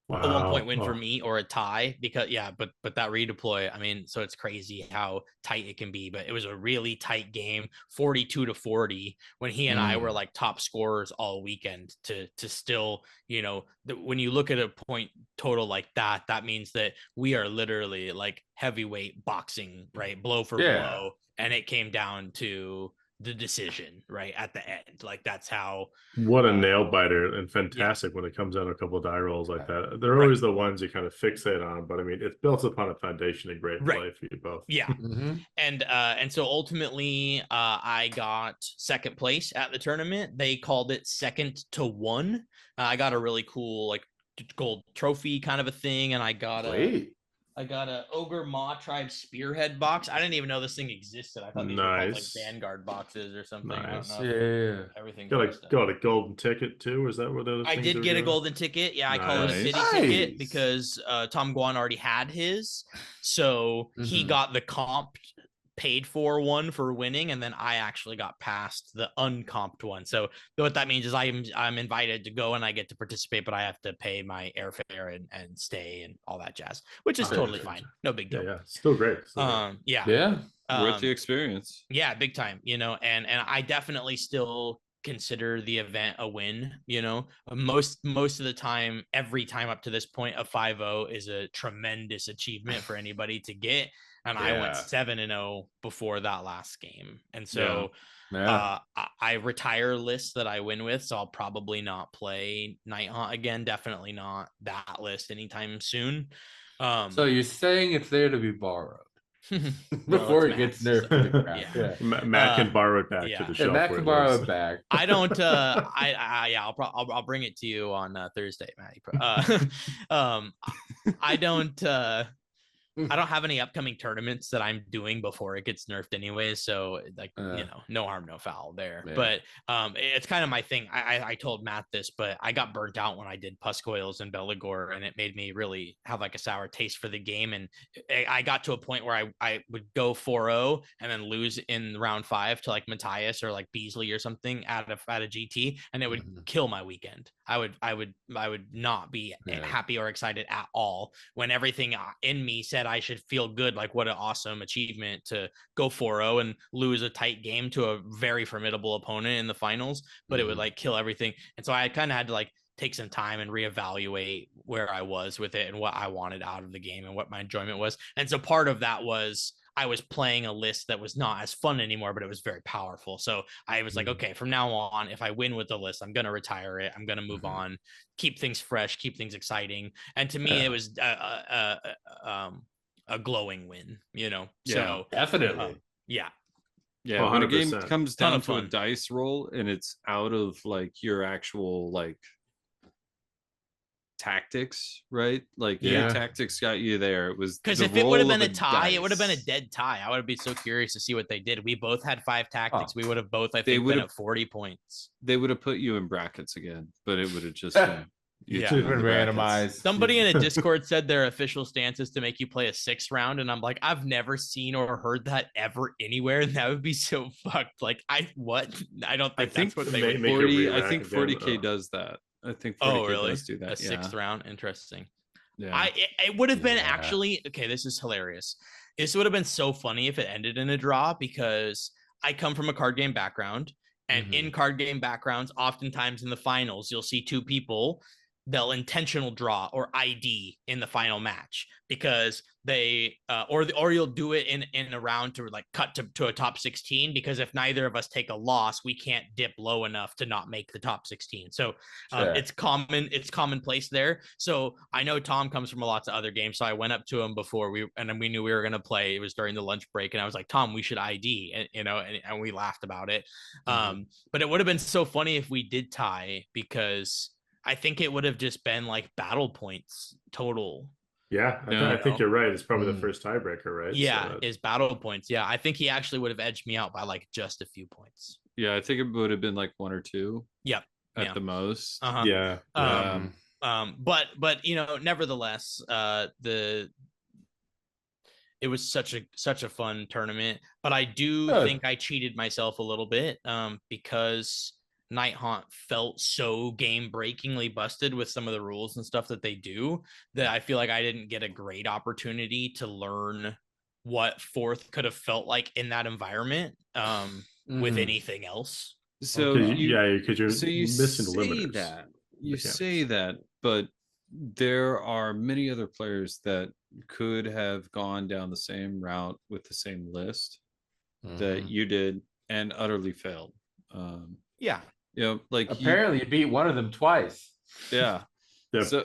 A 1-point win for me or a tie, because but that redeploy, I mean, so it's crazy how tight it can be. But it was a really tight game, 42-40, when he and I were like top scorers all weekend to still, you know, when you look at a point total like that, that means that we are literally like heavyweight boxing, right? Blow for blow. And it came down to the decision right at the end. Like that's how. What a nail biter, and fantastic when it comes out a couple of die rolls like that. They're always the ones you kind of fixate on, but I mean, it's built upon a foundation of great play for you both. And so ultimately I got 2nd place at the tournament. They called it 2nd to 1. I got a really cool like gold trophy kind of a thing, and I got a Ogre Maw Tribe Spearhead box. I didn't even know this thing existed. I thought these were called like Vanguard boxes or something. Nice. I don't know. Everything got a golden ticket too. Is that what those? I did get a golden ticket. Yeah, I call it a city ticket because Tom Guan already had his, so he got the comp paid for one for winning, and then I actually got past the uncomped one. So what that means is I'm invited to go and I get to participate, but I have to pay my airfare and stay and all that jazz, which is totally fine. No big deal. Yeah, still great. Worth the experience. Yeah, big time. You know, and I definitely still consider the event a win. You know, most of the time, every time up to this point, a 5-0 is a tremendous achievement for anybody to get. And I went 7-0 before that last game. And so I retire lists that I win with. So I'll probably not play Night Haunt again. Definitely not that list anytime soon. So you're saying it's there to be borrowed before it gets nerfed to the ground. Matt can borrow it back to the shelf. Matt can borrow it back. I don't. I'll bring it to you on Thursday, Matty. I don't. I don't have any upcoming tournaments that I'm doing before it gets nerfed anyways. So like, no harm, no foul there. Yeah. But it's kind of my thing. I told Matt this, but I got burnt out when I did Puscoils and Belagor, and it made me really have like a sour taste for the game. And I got to a point where I would go 4-0 and then lose in round 5 to like Matthias or like Beasley or something out of GT, and it would kill my weekend. I would not be happy or excited at all when everything in me said I should feel good. Like, what an awesome achievement to go 4-0 and lose a tight game to a very formidable opponent in the finals, but it would like kill everything. And so I kind of had to like take some time and reevaluate where I was with it and what I wanted out of the game and what my enjoyment was. And so part of that was I was playing a list that was not as fun anymore, but it was very powerful. So I was like, okay, from now on, if I win with the list, I'm going to retire it. I'm going to move on, keep things fresh, keep things exciting. And to me, it was a glowing win, you know? Yeah, so definitely. Yeah. When a game comes down to a dice roll and it's out of like your actual like tactics, right? Like your tactics got you there. It was because if it would have been a tie, it would have been a dead tie. I would be so curious to see what they did. We both had 5 tactics. We would have both, I think, been at 40 points. They would have put you in brackets again, but it would have just been randomized. Somebody in a Discord said their official stance is to make you play a 6 round, and I'm like, I've never seen or heard that ever anywhere, and that would be so fucked. Like, I don't think that's what they would. 40. I think 40K does that. I think 40K does do that. A 6th round, interesting. Yeah, it would have been actually okay. This is hilarious. This would have been so funny if it ended in a draw, because I come from a card game background, and in card game backgrounds, oftentimes in the finals, you'll see 2 people. They'll intentional draw or ID in the final match because they or you'll do it in a round to like cut to a top 16, because if neither of us take a loss, we can't dip low enough to not make the top 16. So it's commonplace there. So I know Tom comes from lots of other games, so I went up to him before we knew we were going to play. It was during the lunch break, and I was like, Tom, we should ID, and we laughed about it. But it would have been so funny if we did tie, because I think it would have just been like battle points total. Yeah, I think you're right. It's probably the first tiebreaker, right? Yeah, is battle points. Yeah, I think he actually would have edged me out by like just a few points. Yeah, I think it would have been like 1 or 2. Yep. At the most. Yeah. But nevertheless, it was such a fun tournament. But I do think I cheated myself a little bit because Night Haunt felt so game breakingly busted with some of the rules and stuff that they do, that I feel like I didn't get a great opportunity to learn what 4th could have felt like in that environment with anything else. So because you're missing the limiters. You say that, but there are many other players that could have gone down the same route with the same list that you did and utterly failed. Like apparently you beat one of them twice. Yeah. So,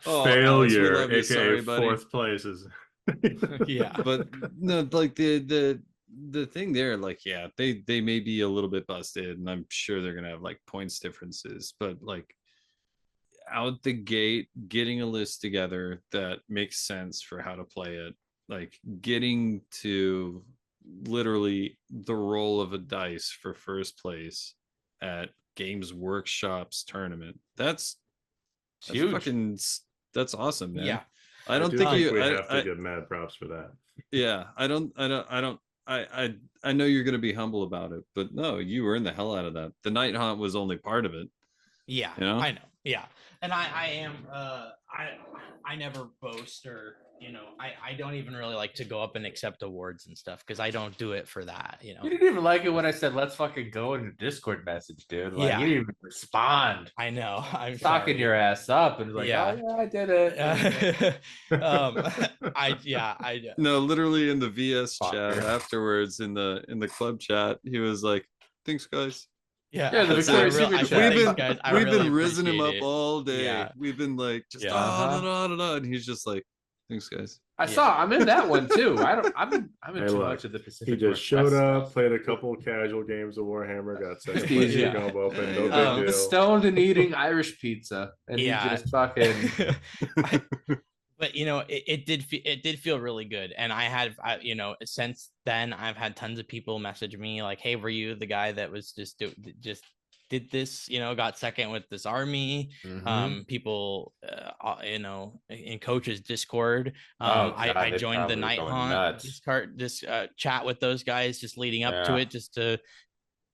failure, Alex, aka 4th place is. But no, like the thing there, like they may be a little bit busted, and I'm sure they're gonna have like points differences, but like out the gate, getting a list together that makes sense for how to play it, like getting to literally the roll of a dice for first place at Games Workshop's tournament. That's huge. That's awesome, man. Yeah. I don't think we have to give mad props for that. Yeah, I know you're going to be humble about it, but no, you earned the hell out of that. The Night Haunt was only part of it. Yeah, I know. Yeah, and I am I never boast, or I don't even really like to go up and accept awards and stuff, because I don't do it for that. You didn't even like it when I said let's fucking go in a Discord message, dude. Like, you didn't even respond. I know. I'm talking your ass up and like, I did it. No, literally in the VS chat afterwards, in the club chat, he was like, "Thanks, guys." Yeah, we've been rizzing him up all day. Yeah. We've been like just and he's just like, "Thanks, guys." I'm in that one too. I'm in too much of the Pacific. He just showed up, played a couple casual games of Warhammer, got second place in Comb Open, no big deal. Stoned and eating Irish pizza, and he just fucking. But it did feel really good, and since then I've had tons of people message me like, "Hey, were you the guy that was just did this? Got second with this army?" People, in coaches Discord. I joined the Night Haunt chat with those guys just leading up to it, just to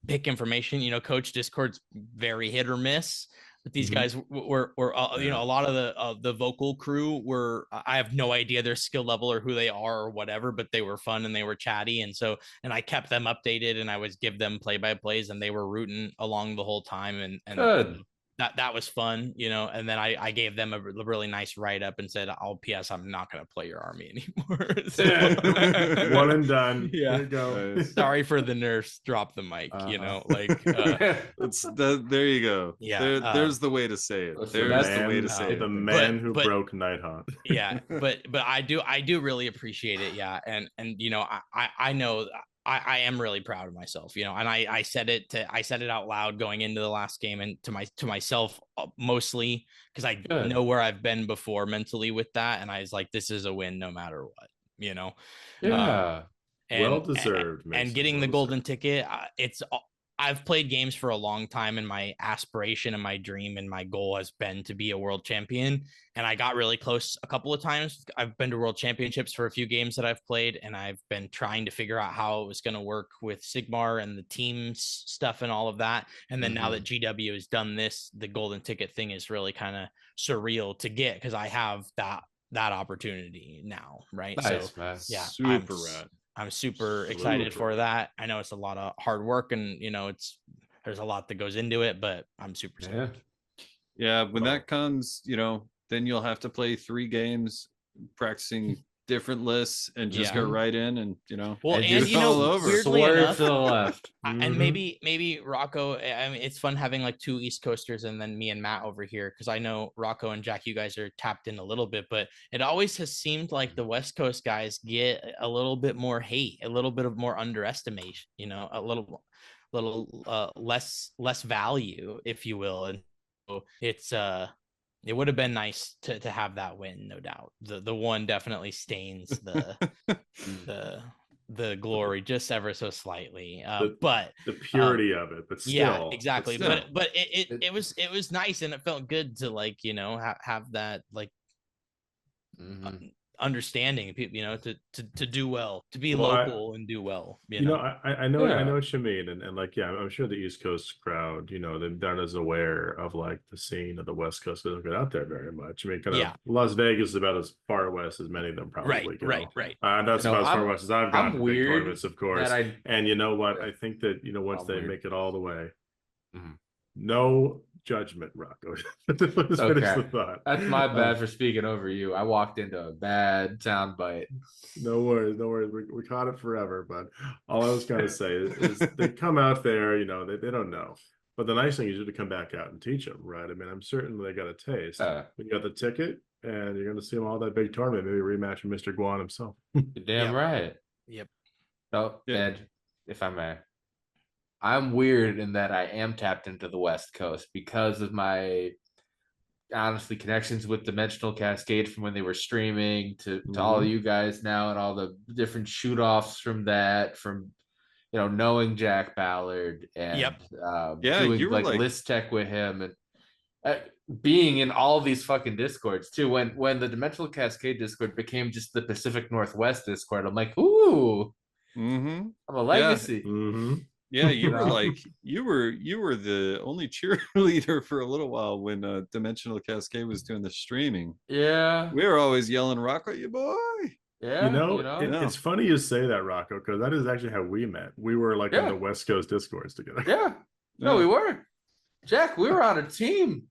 pick information. Coach Discord's very hit or miss. But these guys were a lot of the vocal crew were, I have no idea their skill level or who they are or whatever, but they were fun and they were chatty. And I kept them updated, and I would give them play-by-plays, and they were rooting along the whole time. And Good. that was fun, and then I gave them a really nice write-up and said, "Oh, PS, I'm not going to play your army anymore." One and done. Yeah. There you go. Sorry for the nerfs. Drop the mic. There you go. Yeah. There's the way to say it. There's the way to say it. The man who broke Night Haunt. Yeah, but I do really appreciate it. Yeah, and I know. I am really proud of myself, and I said it out loud going into the last game, and to myself mostly, because I know where I've been before mentally with that, and I was like, this is a win no matter what, Yeah. Well deserved. And getting the golden ticket, I've played games for a long time, and my aspiration and my dream and my goal has been to be a world champion. And I got really close a couple of times. I've been to world championships for a few games that I've played, and I've been trying to figure out how it was going to work with Sigmar and the teams stuff and all of that. And then now that GW has done this, the golden ticket thing is really kind of surreal to get, because I have that opportunity now, right? Nice, so man. yeah, super rad. I'm super excited for that. I know it's a lot of hard work, and there's a lot that goes into it, but I'm super stoked. Yeah, when that comes, then you'll have to play 3 games practicing different lists and just go right in and well, and all over. Weirdly enough, to the left. And maybe Rocco, I mean, it's fun having like 2 East Coasters and then me and Matt over here, because I know Rocco and Jack, you guys are tapped in a little bit, but it always has seemed like the West Coast guys get a little bit more hate, a little bit of more underestimation, a little less value, if you will. And so it would have been nice to have that win, no doubt. The one definitely stains the glory just ever so slightly, but the purity of it, but still, yeah, exactly. But it was nice, and it felt good to have that understanding, people, to do well, to be local and do well. I know what you mean, and I'm sure the East Coast crowd, they're not as aware of the scene of the West Coast. They don't get out there very much. I mean, Las Vegas is about as far west as many of them probably go. Right. That's about as far west as I've gone to big tournaments, of course. And you know what? I think that once they make it all the way, no judgment, Rocco. Let's finish the thought. That's my bad for speaking over you. I walked into a bad sound bite. No worries. We caught it forever, but all I was going to say is they come out there, they don't know. But the nice thing is you to come back out and teach them, right? I mean, I'm certain they got a taste. You got the ticket, and you're going to see them all that big tournament, maybe rematch with Mr. Guan himself. You're damn right. Yep. So, Ed, if I may, I'm weird in that I am tapped into the West Coast because of my honestly connections with Dimensional Cascade from when they were streaming to all of you guys now, and all the different shoot offs from that, from knowing Jack Ballard and doing you were list tech with him, and being in all these fucking Discords too. When the Dimensional Cascade Discord became just the Pacific Northwest Discord, I'm like, ooh, I'm a legacy. Yeah, you were you were the only cheerleader for a little while when Dimensional Cascade was doing the streaming. Yeah, we were always yelling, "Rocco Ya Boy!" Yeah, it's funny you say that, Rocco, because that is actually how we met. We were in the West Coast Discords together. Yeah, no, we were. Jack, we were on a team.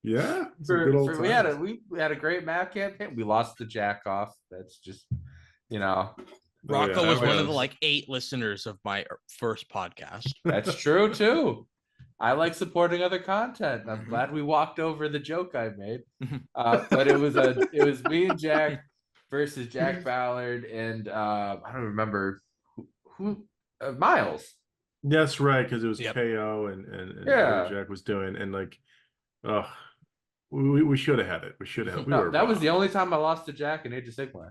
Yeah, we had a great map campaign. We lost the Jack off. That's just Rocco was one of the 8 listeners of my first podcast. That's true too. I like supporting other content. I'm glad we walked over the joke I made. But it was me and Jack versus Jack Ballard and I don't remember who Miles. That's right, because it was KO and Jack was doing, and We should have had it. We should have. We were that was the wrong. only time I lost to Jack in Age of Sigmar.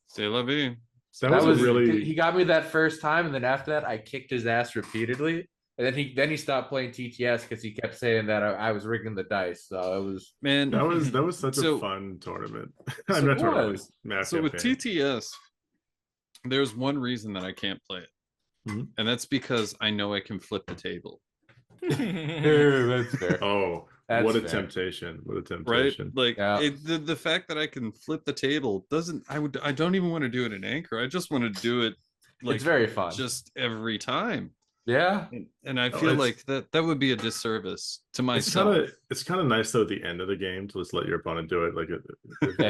C'est la vie. That was a really. He got me that first time, and then after that, I kicked his ass repeatedly. And then he stopped playing TTS because he kept saying that I was rigging the dice. So it was Man, that was such a fun tournament. So I'm not it tournament. was. So with fan. TTS, there's one reason that I can't play it, and that's because I know I can flip the table. That's fair. Oh, That's what a fair. temptation! What a Right? temptation! Like Yeah. the fact that I can flip the table doesn't. I don't even want to do it in Anchor. I just want to do it like It's very fun. just every time. Yeah. And I feel like that would be a disservice to myself. It's kind of nice though at the end of the game to just let your opponent do it. Like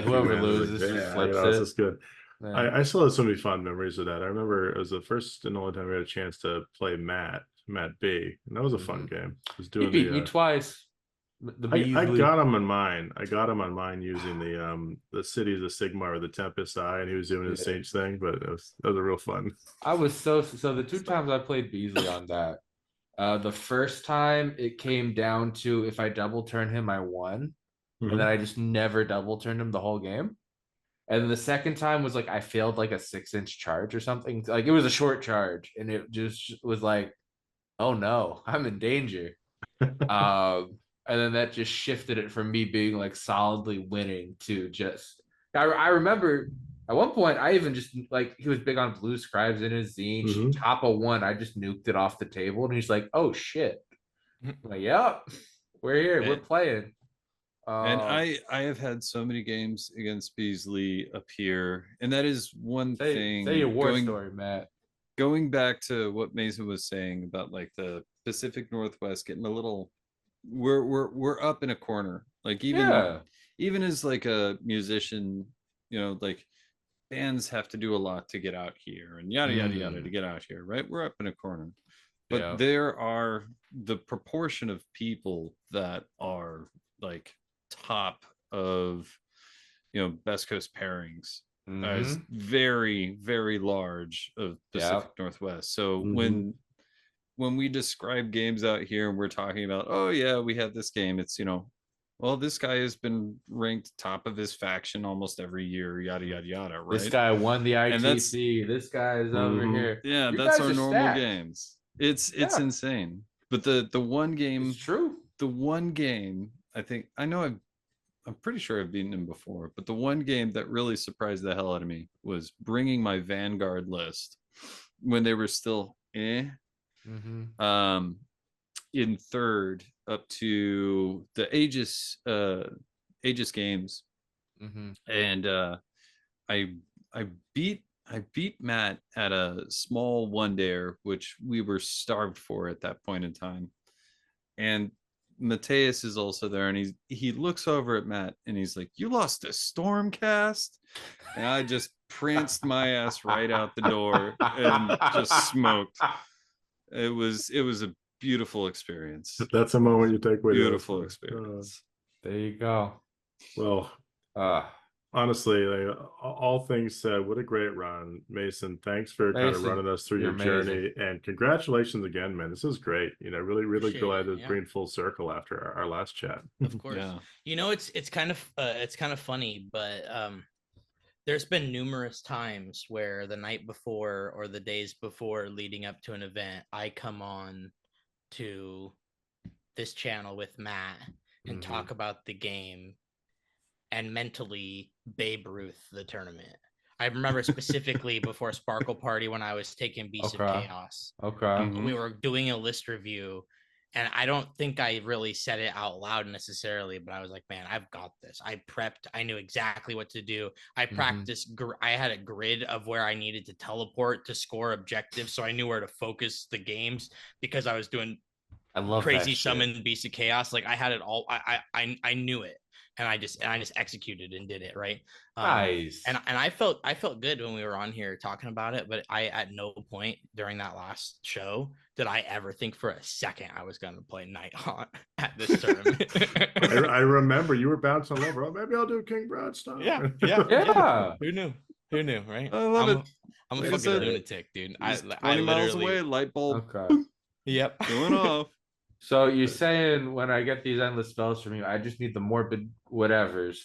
Whoever loses just flips it's it. just good. Yeah. I still have so many fond memories of that. I remember it was the first and only time we had a chance to play Matt B, and that was a fun game. I was He doing beat me twice. The I Beasley. got him on mine. I got him on mine using the cities of Sigmar or the Tempest Eye, and he was doing his Saints thing. But that was a real fun. I was so the two times I played Beasley on that. The first time it came down to if I double turn him, I won, and then I just never double turned him the whole game. And then the second time was like I failed like a 6-inch charge or something. Like it was a short charge, and it just was like, oh no, I'm in danger. And then that just shifted it from me being like solidly winning to just. I remember at one point I even just like he was big on blue scribes in his zine. Top of one, I just nuked it off the table, and he's like, "Oh shit!" I'm like, "Yep, we're here, we're playing." And I have had so many games against Beasley up here, and that is one thing. Say your war story, Matt. Going back to what Mason was saying about like the Pacific Northwest getting a little, we're up in a corner. Like even as like a musician, you know, like bands have to do a lot to get out here and yada yada yada to get out here, right? We're up in a corner, but there are the proportion of people that are like top of, you know, Best Coast pairings is very very large of Pacific Northwest. So when we describe games out here and we're talking about, oh yeah, we had this game, it's, you know, well, this guy has been ranked top of his faction almost every year, yada yada yada, right? This guy won the ITC. This guy is over here. Yeah, You that's guys our are normal stacked. games. It's insane. But the one game, It's true. the one game, I think I know I'm pretty sure I've beaten him before, but the one game that really surprised the hell out of me was bringing my Vanguard list when they were still in third up to the Aegis games, and I beat Matt at a small one dayer, which we were starved for at that point in time, and Mateus is also there, and he looks over at Matt and he's like, "You lost a Stormcast," and I just pranced my ass right out the door and just smoked. It was a beautiful experience. That's a moment you take with you. Beautiful experience. There you go. Well, honestly, like, all things said, what a great run, Mason. Thanks for kind of running us through your journey, and congratulations again, man. This is great. You know, really glad to bring full circle after our last chat. Of course. You know, it's kind of funny, but there's been numerous times where the night before or the days before leading up to an event, I come on to this channel with Matt and talk about the game and mentally Babe Ruth the tournament. I remember specifically before Sparkle Party when I was taking Beast of Chaos. We were doing a list review, and I don't think I really said it out loud necessarily, but I was like, man, I've got this. I prepped. I knew exactly what to do. I practiced. I had a grid of where I needed to teleport to score objectives, so I knew where to focus the games because I was doing crazy summon Beast of Chaos. Like I had it all. I knew it. And I just executed and did it right. Nice. And I felt good when we were on here talking about it, but I at no point during that last show did I ever think for a second I was going to play Night Haunt at this tournament. I remember you were bouncing all over. Oh, maybe I'll do King Broadstone. Yeah. Who knew, right? I love it. I'm a fucking lunatic, dude. I 20 miles away, light bulb. Yep. Going off. So you're saying when I get these endless spells from you, I just need the morbid whatevers.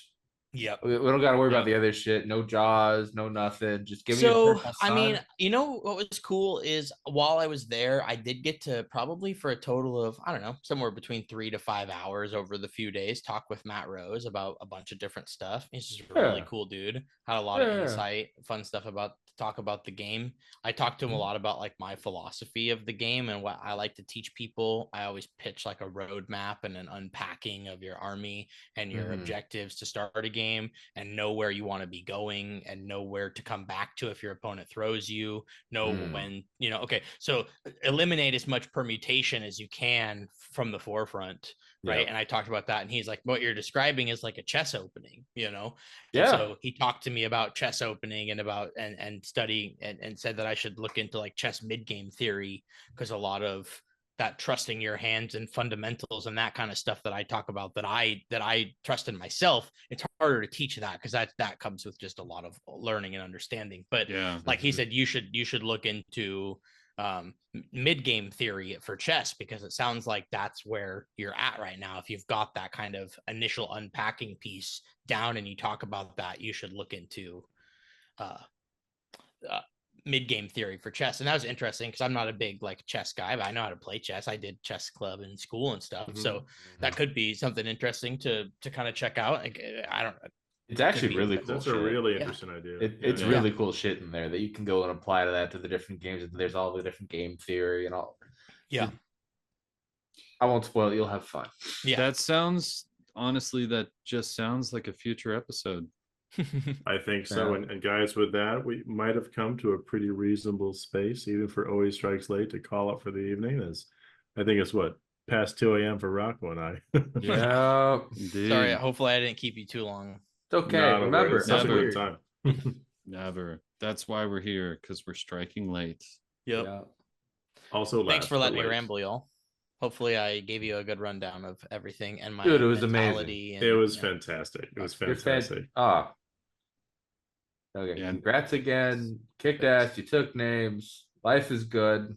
Yep. We don't got to worry about Yep. the other shit. No jaws, no nothing. Just give me a So, purple I mean, sun. you know what was cool is while I was there, I did get to probably for a total of, I don't know, somewhere between 3 to 5 hours over the few days, talk with Matt Rose about a bunch of different stuff. He's just a really Yeah. cool dude. Had a lot of Yeah. insight, fun stuff about talk about the game. I talked to him a lot about like my philosophy of the game and what I like to teach people. I always pitch like a roadmap and an unpacking of your army and your objectives to start a game and know where you want to be going and know where to come back to if your opponent throws you, know when, you know, okay, so eliminate as much permutation as you can from the forefront, right? Yep. And I talked about that and he's like, what you're describing is like a chess opening, you know? And Yeah. so he talked to me about chess opening and about and study and said that I should look into like chess mid-game theory because a lot of that trusting your hands and fundamentals and that kind of stuff that I talk about that I trust in myself, it's harder to teach that because that comes with just a lot of learning and understanding. But Yeah. like he said, you should look into mid-game theory for chess because it sounds like that's where you're at right now. If you've got that kind of initial unpacking piece down and you talk about that, you should look into mid-game theory for chess. And that was interesting because I'm not a big like chess guy, but I know how to play chess. I did chess club in school and stuff. So that could be something interesting to kind of check out. Like, I don't know. It's actually really cool. That's a shit. really interesting idea. It's Yeah. really cool shit in there that you can go and apply to that to the different games. And there's all the different game theory and all. Yeah. I won't spoil it. You'll have fun. Yeah. That sounds, honestly, that just sounds like a future episode. I think so. Yeah. And guys, with that, we might have come to a pretty reasonable space, even for Always Strikes Late to call up for the evening. As I think it's what, past 2 a.m. for Rocco and I. Yeah. Indeed. Sorry, hopefully I didn't keep you too long. It's okay. No, Remember, it's such a never. good time. Never. That's why we're here, because we're striking late. Yep. Yeah. Also, Thanks for letting me late. ramble, y'all. Hopefully I gave you a good rundown of everything and my Dude, it was mentality It was yeah. fantastic. It was You're fantastic. Okay. Yeah. Congrats again. Kicked ass. You took names. Life is good.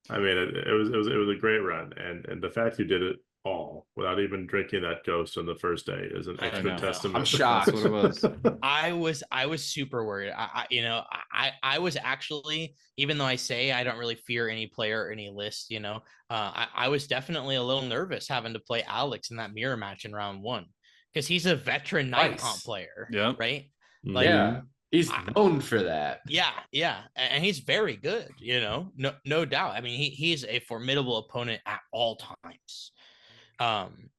I mean, it was a great run, and the fact you did it all without even drinking that ghost on the first day is an I extra know. testament. I'm shocked. That's what it was. I was super worried. I was actually, even though I say I don't really fear any player or any list, I was definitely a little nervous having to play Alex in that mirror match in round 1 because he's a veteran night Nice. comp player. Yeah. Right. Like, Yeah. He's known for that. Yeah, and he's very good. No doubt. I mean, he's a formidable opponent at all times.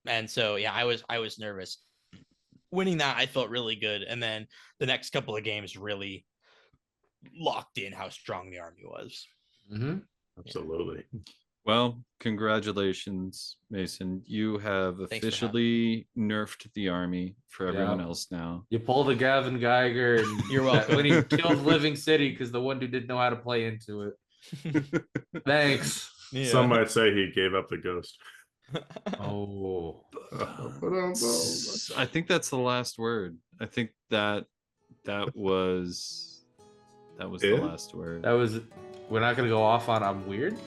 And so yeah, I was nervous. Winning that, I felt really good, and then the next couple of games really locked in how strong the army was. absolutely. Well, congratulations, Mason. You have for officially nerfed the army for everyone Yeah. else now. You pulled a Gavin Geiger and You're welcome. when he killed Living City because the one dude didn't know how to play into it. Thanks. Yeah. Some might say he gave up the ghost. Oh. I think that's the last word. I think that was the Yeah? last word. That was we're not gonna go off on I'm weird.